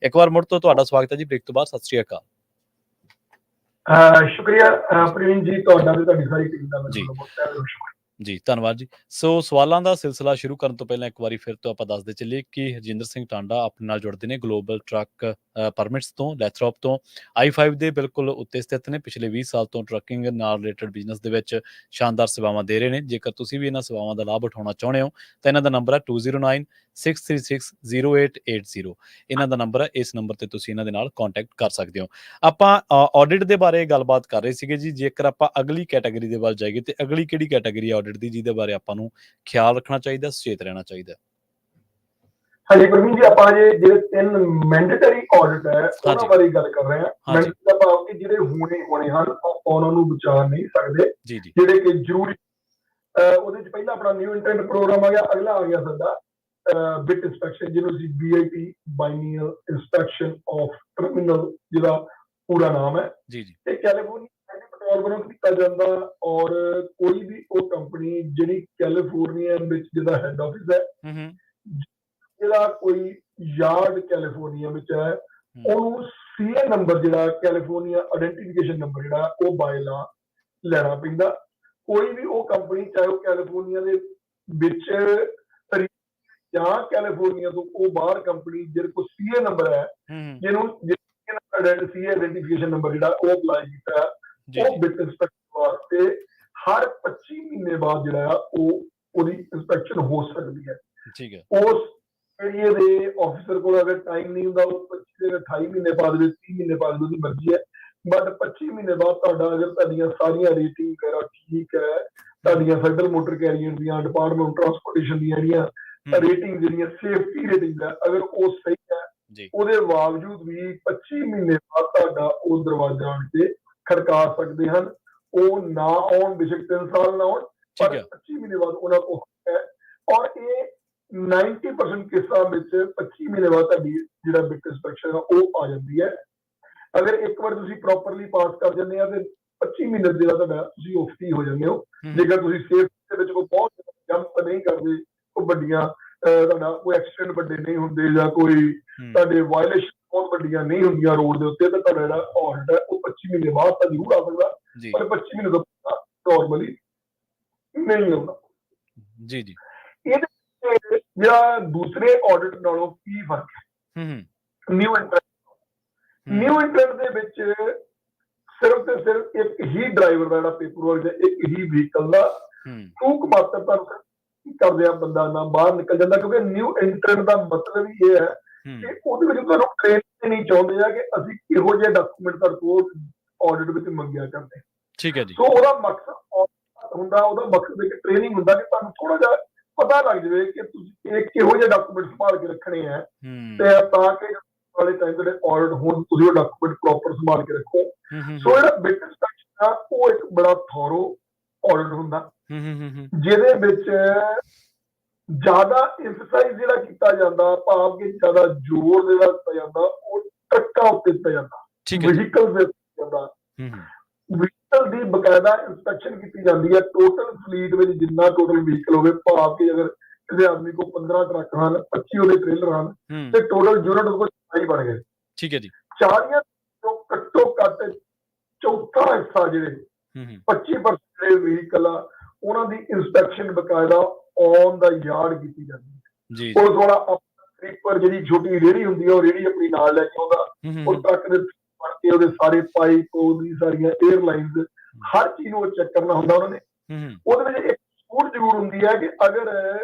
ਇੱਕ ਵਾਰ ਮੁੜ ਤੋਂ ਤੁਹਾਡਾ ਸਵਾਗਤ ਹੈ ਜੀ ਬ੍ਰੇਕ ਤੋਂ ਬਾਅਦ। ਸਤਿ ਸ਼੍ਰੀ ਅਕਾਲ। ਸ਼ੁਕਰੀਆ ਪ੍ਰਵੀਨ ਜੀ, ਤੁਹਾਡਾ ਤੇ ਤੁਹਾਡੀ ਸਾਰੀ ਟੀਮ ਦਾ ਜੀ ਬਹੁਤ ਬਹੁਤ ਸ਼ੁਕਰੀਆ ਜੀ, ਧੰਨਵਾਦ ਜੀ। ਸੋ ਸਵਾਲਾਂ ਦਾ ਸਿਲਸਿਲਾ ਸ਼ੁਰੂ ਕਰਨ ਤੋਂ ਪਹਿਲਾਂ ਇੱਕ ਵਾਰੀ ਫਿਰ ਤੋਂ ਆਪਾਂ ਦੱਸਦੇ ਚੱਲੀਏ ਕਿ ਰਜਿੰਦਰ ਸਿੰਘ ਟਾਂਡਾ ਆਪਣੇ ਨਾਲ ਜੁੜਦੇ ਨੇ ਗਲੋਬਲ ਟਰੱਕ ਪਰਮਿਟਸ ਤੋਂ, ਲੈਥਰੋਪ ਤੋਂ, I-5 ਦੇ ਬਿਲਕੁਲ ਉੱਤੇ ਸਥਿਤ ਨੇ। ਪਿਛਲੇ 20 ਸਾਲ ਤੋਂ ਟਰੱਕਿੰਗ ਨਾਲ ਰਿਲੇਟਡ ਬਿਜ਼ਨਸ ਦੇ ਵਿੱਚ ਸ਼ਾਨਦਾਰ ਸੇਵਾਵਾਂ ਦੇ ਰਹੇ ਨੇ। ਜੇਕਰ ਤੁਸੀਂ ਵੀ ਇਹਨਾਂ ਸੇਵਾਵਾਂ ਦਾ ਲਾਭ ਉਠਾਉਣਾ ਚਾਹੁੰਦੇ ਹੋ ਤਾਂ ਇਹਨਾਂ ਦਾ ਨੰਬਰ ਹੈ 2096360880। ਇਹਨਾਂ ਦਾ ਨੰਬਰ ਹੈ, ਇਸ ਨੰਬਰ ਤੇ ਤੁਸੀਂ ਇਹਨਾਂ ਦੇ ਨਾਲ ਕੰਟੈਕਟ ਕਰ ਸਕਦੇ ਹੋ। ਆਪਾਂ ਆਡਿਟ ਦੇ ਬਾਰੇ ਗੱਲਬਾਤ ਕਰ ਰਹੇ ਸੀਗੇ ਜੀ। ਜੇਕਰ ਆਪਾਂ ਅਗਲੀ ਕੈਟਾਗਰੀ ਦੇ ਵੱਲ ਜਾਈਏ ਤੇ ਅਗਲੀ ਕਿਹੜੀ ਕੈਟਾਗਰੀ ਆਡਿਟ ਦੀ ਜਿਹਦੇ ਬਾਰੇ ਆਪਾਂ ਨੂੰ ਖਿਆਲ ਰੱਖਣਾ ਚਾਹੀਦਾ, ਸੁਚੇਤ ਰਹਿਣਾ ਚਾਹੀਦਾ? ਹਾਂਜੀ ਪ੍ਰਵੀਨ ਜੀ, ਆਪਾਂ ਜਿਹੜੇ 3 ਮੈਂਡੇਟਰੀ ਆਡਿਟ ਹੈ ਉਹਨਾਂ ਬਾਰੇ ਗੱਲ ਕਰ ਰਹੇ ਹਾਂ। ਮੈਂਡੇਟਰੀ ਦਾ ਭਾਵ ਕਿ ਜਿਹੜੇ ਹੋਣੇ ਹਨ ਉਹਨਾਂ ਨੂੰ ਬਚਾ ਨਹੀਂ ਸਕਦੇ, ਜਿਹੜੇ ਕਿ ਜ਼ਰੂਰੀ। ਉਹਦੇ ਚ ਪਹਿਲਾਂ ਆਪਣਾ ਨਿਊ ਇੰਟੈਂਟ ਪ੍ਰੋਗਰਾਮ ਆ ਗਿਆ, ਅਗਲਾ ਆ ਗਿਆ ਸਾਡਾ ਬਿਟ ਇੰਸਪੈਕਸ਼ਨ, ਜਿਹਨੂੰ ਅਸੀਂ BIP ਬਾਈਨੀਅਲ ਇੰਸਪੈਕਸ਼ਨ ਆਫ ਟਰਮੀਨਲ ਜਿਹਦਾ ਪੂਰਾ ਨਾਮ ਹੈ। ਇਹ ਕੈਲੀਫੋਰਨੀਆ ਪੈਟਰੋਲ ਵੱਲੋਂ ਕੀਤਾ ਜਾਂਦਾ ਔਰ ਕੋਈ ਵੀ ਉਹ ਕੰਪਨੀ ਜਿਹੜੀ ਕੈਲੀਫੋਰਨੀਆ ਵਿੱਚ ਜਿਹਦਾ ਹੈਡ ਆਫਿਸ ਹੈ, ਜਿਹੜਾ ਕੋਈ ਯਾਰਡ ਕੈਲੀਫੋਰਨੀਆ ਵਿੱਚ ਹੈ, ਉਹਨੂੰ CA ਨੰਬਰ ਜਿਹੜਾ ਕੈਲੀਫੋਰਨੀਆ ਆਇਡੈਂਟੀਫਿਕੇਸ਼ਨ ਨੰਬਰ ਜਿਹੜਾ ਉਹ ਬਾਏ ਲਾ ਲੈਣਾ ਪੈਂਦਾ। ਕੋਈ ਵੀ ਉਹ ਕੰਪਨੀ ਚਾਹੇ ਉਹ ਕੈਲੀਫੋਰਨੀਆ ਦੇ ਵਿੱਚ ਜਾਂ ਕੈਲੀਫੋਰਨੀਆ ਤੋਂ ਉਹ ਬਾਹਰ ਕੰਪਨੀ ਜਿਹਦੇ ਕੋਲ CA ਨੰਬਰ ਹੈ, ਜਿਹਨੂੰ CA ਆਇਡੈਂਟੀਫਿਕੇਸ਼ਨ ਨੰਬਰ ਜਿਹੜਾ ਉਹ ਅਪਲਾਈ ਕੀਤਾ, ਉਹ ਬਿਟ ਇੰਸਪੈਕਸ਼ਨ ਵਾਸਤੇ ਹਰ 25 ਮਹੀਨੇ ਬਾਅਦ ਜਿਹੜਾ ਉਹਦੀ ਇੰਸਪੈਕਸ਼ਨ ਹੋ ਸਕਦੀ ਹੈ। ਉਸ ਏਰੀਏ ਦੇ ਆਫਿਸਰ ਕੋਲ ਅਗਰ ਟਾਈਮ ਨਹੀਂ ਹੁੰਦਾ, ਉਹ 28 ਮਹੀਨੇ ਬਾਅਦ ਵਿੱਚ 30 ਮਹੀਨੇ ਬਾਅਦ ਉਹਦੀ ਮਰਜ਼ੀ ਹੈ, ਬਟ 25 ਮਹੀਨੇ ਬਾਅਦ ਤੁਹਾਡਾ ਅਗਰ ਤੁਹਾਡੀਆਂ ਸਾਰੀਆਂ ਰੇਟਿੰਗ ਵਗੈਰਾ ਠੀਕ ਹੈ, ਤੁਹਾਡੀਆਂ ਫੈਡਰਲ ਮੋਟਰ ਕੈਰੀਅਰ ਦੀਆਂ, ਡਿਪਾਰਟਮੈਂਟ ਟਰਾਂਸਪੋਰਟੇਸ਼ਨ ਦੀਆਂ ਜਿਹੜੀਆਂ ਰੇਟਿੰਗ ਜਿਹੜੀਆਂ ਸੇਫਟੀ ਰੇਟਿੰਗ ਹੈ, ਅਗਰ ਉਹ ਸਹੀ ਹੈ, ਉਹਦੇ ਬਾਵਜੂਦ ਵੀ 25 ਮਹੀਨੇ ਬਾਅਦ ਤੁਹਾਡਾ ਉਹ ਦਰਵਾਜ਼ਾ ਆਣ ਕੇ ਖੜਕਾ ਸਕਦੇ ਹਨ। ਉਹ ਨਾ ਆਉਣ, ਬੇਸ਼ੱਕ 3 ਸਾਲ ਨਾ ਆਉਣ, ਪਰ 25 ਮਹੀਨੇ ਬਾਅਦ ਉਹਨਾਂ ਕੋਲ ਹੈ। ਔਰ ਇਹ 90% ਕੇਸਾਂ ਵਿੱਚ 25 ਮਹੀਨੇ ਬਾਅਦ ਤੁਹਾਡੀ ਜਿਹੜਾ ਬਿਟ ਇੰਸਪੈਕਸ਼ਨ ਆ ਉਹ ਆ ਜਾਂਦੀ ਹੈ। ਅਗਰ ਇੱਕ ਵਾਰ ਤੁਸੀਂ ਪ੍ਰੋਪਰਲੀ ਪਾਸ ਕਰ ਜਾਂਦੇ ਆ ਤੇ 25 ਮਹੀਨੇ ਜਿਹੜਾ ਤੁਹਾਡਾ ਤੁਸੀਂ ਉਹ ਫ੍ਰੀ ਹੋ ਜਾਂਦੇ ਹੋ। ਜੇਕਰ ਤੁਸੀਂ ਸੇਫਟੀ ਦੇ ਵਿੱਚ ਕੋਈ ਬਹੁਤ ਜੰਪ ਨਹੀਂ ਕਰਦੇ, ਕੋਈ ਵੱਡੀਆਂ ਤੁਹਾਡਾ ਕੋਈ ਐਕਸੀਡੈਂਟ ਵੱਡੇ ਨਹੀਂ ਹੁੰਦੇ ਜਾਂ ਕੋਈ ਤੁਹਾਡੇ ਵਾਇਲੇਸ਼ਨ ਬਹੁਤ ਵੱਡੀਆਂ ਨਹੀਂ ਹੁੰਦੀਆਂ ਰੋਡ ਦੇ ਉੱਤੇ, ਤਾਂ ਤੁਹਾਡਾ ਜਿਹੜਾ ਆਡਿਟ ਹੈ ਉਹ 25 ਮਹੀਨੇ ਬਾਅਦ ਤਾਂ ਜ਼ਰੂਰ ਆ ਸਕਦਾ, ਪਰ 25 ਮਹੀਨੇ ਤੋਂ ਨੋਰਮਲੀ ਨਹੀਂ ਆਉਂਦਾ। ਇਹਦੇ ਜਿਹੜਾ ਦੂਸਰੇ ਆਡਿਟ ਨਾਲੋਂ ਕੀ ਫਰਕ ਹੈ? ਨਿਊ ਇੰਟਰੈਂਟ ਦੇ ਵਿੱਚ ਸਿਰਫ ਤੇ ਸਿਰਫ ਇੱਕ ਹੀ ਡਰਾਈਵਰ ਦਾ ਜਿਹੜਾ ਪੇਪਰ ਵਰਕ ਹੈ, ਇੱਕ ਹੀ ਵਹੀਕਲ ਦਾ ਚੂਕ ਮਾਤਰ ਤੁਹਾਨੂੰ ਕਰਦੇ ਆ ਬੰਦਾ ਨਾ ਬਾਹਰ ਨਿਕਲ ਜਾਂਦਾ, ਕਿਉਂਕਿ ਨਿਊ ਇੰਟਰੈਂਟ ਦਾ ਮਤਲਬ ਹੀ ਇਹ ਹੈ ਕਿ ਉਹਦੇ ਵਿੱਚ ਤੁਹਾਨੂੰ ਟ੍ਰੇਨਿੰਗ ਨਹੀਂ ਚਾਹੁੰਦੇ ਆ ਕਿ ਅਸੀਂ ਕਿਹੋ ਜਿਹੇ ਡਾਕੂਮੈਂਟ ਤੁਹਾਡੇ ਕੋਲ ਆਡਿਟ ਵਿੱਚ ਮੰਗਿਆ ਕਰਦੇ। ਸੋ ਉਹਦਾ ਮਕਸਦ ਹੁੰਦਾ, ਉਹਦਾ ਮਕਸਦ ਇੱਕ ਟ੍ਰੇਨਿੰਗ ਹੁੰਦਾ ਕਿ ਤੁਹਾਨੂੰ ਥੋੜਾ ਜਿਹਾ ਪਤਾ ਲੱਗ ਜਾਵੇ ਕਿ ਤੁਸੀਂ ਇਹ ਕਿਹੋ ਜਿਹੇ ਡਾਕੂਮੈਂਟ ਸੰਭਾਲ ਕੇ ਰੱਖਣੇ ਆ, ਤੇ ਤਾਂ ਕਿ ਵਾਲੇ ਟਾਈਮ ਜਿਹੜੇ ਆਡਿਟ ਹੋਣ ਤੁਸੀਂ ਉਹ ਡਾਕੂਮੈਂਟ ਪ੍ਰੋਪਰ ਸੰਭਾਲ ਕੇ ਰੱਖੋ। ਸੋ ਜਿਹੜਾ ਬਿਟ ਇੰਸਪੈਕਸ਼ਨ ਆ ਉਹ ਇੱਕ ਬੜਾ ਥੋਰੋ ਆਡਿਟ ਹੁੰਦਾ, ਜਿਹਦੇ ਵਿੱਚ ਜ਼ਿਆਦਾ ਐਮਫਸਾਈਜ਼ ਜਿਹੜਾ ਕੀਤਾ ਜਾਂਦਾ, ਭਾਵ ਕਿ ਜ਼ਿਆਦਾ ਜ਼ੋਰ ਜਿਹੜਾ ਦਿੱਤਾ ਜਾਂਦਾ ਉਹ ਟਰੱਕਾਂ ਉੱਤੇ ਦਿੱਤਾ ਜਾਂਦਾ, ਵਹੀਕਲ ਦੇ ਉੱਤੇ ਜਾਂਦਾ। ਵਹੀਕਲ ਦੀ ਬਕਾਇਦਾ ਇੰਸਪੈਕਸ਼ਨ ਕੀਤੀ ਜਾਂਦੀ ਹੈ। ਟੋਟਲ ਫਲੀਟ ਵਿੱਚ ਜਿੰਨਾ ਟੋਟਲ ਵਹੀਕਲ ਹੋਵੇ, ਭਾਵ ਕਿ ਅਗਰ ਕਿਸੇ ਆਦਮੀ ਕੋਲ 15 ਟਰੱਕ ਹਨ, 25 ਉਹਦੇ ਟ੍ਰੇਲਰ ਹਨ, ਤੇ ਟੋਟਲ ਯੂਨਿਟ ਉਹਦੇ ਕੋਲ 40 ਬਣ ਗਏ। 40 ਤੋਂ ਘੱਟੋ ਘੱਟ ਚੌਥਾ ਹਿੱਸਾ ਜਿਹੜੇ 25% ਜਿਹੜੇ ਵਹੀਕਲ ਆ ਉਹਨਾਂ ਦੀ ਇੰਸਪੈਕਸ਼ਨ ਬਕਾਇਦਾ ਔਨ ਦਾ ਯਾਰਡ ਕੀਤੀ ਜਾਂਦੀ ਹੈ। ਉਹ ਥੋੜਾ ਸਲੀਪਰ ਜਿਹੜੀ ਛੋਟੀ ਰੇਹੜੀ ਹੁੰਦੀ ਹੈ, ਉਹ ਰੇਹੜੀ ਆਪਣੀ ਨਾਲ ਲੈ ਕੇ ਆਉਂਦਾ, ਉਹ ਟਰੱਕ ਦੇ ਬਣ ਕੇ ਉਹਦੇ ਸਾਰੇ ਪਾਈਪ, ਉਹਦੀ ਸਾਰੀਆਂ 에ਅਰਲਾਈਨਸ, ਹਰ ਚੀਜ਼ ਨੂੰ ਚੈੱਕ ਕਰਨਾ ਹੁੰਦਾ ਉਹਨਾਂ ਨੇ। ਉਹਦੇ ਵਿੱਚ ਇੱਕ ਛੂਟ ਜ਼ਰੂਰ ਹੁੰਦੀ ਹੈ ਕਿ ਅਗਰ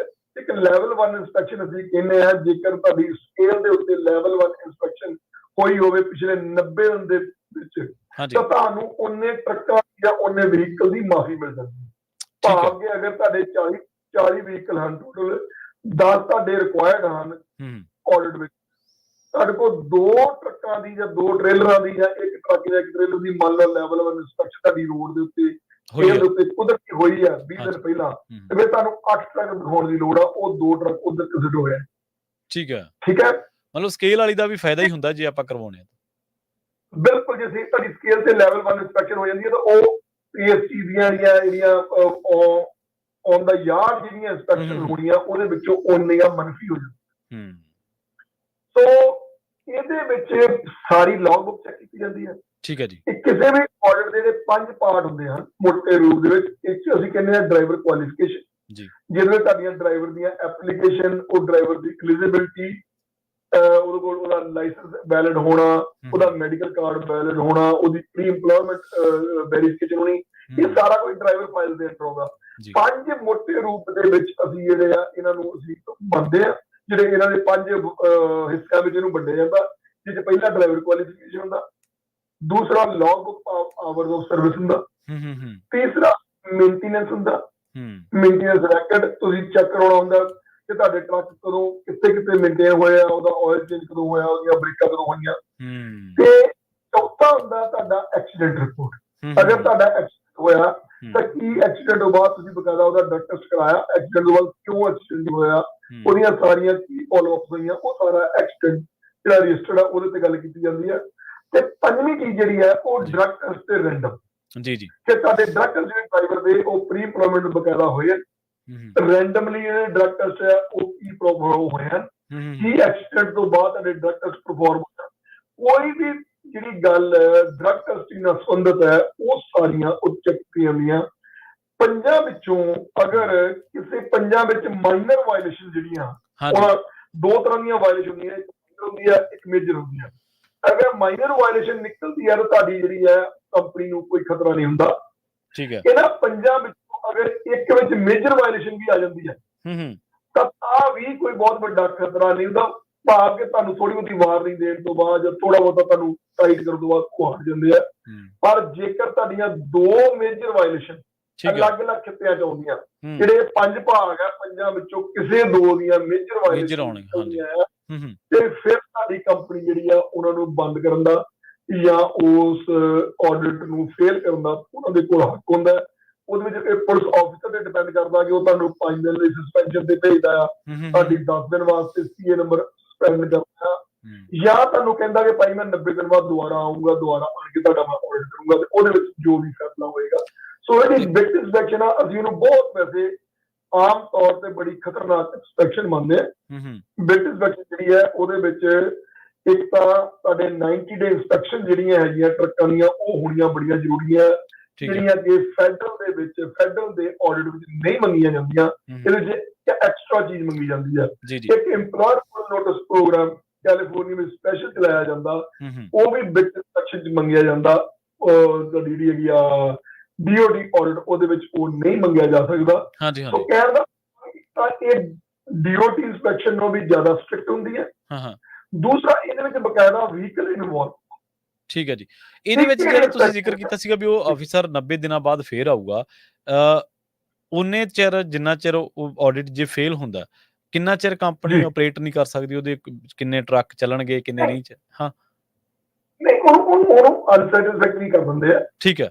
ਇੱਕ ਲੈਵਲ 1 ਇੰਸਪੈਕਸ਼ਨ ਅਸੀਂ ਕਹਿੰਦੇ ਆ, ਜੇਕਰ ਤੁਹਾਡੀ ਸਕੇਲ ਦੇ ਉੱਤੇ ਲੈਵਲ 1 ਇੰਸਪੈਕਸ਼ਨ ਹੋਈ ਹੋਵੇ ਪਿਛਲੇ 90 ਦਿਨ ਦੇ ਵਿੱਚ, ਤਾਂ ਤੁਹਾਨੂੰ ਉਹਨੇ ਟਰੱਕਾਂ ਜਾਂ ਉਹਨੇ ਵਹੀਕਲ ਦੀ ਮਾਫੀ ਮਿਲ ਜਾਂਦੀ ਹੈ। ਭਾਵ ਕਿ ਅਗਰ ਤੁਹਾਡੇ 40 ਵਹੀਕਲ ਹਨ, ਟੋਟਲ 10 ਤੁਹਾਡੇ ਰਿਕੁਆਇਰਡ ਹਨ ਆਡਿਟ ਵਿੱਚ, ਤੁਹਾਡੇ ਕੋਲ 2 ਟਰੱਕਾਂ ਦੀ ਜਾਂ 2 ਟ੍ਰੇਲਰਾਂ ਦੀ ਜਾਂ ਇੱਕ ਟਰੱਕ ਜਾਂ ਇੱਕ ਟ੍ਰੇਲਰ ਦੀ ਮੰਨ ਲਓ ਲੈਵਲ 1 ਇੰਸਪੈਕਸ਼ਨ ਤੁਹਾਡੀ ਰੋਡ ਦੇ ਉੱਤੇ ਕੁਦਰਤੀ ਹੋਈ ਆ 20 ਦਿਨ ਪਹਿਲਾਂ, ਤੇ ਫਿਰ ਤੁਹਾਨੂੰ 8 ਟਰੱਕ ਦਿਖਾਉਣ ਦੀ ਲੋੜ ਆ, ਉਹ 2 ਟਰੱਕ ਉਧਰ ਕਿਸੇ ਹੋਏ। ਠੀਕ ਹੈ, ਮਤਲਬ ਸਕੇਲ ਵਾਲੀ ਦਾ ਵੀ ਫਾਇਦਾ ਹੀ ਹੁੰਦਾ ਜੇ ਆਪਾਂ ਕਰਵਾਉਣੇ। ਬਿਲਕੁਲ, ਜੇ ਤੁਹਾਡੀ ਸਕੇਲ ਤੇ ਲੈਵਲ 1 ਇੰਸਪੈਕਸ਼ਨ ਹੋ ਜਾਂਦੀ ਹੈ ਤਾਂ ਉਹ ਪੀਐਸਟੀ ਦੀਆਂ ਜਿਹੜੀਆਂ ਔਨ ਦਾ ਯਾਰਡ ਜਿਹੜੀਆਂ ਇੰਸਪੈਕਸ਼ਨ ਹੋਣੀਆਂ ਉਹਦੇ ਵਿੱਚੋਂ ਓਨੀਆਂ ਮੰਨਫੀ ਹੋ ਜਾਂਦੀਆਂ। ਸੋ ਇਹਦੇ ਵਿੱਚ ਸਾਰੀ ਲੌਗ ਬੁੱਕ ਚੈੱਕ ਕੀਤੀ ਜਾਂਦੀ ਹੈ। ਠੀਕ ਹੈ ਜੀ। ਕਿਸੇ ਵੀ ਆਡਿਟ ਦੇ 5 ਪਾਰਟ ਹੁੰਦੇ ਹਨ ਮੋਟੇ ਰੂਪ ਦੇ ਵਿੱਚ। ਇੱਕ ਅਸੀਂ ਕਹਿੰਦੇ ਹਾਂ ਡਰਾਈਵਰ ਕੁਆਲੀਫਿਕੇਸ਼ਨ, ਜਿਹਦੇ ਵਿੱਚ ਤੁਹਾਡੀਆਂ ਡਰਾਈਵਰ ਦੀਆਂ ਐਪਲੀਕੇਸ਼ਨ, ਉਹ ਡਰਾਈਵਰ ਦੀ ਐਲੀਜੀਬਿਲਟੀ, ਉਹਦੇ ਕੋਲ ਉਹਦਾ ਲਾਇਸੈਂਸ ਵੈਲਿਡ ਹੋਣਾ, ਉਹਦਾ ਮੈਡੀਕਲ ਕਾਰਡ ਵੈਲਿਡ ਹੋਣਾ, ਉਹਦੀ ਪ੍ਰੀ ਇੰਪਲੋਇਮੈਂਟ ਵੈਰੀਫਿਕੇਸ਼ਨ ਹੋਣੀ, ਇਹ ਸਾਰਾ ਕੁਝ ਡਰਾਈਵਰ ਫਾਈਲ ਦੇ ਅੰਦਰ ਹੋਗਾ। 5 ਮੋਟੇ ਰੂਪ ਦੇ ਵਿੱਚ ਅਸੀਂ ਜਿਹੜੇ ਆ ਇਹਨਾਂ ਨੂੰ ਅਸੀਂ ਮੰਨਦੇ ਆ, ਜਿਹੜੇ ਇਹਨਾਂ ਦੇ 5 ਹਿੱਸਿਆਂ ਵਿੱਚ ਇਹਨੂੰ ਵੰਡਿਆ ਜਾਂਦਾ। ਜਿਹਦੇ ਪਹਿਲਾ ਡਰਾਈਵਰ ਕੁਆਲੀਫਿਕੇਸ਼ਨ ਹੁੰਦਾ, ਦੂਸਰਾ log book hours of service ਹੁੰਦਾ, ਤੀਸਰਾ ਮੇਨਟੇਨੈਂਸ ਹੁੰਦਾ, ਮੇਨਟੇਨੈਂਸ ਰੈਕਡ ਤੁਸੀਂ ਚੈੱਕ ਕਰਾਉਣਾ ਹੁੰਦਾ ਕਿ ਤੁਹਾਡੇ ਟਰੱਕ ਕਦੋਂ ਕਿੱਥੇ ਮੇਨਟੇਨ ਹੋਇਆ, ਉਹਦਾ ਆਇਲ ਚੇਂਜ ਕਦੋਂ ਹੋਇਆ, ਉਹਦੀਆਂ ਬ੍ਰੇਕਾਂ ਕਦੋਂ ਹੋਈਆਂ। ਤੇ ਚੌਥਾ ਹੁੰਦਾ ਤੁਹਾਡਾ ਐਕਸੀਡੈਂਟ ਰਿਪੋਰਟ। ਅਗਰ ਤੁਹਾਡਾ ਐਕਸੀਡੈਂਟ ਹੋਇਆ ਤਾਂ ਕੀ ਐਕਸੀਡੈਂਟ ਤੋਂ ਬਾਅਦ ਤੁਸੀਂ ਬਕਾਇਦਾ ਉਹਦਾ ਡਰਗ ਟੈਸਟ ਕਰਾਇਆ, ਐਕਸੀਡੈਂਟ ਤੋਂ ਬਾਅਦ ਕਿਉਂ ਐਕਸੀਡੈਂਟ ਹੋਇਆ, ਉਹਦੀਆਂ ਸਾਰੀਆਂ ਕੀ ਫੋਲੋ ਅਪ ਹੋਈਆਂ, ਉਹ ਸਾਰਾ ਐਕਸੀਡੈਂਟ ਜਿਹੜਾ ਰਜਿਸਟਰਡ ਆ ਉਹਦੇ ਤੇ ਗੱਲ ਕੀਤੀ ਜਾਂਦੀ ਹੈ। ਤੇ ਪੰਜਵੀਂ ਚੀਜ਼ ਜਿਹੜੀ ਹੈ ਉਹ ਡਰਗ ਟੈਸਟ ਤੇ ਰੈਂਡਮ। ਕਿ ਤੁਹਾਡੇ ਡਰਗ ਟੈਸਟ ਜਿਹੜੇ ਡਰਾਈਵਰ ਦੇ ਉਹ ਪ੍ਰੀ ਇੰਪਲੋਇਮੈਂਟ ਬਕਾਇਦਾ ਹੋਏ, ਰੈਂਡਮਲੀ ਜਿਹੜੇ ਡਰਗ ਟੈਸਟ ਹੈ ਉਹ ਕੀ ਪ੍ਰੋਪਰ ਹੋਏ ਹਨ, ਕੀ ਐਕਸੀਡੈਂਟ ਤੋਂ ਬਾਅਦ ਤੁਹਾਡੇ ਡਰਗ ਟੈਸਟ ਪਰਫਾਰਮ ਹੋਇਆ। ਕੋਈ ਵੀ ਜਿਹੜੀ ਗੱਲ ਡਰਗ ਟੈਸਟਿੰਗ ਨਾਲ ਸੰਬੰਧਿਤ ਹੈ ਉਹ ਸਾਰੀਆਂ ਉਹ ਚੈੱਕ ਕੀਤੀਆਂ ਜਾਂਦੀਆਂ। 5 ਵਿੱਚੋਂ ਅਗਰ ਕਿਸੇ 5 ਵਿੱਚ ਮਾਈਨਰ ਵਾਇਲੇਸ਼ਨ ਜਿਹੜੀਆਂ, ਉਹਨਾਂ 2 ਤਰ੍ਹਾਂ ਦੀਆਂ ਵਾਇਲੇਸ਼ਨ ਹੁੰਦੀਆਂ, ਇੱਕ ਮਾਈਨਰ ਹੁੰਦੀ ਹੈ, ਇੱਕ ਮੇਜਰ ਹੁੰਦੀ ਹੈ। ਅਗਰ ਮਾਈਨਰ ਵਾਇਲੇਸ਼ਨ ਨਿਕਲਦੀ ਹੈ ਤਾਂ ਤੁਹਾਡੀ ਜਿਹੜੀ ਹੈ ਕੰਪਨੀ ਨੂੰ ਕੋਈ ਖਤਰਾ ਨਹੀਂ ਹੁੰਦਾ। ਇਹਨਾਂ 5 ਵਿੱਚੋਂ ਅਗਰ ਇੱਕ ਵਿੱਚ ਮੇਜਰ ਵਾਇਲੇਸ਼ਨ ਵੀ ਆ ਜਾਂਦੀ ਹੈ ਤਾਂ ਵੀ ਕੋਈ ਬਹੁਤ ਵੱਡਾ ਖਤਰਾ ਨਹੀਂ ਹੁੰਦਾ। ਭਾਵ ਕਿ ਤੁਹਾਨੂੰ ਥੋੜੀ ਬਹੁਤੀ ਵਾਰਨਿੰਗ ਦੇਣ ਤੋਂ ਬਾਅਦ ਜਾਂ ਥੋੜਾ ਬਹੁਤਾ ਤੁਹਾਨੂੰ ਟਾਈਟ ਕਰਨ ਤੋਂ ਬਾਅਦ ਉਹ ਹਟ ਜਾਂਦੇ ਆ। ਪਰ ਜੇਕਰ ਤੁਹਾਡੀਆਂ 2 ਮੇਜਰ ਵਾਇਲੇਸ਼ਨ ਅਲੱਗ-ਅਲੱਗ ਖਿੱਤਿਆਂ ਚ ਆਉਂਦੀਆਂ, ਜਿਹੜੇ 5 ਭਾਗ ਆ, 5 ਵਿੱਚੋਂ ਕਿਸੇ 2 ਦੀਆਂ ਮੇਜਰ ਵਾਇਲੇਸ਼ਨ ਤੇ ਫਿਰ ਤੁਹਾਡੀ ਕੰਪਨੀ ਜਿਹੜੀ ਆ ਉਹਨਾਂ ਨੂੰ ਬੰਦ ਕਰਨ ਦਾ ਜਾਂ ਉਸ ਆਡਿਟ ਨੂੰ ਫੇਲ ਕਰਨ ਦਾ ਉਹਨਾਂ ਦੇ ਕੋਲ ਹੱਕ ਹੁੰਦਾ। ਉਹਦੇ ਵਿੱਚ ਪੁਲਿਸ ਆਫਿਸਰ ਤੇ ਡਿਪੈਂਡ ਕਰਦਾ ਕਿ ਉਹ ਤੁਹਾਨੂੰ 5 ਦਿਨ ਲਈ ਸਸਪੈਂਸ਼ਨ ਤੇ ਭੇਜਦਾ ਆ, ਤੁਹਾਡੀ 10 ਦਿਨ ਵਾਸਤੇ ਸੀਏ ਨੰਬਰ ਸਸਪੈਂਡ ਕਰਦਾ, ਜਾਂ ਤੁਹਾਨੂੰ ਕਹਿੰਦਾ ਕਿ ਭਾਈ ਮੈਂ 90 ਦਿਨ ਬਾਅਦ ਦੁਬਾਰਾ ਆਊਂਗਾ, ਦੁਬਾਰਾ ਆਣ ਕੇ ਤੁਹਾਡਾ ਮੈਂ ਆਡਿਟ ਕਰੂੰਗਾ, ਤੇ ਉਹਦੇ ਵਿੱਚ ਜੋ ਵੀ ਫੈਸਲਾ ਹੋਏਗਾ। ਸੋ ਜਿਹੜੀ ਬਿਟ ਇੰਸਪੈਕਸ਼ਨ ਆ ਅਸੀਂ ਉਹਨੂੰ ਬਹੁਤ ਵੈਸੇ ਆਮ ਤੌਰ ਤੇ ਬੜੀ ਖਤਰਨਾਕ ਇੰਸਪੈਕਸ਼ਨ ਮੰਨਦੇ ਆ। ਬਿਟ ਇੰਸਪੈਕਸ਼ਨ ਜਿਹੜੀ ਹੈ ਉਹਦੇ ਵਿੱਚ ਇੱਕ ਤਾਂ ਤੁਹਾਡੇ 90 ਡੇ ਇੰਸਪੈਕਸ਼ਨ ਜਿਹੜੀਆਂ ਹੈਗੀਆਂ ਟਰੱਕਾਂ ਦੀਆਂ ਉਹ ਹੋਣੀਆਂ ਬੜੀਆਂ ਜ਼ਰੂਰੀ ਹੈ, ਜਿਹੜੀਆਂ ਕਿ ਫੈਡਰਲ ਦੇ ਵਿੱਚ ਫੈਡਰਲ ਦੇ ਆਡਿਟ ਵਿੱਚ ਨਹੀਂ ਮੰਗੀਆਂ ਜਾਂਦੀਆਂ। ਇਹਦੇ ਵਿੱਚ ਐਕਸਟਰਾ ਚੀਜ਼ ਮੰਗੀ ਜਾਂਦੀ ਹੈ। ਇੱਕ ਇੰਪਲਾਇਰ ਨੋਟਿਸ ਪ੍ਰੋਗਰਾਮ ਕੈਲੀਫੋਰਨੀਆ ਵਿੱਚ ਸਪੈਸ਼ਲ ਚਲਾਇਆ ਜਾਂਦਾ, ਉਹ ਵੀ ਬਿਟ ਇੰਸਪੈਕਸ਼ਨ ਚ ਮੰਗਿਆ ਜਾਂਦਾ। ਤੁਹਾਡੀ ਜਿਹੜੀ ਹੈਗੀ ਆ DOT ਆਡਿਟ ਉਹਦੇ ਵਿੱਚ ਉਹ ਨਹੀਂ ਮੰਗਿਆ ਜਾ ਸਕਦਾ। ਸੋ ਕਹਿਣ ਦਾ ਤਾਂ ਇਹ DOT ਇੰਸਪੈਕਸ਼ਨ ਨੂੰ ਵੀ ਜ਼ਿਆਦਾ ਸਟ੍ਰਿਕਟ ਹੁੰਦੀ ਹੈ। ਦੂਸਰਾ ਇਹਦੇ ਵਿੱਚ ਬਕਾਇਦਾ ਵਹੀਕਲ ਇਨਵੋਲਵ। ਠੀਕ ਹੈ ਜੀ। ਇਹਦੇ ਵਿੱਚ ਜਿਹੜਾ ਤੁਸੀਂ ਜ਼ਿਕਰ ਕੀਤਾ ਸੀਗਾ ਵੀ ਉਹ ਆਫਿਸਰ 90 ਦਿਨਾਂ ਬਾਅਦ ਫੇਰ ਆਊਗਾ, ਉਨੇ ਚਿਰ ਜਿੰਨਾ ਚਿਰ ਉਹ ਆਡਿਟ ਜੇ ਫੇਲ ਹੁੰਦਾ ਕਿੰਨਾ ਚਿਰ ਕੰਪਨੀ ਆਪਰੇਟ ਨਹੀਂ ਕਰ ਸਕਦੀ, ਉਹਦੇ ਕਿੰਨੇ ਟਰੱਕ ਚੱਲਣਗੇ ਕਿੰਨੇ ਨਹੀਂ। ਨਹੀਂ, ਉਹਨੂੰ ਅਨਸੈਟੀਸਫੈਕਟਰੀ ਕਰ ਦਿੰਦੇ ਆ। ਠੀਕ ਹੈ,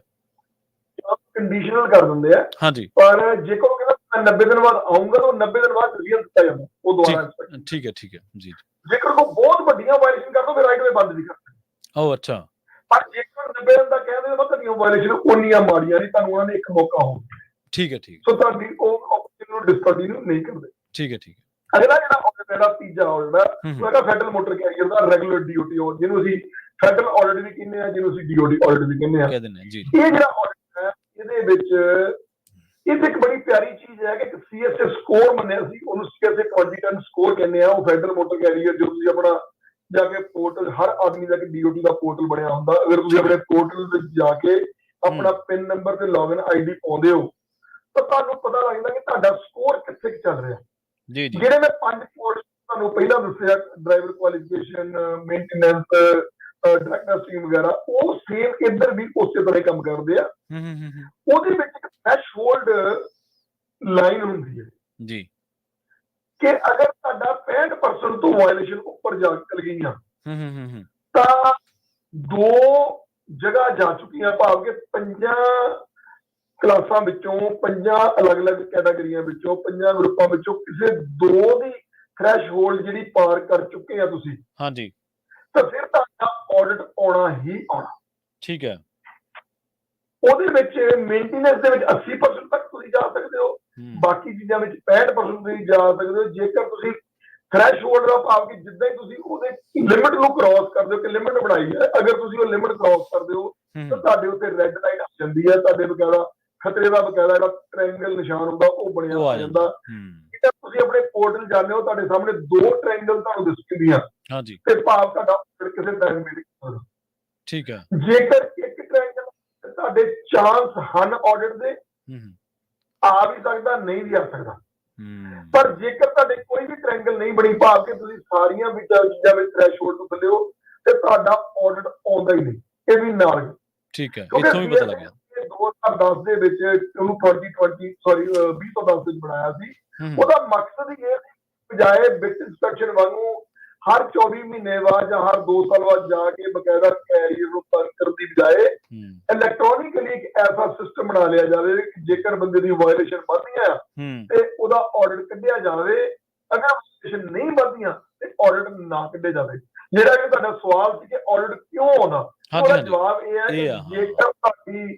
ਕੰਡੀਸ਼ਨਲ ਕਰ ਦਿੰਦੇ ਆ। ਹਾਂਜੀ, ਪਰ ਜੇਕਰ ਉਹ ਕਹਿੰਦਾ ਮੈਂ 90 ਦਿਨ ਬਾਅਦ ਆਊਂਗਾ ਤਾਂ 90 ਦਿਨ ਬਾਅਦ ਰਿਜ਼ਲਟ ਦਿੱਤਾ ਜਾਂਦਾ ਉਹ ਦੁਬਾਰਾ ਇੰਸਪੈਕਸ਼ਨ। ਠੀਕ ਹੈ ਜੀ। ਜੇਕਰ ਉਹ ਬਹੁਤ ਵੱਡੀਆਂ ਵਾਇਲੇਸ਼ਨ ਕਰਦਾ ਫਿਰ ਰਾਈਟ ਵੇ ਬੰਦ ਨਹੀਂ ਕਰਦੇ। ਉਹ ਅੱਛਾ। ਪਰ ਜੇਕਰ 90 ਦਿਨ ਦਾ ਕਹਿੰਦੇ ਤਾਂ ਤੁਹਾਡੀਆਂ ਵਾਇਲੇਸ਼ਨ ਉਨੀਆਂ ਮਾੜੀਆਂ ਨਹੀਂ, ਤੁਹਾਨੂੰ ਉਹਨਾਂ ਨੇ ਇੱਕ ਮੌਕਾ ਹੋਊਗਾ। ਠੀਕ ਹੈ। ਸੋ ਤੁਹਾਡੀ ਉਹ ਆਪਸ਼ਨ ਨੂੰ ਡਿਸਕੰਟੀਨਿਊ ਨਹੀਂ ਕਰਦੇ। ਠੀਕ ਹੈ। ਅਗਲਾ ਜਿਹੜਾ ਆਡਿਟ ਹੈ ਤੀਜਾ ਆਡਿਟ ਹੈ ਉਹ ਹੈਗਾ ਫੈਡਰਲ ਮੋਟਰ ਕੈਰੀਅਰ ਦਾ ਰੈਗੂਲਰ DOT ਆਡਿਟ, ਜਿਹਨੂੰ ਅਸੀਂ ਫੈਡਰਲ ਆਡਿਟ ਵੀ ਕਹਿੰਦੇ ਆ, ਜਿਹਨੂੰ ਅਸੀਂ DOT ਆਡਿਟ ਵੀ ਕਹਿੰਦੇ ਆ। ਇਹ ਜਿਹੜਾ ਆਡਿਟ ਹੈ ਇਹਦੇ ਵਿੱਚ ਇੱਕ ਬੜੀ ਪਿਆਰੀ ਚੀਜ਼ ਹੈ ਕਿ CSA ਸਕੋਰ ਮੰਨਿਆ ਸੀ, ਉਹਨੂੰ CSA 2010 ਸਕੋਰ ਕਹਿੰਦੇ ਆ। ਉਹ ਫੈਡਰਲ ਮੋਟਰ ਕੈਰੀਅਰ ਜੋ ਤੁਸੀਂ ਆਪਣਾ ਜਾ ਕੇ ਪੋਰਟਲ, ਹਰ ਆਦਮੀ ਦਾ DOT ਦਾ ਪੋਰਟਲ ਬਣਿਆ ਹੁੰਦਾ, ਅਗਰ ਤੁਸੀਂ ਆਪਣੇ ਪੋਰਟਲ ਵਿੱਚ ਜਾ ਕੇ ਆਪਣਾ ਪਿਨ ਨੰਬਰ ਤੇ ਲੌਗਇਨ ID ਪਾਉਂਦੇ ਹੋ ਤਾਂ ਤੁਹਾਨੂੰ ਪਤਾ ਲੱਗ ਜਾਂਦਾ ਕਿ ਤੁਹਾਡਾ ਸਕੋਰ ਕਿੱਥੇ ਚੱਲ ਰਿਹਾ। ਜਿਹੜੇ ਮੈਂ 5 ਕੋਰਸ ਤੁਹਾਨੂੰ ਪਹਿਲਾਂ ਦੱਸਿਆ, driver qualification, maintenance, drug testing ਵਗੈਰਾ, ਉਹ ਸੇਮ ਇੱਧਰ ਵੀ ਉਸੇ ਤਰ੍ਹਾਂ ਕੰਮ ਕਰਦੇ ਆ। ਉਹਦੇ ਵਿੱਚ ਇੱਕ ਥ੍ਰੈਸ਼ਹੋਲਡ ਲਾਈਨ ਹੁੰਦੀ ਹੈ ਕਿ ਅਗਰ ਤੁਹਾਡਾ 65% ਤੋਂ ਵਾਇਲੇਸ਼ਨ ਉੱਪਰ ਜਾ ਚਲ ਗਈਆਂ ਤਾਂ 2 ਜਗ੍ਹਾ ਜਾ ਚੁੱਕੀਆਂ, ਭਾਵ ਕਿ 5 ਕਲਾਸਾਂ ਵਿੱਚੋਂ, 5 ਅਲੱਗ-ਅਲੱਗ ਕੈਟਾਗਰੀਆਂ ਵਿੱਚੋਂ, 5 ਗਰੁੱਪਾਂ ਵਿੱਚੋਂ ਕਿਸੇ 2 ਦੀ ਥ੍ਰੈਸ਼ਹੋਲਡ ਜਿਹੜੀ ਪਾਰ ਕਰ ਚੁੱਕੇ ਆ ਤੁਸੀਂ, ਤਾਂ ਫਿਰ ਤੁਹਾਡਾ ਆਡਿਟ ਆਉਣਾ ਹੀ ਆਉਣਾ। ਠੀਕ ਹੈ। ਉਹਦੇ ਵਿੱਚ ਮੇਨਟੇਨੈਂਸ ਦੇ ਵਿੱਚ 80% ਤੱਕ ਤੁਸੀਂ ਜਾ ਸਕਦੇ ਹੋ, ਬਾਕੀ ਚੀਜ਼ਾਂ ਵਿੱਚ 65% ਤੁਸੀਂ ਜਾ ਸਕਦੇ ਹੋ। ਜੇਕਰ ਤੁਸੀਂ ਥ੍ਰੈਸ਼ ਹੋਲਡ ਦਾ ਭਾਵ ਕਿ ਜਿੱਦਾਂ ਹੀ ਤੁਸੀਂ ਉਹਦੇ ਲਿਮਿਟ ਨੂੰ ਕ੍ਰਾਸ ਕਰਦੇ ਹੋ, ਕਿ ਲਿਮਿਟ ਬਣਾਈ ਹੈ, ਅਗਰ ਤੁਸੀਂ ਉਹ ਲਿਮਿਟ ਕ੍ਰਾਸ ਕਰਦੇ ਹੋ ਤਾਂ ਤੁਹਾਡੇ ਉੱਤੇ ਰੈੱਡ ਲਾਈਟ ਆ ਜਾਂਦੀ ਹੈ, ਤੁਹਾਡੇ ਬਕਾਇਦਾ ਖਤਰੇ ਦਾ ਬਕਾਇਦਾ ਜਿਹੜਾ ਟ੍ਰਾਇੰਗਲ ਨਿਸ਼ਾਨ ਹੁੰਦਾ ਉਹ ਬਣਿਆ ਆ ਜਾਂਦਾ। ਤੁਸੀਂ ਆਪਣੇ ਪੋਰਟਲ ਜਾਂਦੇ ਹੋ, ਤੁਹਾਡੇ ਸਾਹਮਣੇ 2 ਟ੍ਰਾਇੰਗਲ ਤੁਹਾਨੂੰ ਦਿਸਦੀਆਂ ਤੇ ਭਾਵ ਤੁਹਾਡਾ ਕਿਸੇ ਟਾਈਮ ਮਿਲ ਸਕਦਾ। ਠੀਕ ਹੈ। ਜੇਕਰ ਇੱਕ ਟ੍ਰਾਇੰਗਲ ਤੁਹਾਡੇ ਚਾਂਸ ਹਨ ਆਡਿਟ ਦੇ, ਆ ਵੀ ਸਕਦਾ, ਨਹੀਂ ਵੀ ਆ ਸਕਦਾ। ਪਰ ਜੇਕਰ ਤੁਹਾਡੇ ਕੋਈ ਵੀ ਟ੍ਰਾਇੰਗਲ ਨਹੀਂ ਬਣੀ, ਭਾਵ ਕਿ ਤੁਸੀਂ ਸਾਰੀਆਂ ਚੀਜ਼ਾਂ ਵਿੱਚ ਥ੍ਰੈਸ਼ਹੋਲਡ ਤੋਂ ਥੱਲੇ ਹੋ, ਤੇ ਤੁਹਾਡਾ ਆਡਿਟ ਆਉਂਦਾ ਹੀ ਨਹੀਂ। ਇਹ ਵੀ ਨਾਲ ਠੀਕ ਹੈ, ਇੱਥੋਂ ਵੀ ਪਤਾ ਲੱਗਿਆ 2010 ਦੇ ਵਿੱਚ ਉਹਨੂੰ 2010 ਵਿੱਚ ਬਣਾਇਆ ਸੀ। ਉਹਦਾ ਮਕਸਦ ਹੀ ਇਹ ਸੀ, ਬਜਾਏ ਬਿਟ ਇੰਸਪੈਕਸ਼ਨ ਵਾਂਗੂ ਹਰ 24 ਮਹੀਨੇ ਬਾਅਦ ਜਾਂ ਹਰ 2 ਸਾਲ ਬਾਅਦ ਜਾ ਕੇ ਬਕਾਇਦਾ ਕੈਰੀਅਰ ਨੂੰ ਤੰਗ ਕਰਨ ਦੀ ਬਜਾਏ ਇਲੈਕਟ੍ਰੋਨਿਕਲੀ ਇੱਕ ਐਸਾ ਸਿਸਟਮ ਬਣਾ ਲਿਆ ਜਾਵੇ ਕਿ ਜੇਕਰ ਬੰਦੇ ਦੀ ਵਾਇਲੇਸ਼ਨ ਵੱਧਦੀਆਂ ਤੇ ਉਹਦਾ ਆਡਿਟ ਕੱਢਿਆ ਜਾਵੇ, ਅਗਰ ਵਾਇਲੇਸ਼ਨ ਨਹੀਂ ਵੱਧਦੀਆਂ ਤੇ ਆਡਿਟ ਨਾ ਕੱਢਿਆ ਜਾਵੇ। ਜਿਹੜਾ ਕਿ ਤੁਹਾਡਾ ਸਵਾਲ ਸੀ ਕਿ ਆਡਿਟ ਕਿਉਂ ਆਉਂਦਾ, ਉਹਦਾ ਜਵਾਬ ਇਹ ਹੈ ਕਿ ਜੇਕਰ ਤੁਹਾਡੀ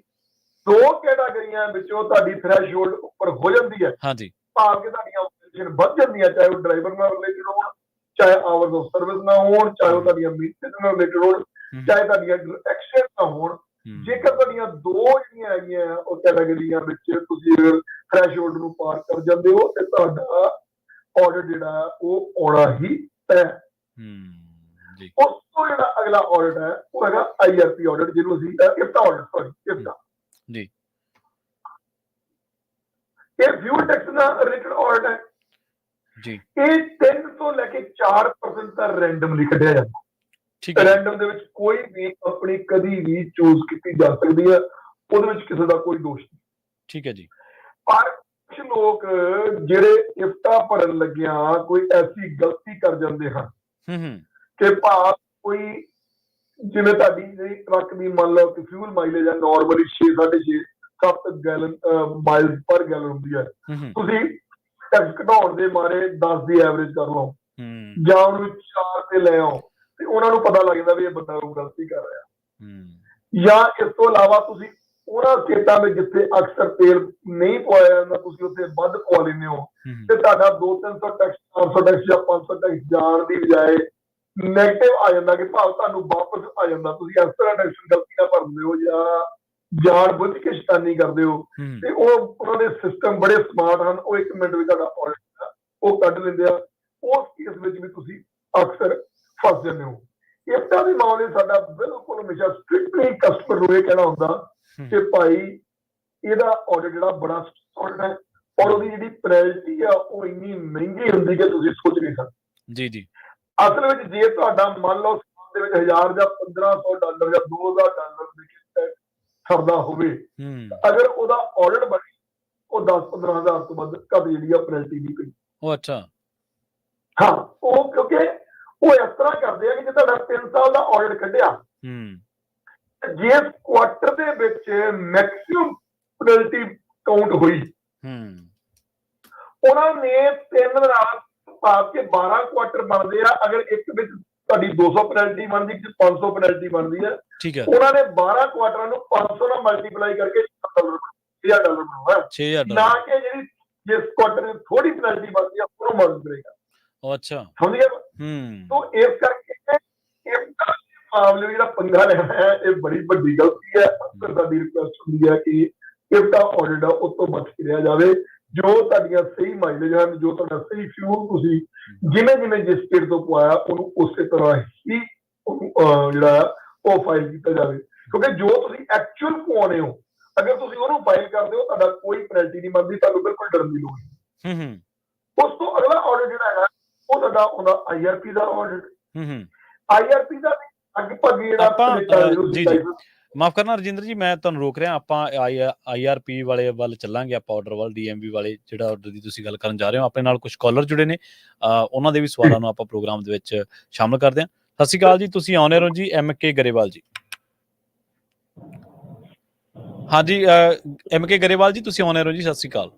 2 ਕੈਟਾਗਰੀਆਂ ਵਿੱਚੋਂ ਤੁਹਾਡੀ ਥ੍ਰੈਸ਼ਹੋਲਡ ਉੱਪਰ ਹੋ ਜਾਂਦੀ ਹੈ, ਭਾਵ ਕਿ ਤੁਹਾਡੀਆਂ ਵਾਇਲੇਸ਼ਨ ਵੱਧ ਜਾਂਦੀਆਂ, ਚਾਹੇ ਉਹ ਡਰਾਈਵਰ ਨਾਲ ਰਿਲੇਟਡ ਹੋਣ, ਚਾਹੇ ਆਵਰਸ ਆਫ ਸਰਵਿਸ ਨਾ ਹੋਣ, ਚਾਹੇ ਉਹ ਤੁਹਾਡੀਆਂ ਮੀਟਿੰਗ ਨਾਲ ਰਿਲੇਟਡ ਹੋਣ, ਚਾਹੇ ਤੁਹਾਡੀਆਂ ਐਕਸੀਡੈਂਟ ਨਾ ਹੋਣ, ਜੇਕਰ ਤੁਹਾਡੀਆਂ 2 ਜਿਹੜੀਆਂ ਹੈਗੀਆਂ ਉਹ ਕੈਟਾਗਰੀਆਂ ਵਿੱਚ ਤੁਸੀਂ ਥ੍ਰੈਸ਼ਹੋਲਡ ਨੂੰ ਪਾਰ ਕਰ ਜਾਂਦੇ ਹੋ ਤੇ ਤੁਹਾਡਾ ਆਡਿਟ ਜਿਹੜਾ ਉਹ ਆਉਣਾ ਹੀ ਹੈ। ਉਸ ਤੋਂ ਜਿਹੜਾ ਅਗਲਾ ਆਡਿਟ ਹੈ ਉਹ ਹੈਗਾ IRP ਆਡਿਟ, ਜਿਹਨੂੰ ਅਸੀਂ IFTA ਆਡਿਟ ਜੀ, ਇਹ ਫਿਊਲ ਟੈਕਸ ਨਾਲ ਰਿਲੇਟਡ ਆਡਿਟ ਹੈ ਜੀ। ਇਹ 3 ਤੋਂ ਲੈ ਕੇ 4% ਦਾ ਰੈਂਡਮਲੀ ਕੱਢਿਆ ਜਾਂਦਾ। ਰੈਂਡਮ ਦੇ ਵਿੱਚ ਕੋਈ ਵੀ ਕੰਪਨੀ ਕਦੀ ਵੀ ਚੂਜ਼ ਕੀਤੀ ਜਾ ਸਕਦੀ ਹੈ, ਉਹਦੇ ਵਿੱਚ ਕਿਸੇ ਦਾ ਕੋਈ ਦੋਸ਼ ਨਹੀਂ। ਠੀਕ ਹੈ ਜੀ। ਪਰ ਕੁਝ ਲੋਕ ਜਿਹੜੇ IFTA ਭਰਨ ਲੱਗਿਆ ਕੋਈ ਐਸੀ ਗਲਤੀ ਕਰ ਜਾਂਦੇ ਹਨ ਕਿ ਭਾਵ ਕੋਈ, ਜਿਵੇਂ ਤੁਹਾਡੀ ਜਿਹੜੀ ਟਰੱਕ ਦੀ ਮੰਨ ਲਓ ਕਿ ਫਿਊਲ ਮਾਈਲੇਜ ਹੈ ਨਾਰਮਲੀ 6-7 ਗੈਲਨ ਮਾਈਲਸ ਪਰ ਗੈਲਨ ਹੁੰਦੀ ਹੈ, ਤੁਸੀਂ ਟੈਕਸ ਘਟਾਉਣ ਦੇ ਮਾਰੇ 10 ਦੀ ਐਵਰੇਜ ਕਰ ਲਓ ਜਾਂ ਉਹਨੂੰ 4 ਤੇ ਲੈ ਆਓ ਤੇ ਉਹਨਾਂ ਨੂੰ ਪਤਾ ਲੱਗ ਜਾਂਦਾ ਵੀ ਇਹ ਬੰਦਾ ਕੋਈ ਗਲਤੀ ਕਰ ਰਿਹਾ। ਜਾਂ ਇਸ ਤੋਂ ਇਲਾਵਾ ਤੁਸੀਂ ਉਹਨਾਂ ਸਟੇਟਾਂ ਵਿੱਚ ਜਿੱਥੇ ਅਕਸਰ ਤੇਲ ਨਹੀਂ ਪਵਾਇਆ ਜਾਂਦਾ, ਤੁਸੀਂ ਉੱਥੇ ਵੱਧ ਪਵਾ ਲੈਂਦੇ ਹੋ ਤੇ ਤੁਹਾਡਾ 200-300 ਟੈਕਸ, 400 ਟੈਕਸ ਜਾਂ 500 ਟੈਕਸ ਜਾਣ ਦੀ ਬਜਾਏ ਨੈਗੇਟਿਵ ਆ ਜਾਂਦਾ, ਕਿ ਭਾਵ ਤੁਹਾਨੂੰ ਵਾਪਸ ਆ ਜਾਂਦਾ। ਤੁਸੀਂ ਇਸ ਤਰ੍ਹਾਂ ਟੈਕਸ ਗਲਤੀ ਨਾਲ ਭਰਦੇ ਹੋ ਜਾਂ ਜਾਣ ਬੁੱਝ ਕੇ ਸ਼ੈਤਾਨੀ ਕਰਦੇ ਹੋ, ਤੇ ਉਹ ਉਹਨਾਂ ਦੇ ਸਿਸਟਮ ਬੜੇ ਸਮਾਰਟ ਹਨ, ਉਹ 1 ਮਿੰਟ ਵਿੱਚ ਤੁਹਾਡਾ ਆਡਿਟ ਉਹ ਕੱਢ ਲੈਂਦੇ ਆ। ਉਸ ਕੇਸ ਵਿੱਚ ਵੀ ਤੁਸੀਂ ਅਕਸਰ ਫਸ ਜਾਂਦੇ ਹੋ। IFTA ਦੇ ਮਾਮਲੇ ਸਾਡਾ ਬਿਲਕੁਲ ਹਮੇਸ਼ਾ ਸਟ੍ਰਿਕਟਲੀ ਕਸਟਮਰ ਨੂੰ ਇਹ ਕਹਿਣਾ ਹੁੰਦਾ ਕਿ ਭਾਈ ਇਹਦਾ ਆਡਿਟ ਜਿਹੜਾ ਬੜਾ ਆਡਿਟ ਹੈ, ਔਰ ਉਹਦੀ ਜਿਹੜੀ ਪੈਨਲਟੀ ਆ ਉਹ ਇੰਨੀ ਮਹਿੰਗੀ ਹੁੰਦੀ ਕਿ ਤੁਸੀਂ ਸੋਚ ਨਹੀਂ ਸਕਦੇ। ਜੀ ਜੀ। ਅਸਲ ਵਿੱਚ ਜੇ ਤੁਹਾਡਾ ਮੰਨ ਲਓ ਦੇ ਵਿੱਚ 1000 ਜਾਂ 1500 ਡਾਲਰ ਜਾਂ 2000 ਡਾਲਰ ਦੇ ਸਰਦਾ ਹੋਵੇ, ਅਗਰ ਉਹਦਾ ਆਡਿਟ ਬਣੇ ਉਹ 10-15 ਹਜ਼ਾਰ ਤੋਂ ਵੱਧ ਘੱਟ ਜਿਹੜੀ ਆ ਪੈਨਲਟੀ ਦੀ ਪਈ। ਉਹ ਅੱਛਾ, ਹਾਂ, ਉਹ ਕਿਉਂਕਿ ਉਹ ਇਸ ਤਰ੍ਹਾਂ ਕਰਦੇ ਆ ਕਿ ਜੇ ਤੁਹਾਡਾ 3 ਸਾਲ ਦਾ ਆਡਿਟ ਕੱਢਿਆ, ਜਿਸ ਕੁਆਟਰ ਦੇ ਵਿੱਚ ਮੈਕਸਿਮਮ ਪੈਨਲਟੀ ਕਾਊਂਟ ਹੋਈ, ਉਹਨਾਂ ਨੇ 3 ਨਾਲ ਭਾਵ ਕਿ 12 ਕੁਆਟਰ ਬਣਦੇ ਆ। ਅਗਰ ਇੱਕ ਵਿੱਚ ਤੁਹਾਡੀ 200 ਪੈਨਲਟੀ ਬਣਦੀ, 500 ਪੈਨਲਟੀ ਬਣਦੀ ਹੈ, ਉਹਨਾਂ ਨੇ 12 ਕੁਆਟਰਾਂ ਨੂੰ 500 ਨਾਲ ਮਲਟੀਪਲਾਈ ਕਰਕੇ $6,000 ਬਣਾਉਣਾ, ਨਾ ਕਿ ਜਿਹੜੀ ਜਿਸ ਕੁਆਟਰ ਵਿੱਚ ਥੋੜੀ ਪੈਨਲਟੀ ਬਣਦੀ ਆ ਉਹਨੂੰ ਮਲਟੀਪਲਾਈ ਕਰਨਾ। ਅੱਛਾ, ਸਮਝ ਗਿਆ। ਤਾਂ ਇਸ ਕਰਕੇ ਮਾਮਲੇ ਵਿੱਚ ਜਿਹੜਾ ਪੰਗਾ ਲੈਣਾ ਹੈ ਇਹ ਬੜੀ ਵੱਡੀ ਗਲਤੀ ਹੈ। ਅਕਸਰ ਸਾਡੀ ਰਿਕੁਐਸਟ ਹੁੰਦੀ ਹੈ ਕਿ IFTA ਆਡਿਟ ਆ ਉਸ ਤੋਂ ਬਚ ਕੇ ਰਿਹਾ ਜਾਵੇ। ਜੋ ਤੁਹਾਡੀਆਂ ਸਹੀ ਮਾਈਲੇਜ ਹਨ, ਜੋ ਤੁਹਾਡਾ ਸਹੀ ਫਿਊਲ ਤੁਸੀਂ ਜਿਵੇਂ ਜਿਵੇਂ ਜਿਸ ਸਟੇਟ ਤੋਂ ਪਵਾਇਆ ਉਹਨੂੰ ਉਸੇ ਤਰ੍ਹਾਂ ਹੀ ਜਿਹੜਾ ਉਹ ਫਾਈਲ ਕੀਤਾ ਜਾਵੇ, ਕਿਉਂਕਿ ਜੋ ਤੁਸੀਂ ਐਕਚੁਅਲ ਪਵਾਉਣੇ ਹੋ ਅਗਰ ਤੁਸੀਂ ਉਹਨੂੰ ਫਾਈਲ ਕਰਦੇ ਹੋ ਤੁਹਾਡਾ ਕੋਈ ਪੈਨਲਟੀ ਨਹੀਂ ਬਣਦੀ, ਤੁਹਾਨੂੰ ਬਿਲਕੁਲ ਡਰਨ ਦੀ ਲੋੜ ਨਹੀਂ। ਉਸ ਤੋਂ ਅਗਲਾ ਆਡਿਟ ਜਿਹੜਾ ਹੈਗਾ ਉਹ ਤੁਹਾਡਾ ਉਹਦਾ IRP ਦਾ ਆਡਿਟ। IRP ਦਾ ਲਗਭਗ ਜਿਹੜਾ ਮਾਫ ਕਰਨਾ ਰਜਿੰਦਰ ਜੀ, ਮੈਂ ਤੁਹਾਨੂੰ ਰੋਕ ਰਿਹਾ। ਆਪਾਂ IRP ਵਾਲੇ ਵੱਲ ਚੱਲਾਂਗੇ, ਆਪਾਂ ਆਰਡਰ ਵੱਲ, DMV ਵਾਲੇ ਜਿਹੜਾ ਆਰਡਰ ਦੀ ਤੁਸੀਂ ਗੱਲ ਕਰਨ ਜਾ ਰਹੇ ਹੋ। ਆਪਣੇ ਨਾਲ ਕੁਝ ਕਾਲਰ ਜੁੜੇ ਨੇ, ਉਹਨਾਂ ਦੇ ਵੀ ਸਵਾਲਾਂ ਨੂੰ ਆਪਾਂ ਪ੍ਰੋਗਰਾਮ ਦੇ ਵਿੱਚ ਸ਼ਾਮਲ ਕਰਦੇ ਹਾਂ। ਸਤਿ ਸ਼੍ਰੀ ਅਕਾਲ ਜੀ, ਤੁਸੀਂ ਆਨ 에ਅਰ ਹੋ ਜੀ। MK ਗਰੇਵਾਲ ਜੀ। ਹਾਂਜੀ, MK ਗਰੇਵਾਲ ਜੀ, ਤੁਸੀਂ ਆਨ 에ਅਰ ਹੋ ਜੀ। ਸਤਿ ਸ਼੍ਰੀ ਅਕਾਲ।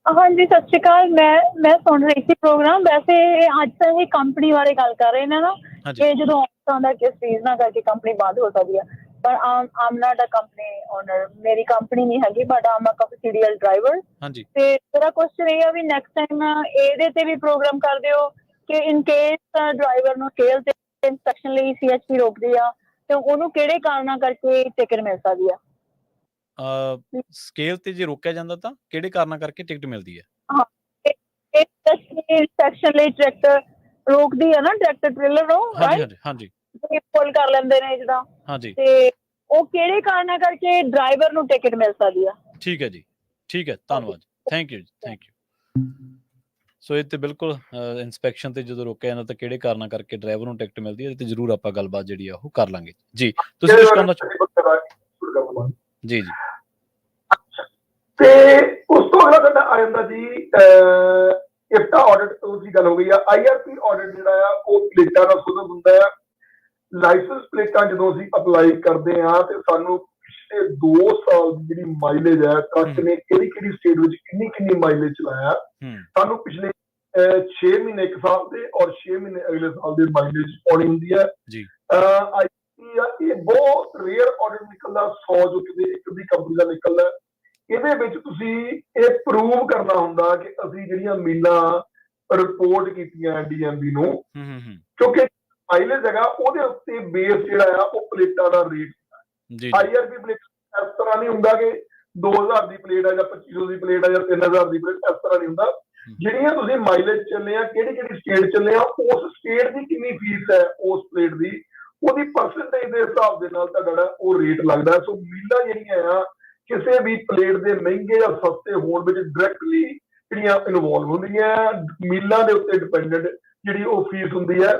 ਹਾਂਜੀ, ਸਤਿ ਸ਼੍ਰੀ ਅਕਾਲ। ਮੈਂ ਸੁਣ ਰਹੀ ਸੀ ਪ੍ਰੋਗਰਾਮ। ਵੈਸੇ ਅੱਜ ਤਾਂ ਇਹ ਕੰਪਨੀ ਬਾਰੇ ਗੱਲ ਕਰ ਰਹੇ ਨੇ ਨਾ, ਕਿ ਜਦੋਂ ਆਉਂਦਾ ਕਿਸ ਚੀਜ਼ ਨਾਲ ਕਰਕੇ ਕੰਪਨੀ ਬੰਦ ਹੋ ਸਕਦੀ ਹੈ। ਪਰ I'm not a company owner, ਮੇਰੀ ਕੰਪਨੀ ਨਹੀਂ ਹੈਗੀ, but I'm a CDL driver। ਹਾਂਜੀ ਤੇ ਮੇਰਾ ਕੁਐਸਚਨ ਇਹ ਆ ਵੀ ਨੈਕਸਟ ਟਾਈਮ ਇਹਦੇ ਤੇ ਵੀ ਪ੍ਰੋਗਰਾਮ ਕਰਦੇ ਹੋ ਕਿ ਇਨ ਕੇਸ ਡਰਾਈਵਰ ਨੂੰ ਸਕੇਲ ਤੇ ਇੰਸਪੈਕਸ਼ਨ ਲਈ CHP ਰੋਕਦੀ ਆ ਤੇ ਉਹਨੂੰ ਕਿਹੜੇ ਕਾਰਨਾਂ ਕਰਕੇ ਟਿਕਟ ਮਿਲ ਸਕਦੀ ਆ? ਸਕੇਲ ਤੇ ਜੇ ਰੋਕਿਆ ਜਾਂਦਾ ਤਾਂ ਕਿਹੜੇ ਕਾਰਨਾਂ ਕਰਕੇ ਟਿਕਟ ਮਿਲਦੀ ਹੈ? ਹਾਂ, ਇੰਸਪੈਕਸ਼ਨ ਲਈ ਟਰੈਕਟਰ ਰੋਕਦੀ ਆ ਨਾ, ਟਰੈਕਟਰ ਟ੍ਰੇਲਰ ਨੂੰ, ਹਾਂਜੀ ਰਾਈਟ? ਹਾਂਜੀ ਪੁੱਲ ਕਰ ਲੈਂਦੇ ਨੇ ਜਿੱਦਾਂ, ਹਾਂਜੀ ਤੇ ਉਹ ਕਿਹੜੇ ਕਾਰਨਾਂ ਕਰਕੇ ਡਰਾਈਵਰ ਨੂੰ ਟਿਕਟ ਮਿਲ ਸਕਦੀ ਆ? ਠੀਕ ਹੈ ਜੀ, ਠੀਕ ਹੈ, ਧੰਨਵਾਦ, ਥੈਂਕ ਯੂ ਜੀ, ਥੈਂਕ ਯੂ। ਸੋ ਇਹ ਤੇ ਬਿਲਕੁਲ ਇੰਸਪੈਕਸ਼ਨ ਤੇ ਜਦੋਂ ਰੋਕਿਆ ਜਾਂਦਾ ਤਾਂ ਕਿਹੜੇ ਕਾਰਨਾਂ ਕਰਕੇ ਡਰਾਈਵਰ ਨੂੰ ਟਿਕਟ ਮਿਲਦੀ ਹੈ ਤੇ ਜ਼ਰੂਰ ਆਪਾਂ ਗੱਲਬਾਤ ਜਿਹੜੀ ਆ ਉਹ ਕਰ ਲਾਂਗੇ ਜੀ। ਤੁਸੀਂ ਕੁਝ ਕਰਨਾ ਜੀ ਜੀ। ਤੇ ਉਸ ਤੋਂ ਅਗਲਾ ਸਾਡਾ ਆ ਜਾਂਦਾ ਜੀ ਇਫਟਾ ਆਡਿਟ ਤੋਂ ਦੀ ਗੱਲ ਹੋ ਗਈ ਆ। IRP ਆਡਿਟ ਜਿਹੜਾ ਆ ਉਹ ਪਲੇਟਾਂ ਦਾ ਸੁਧਰ ਹੁੰਦਾ ਆ। ਲਾਇਸੈਂਸ ਪਲੇਟਾਂ ਜਦੋਂ ਅਸੀਂ ਅਪਲਾਈ ਕਰਦੇ ਆ ਤੇ ਸਾਨੂੰ ਪਿਛਲੇ 2 ਸਾਲ ਦੀ ਜਿਹੜੀ ਮਾਈਲੇਜ ਹੈ, ਟਰੱਕ ਨੇ ਕਿਹੜੀ ਕਿਹੜੀ ਸਟੇਟ ਵਿੱਚ ਕਿੰਨੀ ਕਿੰਨੀ ਮਾਈਲੇਜ ਚਲਾਇਆ, ਸਾਨੂੰ ਪਿਛਲੇ 6 ਮਹੀਨੇ 1 ਸਾਲ ਦੇ ਔਰ 6 ਮਹੀਨੇ ਅਗਲੇ ਸਾਲ ਦੇ ਮਾਈਲੇਜ ਪਾਉਣੀ ਹੁੰਦੀ ਹੈ ਜੀ। ਇਹ ਬਹੁਤ ਰੇਅਰ ਆਡਿਟ ਨਿਕਲਦਾ, 100 ਜੋ ਕਿਤੇ ਇੱਕ ਦੀ ਕੰਪਨੀ ਦਾ ਨਿਕਲਦਾ। ਇਹਦੇ ਵਿੱਚ ਤੁਸੀਂ ਇਹ ਪ੍ਰੂਵ ਕਰਨਾ ਹੁੰਦਾ ਕਿ ਅਸੀਂ ਜਿਹੜੀਆਂ ਮੀਲਾਂ ਰਿਪੋਰਟ ਕੀਤੀਆਂ DMV ਨੂੰ, ਕਿਉਂਕਿ ਮਾਈਲੇਜ ਹੈਗਾ ਉਹਦੇ ਉੱਤੇ ਬੇਸ ਜਿਹੜਾ ਆ ਉਹ ਪਲੇਟਾਂ ਦਾ ਰੇਟ ਹੁੰਦਾ। IRP ਪਲੇਟ ਇਸ ਤਰ੍ਹਾਂ ਨਹੀਂ ਹੁੰਦਾ ਕਿ 2000 ਦੀ ਪਲੇਟ ਆ ਜਾਂ 2500 ਦੀ ਪਲੇਟ ਆ ਜਾਂ 3000 ਦੀ ਪਲੇਟ, ਇਸ ਤਰ੍ਹਾਂ ਨਹੀਂ ਹੁੰਦਾ। ਜਿਹੜੀਆਂ ਤੁਸੀਂ ਮਾਈਲੇਜ ਚੱਲੇ ਆ, ਕਿਹੜੀ ਕਿਹੜੀ ਸਟੇਟ ਚੱਲੇ ਆ, ਉਸ ਸਟੇਟ ਦੀ ਕਿੰਨੀ ਫੀਸ ਹੈ ਉਸ ਪਲੇਟ ਦੀ, ਉਹਦੀ ਪਰਸੈਂਟੇਜ ਦੇ ਹਿਸਾਬ ਦੇ ਨਾਲ ਤੁਹਾਡਾ ਉਹ ਰੇਟ ਲੱਗਦਾ। ਸੋ ਮੀਲਾਂ ਜਿਹੜੀਆਂ ਆ ਕਿਸੇ ਵੀ ਪਲੇਟ ਦੇ ਮਹਿੰਗੇ ਜਾਂ ਸਸਤੇ ਹੋਣ ਵਿੱਚ ਡਾਇਰੈਕਟਲੀ ਜਿਹੜੀਆਂ ਇਨਵੋਲਵ ਹੁੰਦੀਆਂ, ਮੀਲਾਂ ਦੇ ਉੱਤੇ ਡਿਪੈਂਡੈਂਟ ਜਿਹੜੀ ਉਹ ਫੀਸ ਹੁੰਦੀ ਹੈ।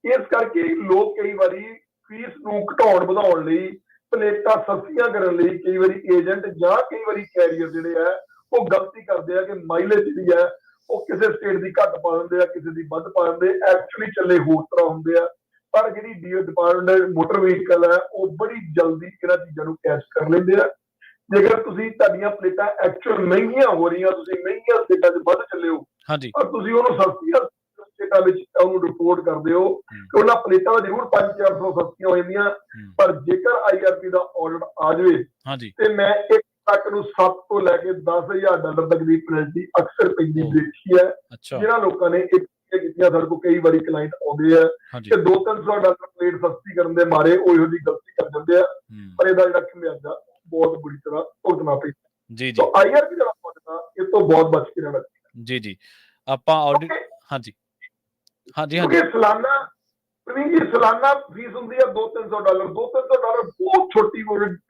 ਇਸ ਕਰਕੇ ਲੋਕ ਕਈ ਵਾਰੀ ਫੀਸ ਨੂੰ ਘਟਾਉਣ ਵਧਾਉਣ ਲਈ, ਪਲੇਟਾਂ ਸਸਤੀਆਂ ਕਰਨ ਲਈ ਕਈ ਵਾਰੀ ਏਜੰਟ ਜਾਂ ਕਈ ਵਾਰੀ ਕੈਰੀਅਰ ਜਿਹੜੇ ਆ ਉਹ ਗਲਤੀ ਕਰਦੇ ਆ ਕਿ ਮਾਈਲੇਜ ਜਿਹੜੀ ਹੈ ਉਹ ਕਿਸੇ ਸਟੇਟ ਦੀ ਘੱਟ ਪਾ ਦਿੰਦੇ ਆ, ਕਿਸੇ ਦੀ ਵੱਧ ਪਾ ਦਿੰਦੇ। ਐਕਚੁਅਲੀ ਚੱਲੇ ਹੋਰ ਤਰ੍ਹਾਂ ਹੁੰਦੇ ਆ, ਪਰ ਜਿਹੜੀ ਡਿਪਾਰਟਮੈਂਟ ਮੋਟਰ ਵਹੀਕਲ ਹੈ ਉਹ ਬੜੀ ਜਲਦੀ ਇਹਨਾਂ ਚੀਜ਼ਾਂ ਨੂੰ ਕੈਚ ਕਰ ਲੈਂਦੇ ਆ। ਜੇਕਰ ਤੁਸੀਂ ਤੁਹਾਡੀਆਂ ਪਲੇਟਾਂ ਐਕਚੁਅਲ ਮਹਿੰਗੀਆਂ ਹੋ ਰਹੀਆਂ, ਤੁਸੀਂ ਮਹਿੰਗੀਆਂ ਸਟੇਟਾਂ 'ਚ ਵੱਧ ਚੱਲੇ ਹੋ, ਪਰ ਤੁਸੀਂ ਉਹਨੂੰ ਸਸਤੀਆਂ ਸਟੇਟਾਂ ਵਿੱਚ ਉਹਨੂੰ ਰਿਪੋਰਟ ਕਰਦੇ ਹੋ ਕਿ ਉਹਨਾਂ ਪਲੇਟਾਂ ਜ਼ਰੂਰ 500-400 ਸਸਤੀਆਂ ਹੋ ਜਾਂਦੀਆਂ, ਪਰ ਜੇਕਰ IRP ਦਾ ਆਡਿਟ ਆ ਜਾਵੇ ਤੇ ਮੈਂ ਇੱਕ ਟਰੱਕ ਨੂੰ 7 ਤੋਂ ਲੈ ਕੇ $10,000 ਤੱਕ ਦੀ ਪੈਨਲਟੀ ਅਕਸਰ ਪੈਂਦੀ ਦੇਖੀ ਹੈ। ਜਿਹਨਾਂ ਲੋਕਾਂ ਨੇ ਇਹ ਕੀਤੀਆਂ, ਸਾਡੇ ਕੋਲ ਕਈ ਵਾਰੀ ਕਲਾਇੰਟ ਆਉਂਦੇ ਆ ਕਿ $200-300 ਪਲੇਟ ਸਸਤੀ ਕਰਨ ਦੇ ਮਾਰੇ ਉਹ ਇਹੋ ਜਿਹੀ ਗਲਤੀ ਕਰ ਜਾਂਦੇ ਆ, ਪਰ ਇਹਦਾ ਜਿਹੜਾ ਖਮਿਆਜ਼ਾ ਬਹੁਤ ਬੁਰੀ ਤਰ੍ਹਾਂ ਭੁਗਤਣਾ ਪੈਂਦਾ ਜੀ। ਸੋ IRP ਦਾ ਆਡਿਟ ਇਸ ਤੋਂ ਬਹੁਤ ਬਚ ਕੇ ਰਹਿਣਾ ਚਾਹੀਦਾ ਜੀ ਜੀ। ਆਪਾਂ ਆਡਿਟ ਹਾਂਜੀ ਹਾਂਜੀ ਹਾਂਜੀ ਸਾਲਾਨਾ ਪ੍ਰਵੀਨ ਜੀ ਸਾਲਾਨਾ ਫੀਸ ਹੁੰਦੀ ਆ $200-300। $200-300 ਬਹੁਤ ਛੋਟੀ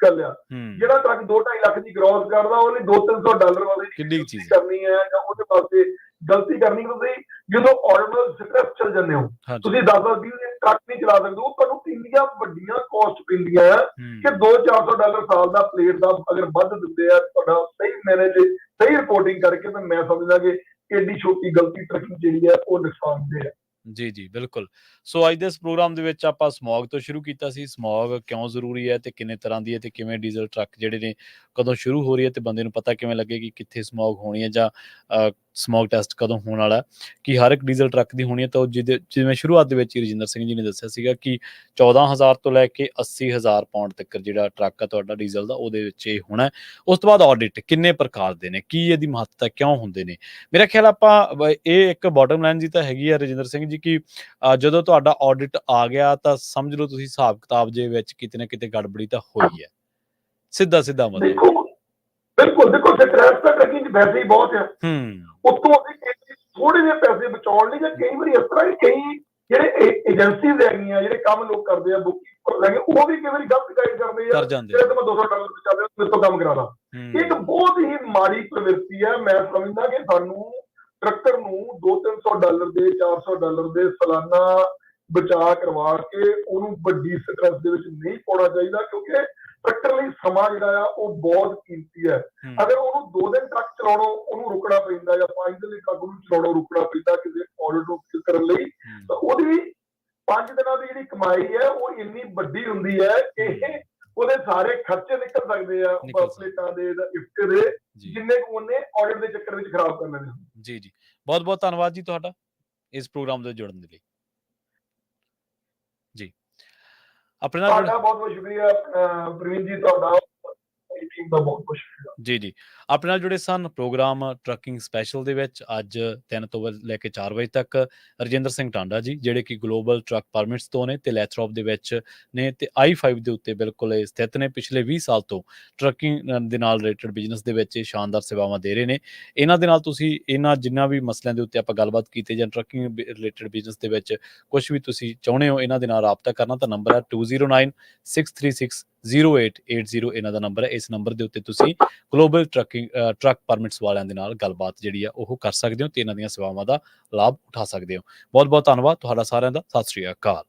ਗੱਲ ਆ। ਜਿਹੜਾ ਟਰੱਕ 2-2.5 ਲੱਖ ਦੀ ਗ੍ਰੋਸ ਕਰਦਾ ਉਹਨੇ $200-300 ਵਾਲੀ ਕਿੰਨੀ ਚੀਜ਼ ਕਰਨੀ ਹੈ ਜਾਂ ਉਹਦੇ ਵਾਸਤੇ ਗਲਤੀ ਕਰਨੀ। ਤੁਸੀਂ ਜਦੋਂ ਆਰਡੀਨਲ ਸਟ੍ਰੈਸ ਚੱਲ ਜਾਂਦੇ ਹੋ, ਤੁਸੀਂ 10-20 ਦਿਨ ਟਰੱਕ ਨਹੀਂ ਚਲਾ ਸਕਦੇ, ਉਹ ਤੁਹਾਨੂੰ ਇੰਨੀਆਂ ਵੱਡੀਆਂ ਕੋਸਟ ਪੈਂਦੀਆਂ ਆ ਕਿ $200-400 ਸਾਲ ਦਾ ਪਲੇਟ ਦਾ ਅਗਰ ਵੱਧ ਦਿੰਦੇ ਆ ਤੁਹਾਡਾ ਸਹੀ ਮੈਨੇਜ ਸਹੀ ਰਿਪੋਰਟਿੰਗ ਕਰਕੇ, ਤਾਂ ਮੈਂ ਸਮਝਦਾ ਕਿ ਏਡੀ ਛੋਟੀ ਗਲਤੀ ਟਰੱਕਿੰਗ ਜਿਹੜੀ ਹੈ ਉਹ ਨੁਕਸਾਨਦੇਹ ਹੈ ਜੀ ਜੀ। ਬਿਲਕੁਲ। ਸੋ ਅੱਜ ਦੇ ਇਸ ਪ੍ਰੋਗਰਾਮ ਦੇ ਵਿੱਚ ਆਪਾਂ ਸਮੌਗ ਤੋਂ ਸ਼ੁਰੂ ਕੀਤਾ ਸੀ। ਸਮੌਗ ਕਿਉਂ ਜ਼ਰੂਰੀ ਹੈ ਤੇ ਕਿੰਨੇ ਤਰ੍ਹਾਂ ਦੀ ਹੈ ਤੇ ਕਿਵੇਂ ਡੀਜ਼ਲ ਟਰੱਕ ਜਿਹੜੇ ਨੇ ਕਦੋਂ ਸ਼ੁਰੂ ਹੋ ਰਹੀ ਹੈ ਤੇ ਬੰਦੇ ਨੂੰ ਪਤਾ ਕਿਵੇਂ ਲੱਗੇ ਕਿ ਕਿੱਥੇ ਸਮੌਗ ਹੋਣੀ ਹੈ ਜਾਂ ਸਮੌਗ ਟੈਸਟ ਕਦੋਂ ਹੋਣ ਵਾਲਾ, ਕਿ ਹਰ ਇੱਕ ਡੀਜ਼ਲ ਟਰੱਕ ਦੀ ਹੋਣੀ ਹੈ। ਤਾਂ ਜਿਵੇਂ ਸ਼ੁਰੂਆਤ ਦੇ ਵਿੱਚ ਹੀ ਰਜਿੰਦਰ ਸਿੰਘ ਜੀ ਨੇ ਦੱਸਿਆ ਸੀਗਾ ਕਿ 14,000 ਤੋਂ ਲੈ ਕੇ 80,000 ਪਾਉਂਡ ਤੱਕ ਜਿਹੜਾ ਟਰੱਕ ਆ ਤੁਹਾਡਾ ਡੀਜ਼ਲ ਦਾ, ਉਹਦੇ ਵਿੱਚ ਇਹ ਹੋਣਾ। ਉਸ ਤੋਂ ਬਾਅਦ ਆਡਿਟ ਕਿੰਨੇ ਪ੍ਰਕਾਰ ਦੇ ਨੇ, ਕੀ ਇਹਦੀ ਮਹੱਤਤਾ ਕਿਉਂ ਹੁੰਦੇ ਨੇ? ਮੇਰਾ ਖਿਆਲ ਆਪਾਂ ਇਹ ਇੱਕ ਬਾਟਮ ਲਾਈਨ ਜੀ ਤਾਂ ਹੈਗੀ ਆ ਰਜਿੰਦਰ ਸਿੰਘ ਜੀ ਕਿ ਜਦੋਂ ਤੁਹਾਡਾ ਆਡਿਟ ਆ ਗਿਆ ਤਾਂ ਸਮਝ ਲਓ ਤੁਸੀਂ ਹਿਸਾਬ ਕਿਤਾਬ ਦੇ ਵਿੱਚ ਕਿਤੇ ਨਾ ਕਿਤੇ ਗੜਬੜੀ ਤਾਂ ਹੋਈ ਹੈ। ਸਿੱਧਾ ਮਤਲਬ ਬਿਲਕੁਲ। ਦੇਖੋ ਸਟ੍ਰੈਸ ਤਾਂ ਟਰੱਕਿੰਗ 'ਚ ਵੈਸੇ ਹੀ ਬਹੁਤ ਆ, ਉੱਤੋਂ ਅਸੀਂ ਥੋੜੇ ਜਿਹੇ ਪੈਸੇ ਬਚਾਉਣ ਲਈ ਜਾਂ ਕਈ ਵਾਰੀ ਇਸ ਤਰ੍ਹਾਂ ਕਈ ਜਿਹੜੇ ਏਜੰਸੀਜ਼ ਹੈਗੀਆਂ, ਜਿਹੜੇ ਕੰਮ ਲੋਕ ਕਰਦੇ ਆ, ਬੁਕਿੰਗ ਹੈਗੇ, ਉਹ ਵੀ ਕਈ ਵਾਰੀ ਗਲਤ ਗਾਈਡ ਕਰਦੇ ਆ। ਜਿਹੜੇ ਤਾਂ ਮੈਂ $200 ਬਚਾਉਂਦੇ ਮੇਰੇ ਤੋਂ ਕੰਮ ਕਰਾ ਲਾ। ਇੱਕ ਬਹੁਤ ਹੀ ਮਾੜੀ ਪ੍ਰਵਿਰਤੀ ਹੈ। ਮੈਂ ਸਮਝਦਾ ਕਿ ਸਾਨੂੰ ਟਰੱਕਰ ਨੂੰ $200-300 ਦੇ $400 ਦੇ ਸਾਲਾਨਾ ਬਚਾ ਕਰਵਾ ਕੇ ਉਹਨੂੰ ਵੱਡੀ ਸਟ੍ਰੈਸ ਦੇ ਵਿੱਚ ਨਹੀਂ ਪਾਉਣਾ ਚਾਹੀਦਾ, ਕਿਉਂਕਿ ਟਰੱਕਰ ਲਈ ਸਮਾਂ ਜਿਹੜਾ ਆ ਉਹ ਬਹੁਤ ਕੀਮਤੀ ਹੈ। ਅਗਰ ਉਹਨੂੰ 2 ਦਿਨ ਟਰੱਕ ਚਲਾਉਣੋਂ ਉਹਨੂੰ ਰੁਕਣਾ ਪੈਂਦਾ ਜਾਂ 5 ਦਿਨ ਟਰੱਕ ਨੂੰ ਚਲਾਉਣੋਂ ਰੁਕਣਾ ਪੈਂਦਾ ਕਿਸੇ ਆਡਿਟ ਨੂੰ ਕਰਨ ਲਈ, ਤਾਂ ਉਹਦੀ 5 ਦਿਨਾਂ ਦੀ ਜਿਹੜੀ ਕਮਾਈ ਹੈ ਉਹ ਇੰਨੀ ਵੱਡੀ ਹੁੰਦੀ ਹੈ ਕਿ ਉਹਦੇ ਸਾਰੇ ਖਰਚੇ ਨਿਕਲ ਸਕਦੇ ਆ ਪਲੇਟਾਂ ਦੇ ਇਫਟੇ ਦੇ, ਜਿੰਨੇ ਕੁ ਉਹਨੇ ਆਡਿਟ ਦੇ ਚੱਕਰ ਵਿੱਚ ਖਰਾਬ ਕਰ ਲੈਣੇ। ਜੀ ਜੀ, ਬਹੁਤ ਬਹੁਤ ਧੰਨਵਾਦ ਜੀ ਤੁਹਾਡਾ ਇਸ ਪ੍ਰੋਗਰਾਮ ਦੇ ਜੁੜਨ ਦੇ ਲਈ ਜੀ। ਆਪਣੇ ਨਾਲ ਤੁਹਾਡਾ ਬਹੁਤ ਬਹੁਤ ਸ਼ੁਕਰੀਆ ਪ੍ਰਵੀਨ ਜੀ, ਤੁਹਾਡਾ ਟੀਮ ਦਾ ਬਹੁਤ ਬਹੁਤ ਸ਼ੁਕਰੀਆ। ਜੀ ਆਪਣੇ ਨਾਲ ਜੁੜੇ ਸਨ ਪ੍ਰੋਗਰਾਮ ਟਰੱਕਿੰਗ ਸਪੈਸ਼ਲ ਦੇ ਵਿੱਚ ਅੱਜ 3 ਤੋਂ ਲੈ ਕੇ 4 ਵਜੇ ਤੱਕ ਰਜਿੰਦਰ ਸਿੰਘ ਟਾਂਡਾ ਜੀ, ਜਿਹੜੇ ਕਿ ਗਲੋਬਲ ਟਰੱਕ ਪਰਮਿਟਸ ਤੋਂ ਨੇ ਤੇ ਲੈਥਰੋਪ ਦੇ ਵਿੱਚ ਨੇ ਤੇ I-5 ਦੇ ਉੱਤੇ ਬਿਲਕੁਲ ਇਹ ਸਥਿਤ ਨੇ। ਪਿਛਲੇ 20 ਸਾਲ ਤੋਂ ਟਰੱਕਿੰਗ ਦੇ ਨਾਲ ਰਿਲੇਟਡ ਬਿਜ਼ਨਸ ਦੇ ਵਿੱਚ ਇਹ ਸ਼ਾਨਦਾਰ ਸੇਵਾਵਾਂ ਦੇ ਰਹੇ ਨੇ। ਇਹਨਾਂ ਦੇ ਨਾਲ ਤੁਸੀਂ ਇਹਨਾਂ ਜਿੰਨਾ ਵੀ ਮਸਲਿਆਂ ਦੇ ਉੱਤੇ ਆਪਾਂ ਗੱਲਬਾਤ ਕੀਤੀ ਜਾਂ ਟਰੱਕਿੰਗ ਰਿਲੇਟਡ ਬਿਜ਼ਨਸ ਦੇ ਵਿੱਚ ਕੁਝ ਵੀ ਤੁਸੀਂ ਚਾਹੁੰਦੇ ਹੋ ਇਹਨਾਂ ਦੇ ਨਾਲ ਰਾਬਤਾ ਕਰਨਾ, ਤਾਂ ਨੰਬਰ ਹੈ 2096360880। ਇਹਨਾਂ ਦਾ ਨੰਬਰ ਹੈ। ਇਸ ਨੰਬਰ ਦੇ ਉੱਤੇ ਤੁਸੀਂ ਗਲੋਬਲ ਟਰੱਕ ਪਰਮਿਟਸ ਵਾਲਿਆਂ ਦੇ ਨਾਲ ਗੱਲਬਾਤ ਜਿਹੜੀ ਆ ਉਹ ਕਰ ਸਕਦੇ ਹੋ ਤੇ ਇਹਨਾਂ ਦੀਆਂ ਸੇਵਾਵਾਂ ਦਾ ਲਾਭ ਉਠਾ ਸਕਦੇ ਹੋ। ਬਹੁਤ ਬਹੁਤ ਧੰਨਵਾਦ ਤੁਹਾਡਾ ਸਾਰਿਆਂ ਦਾ। ਸਤਿ ਸ਼੍ਰੀ ਅਕਾਲ।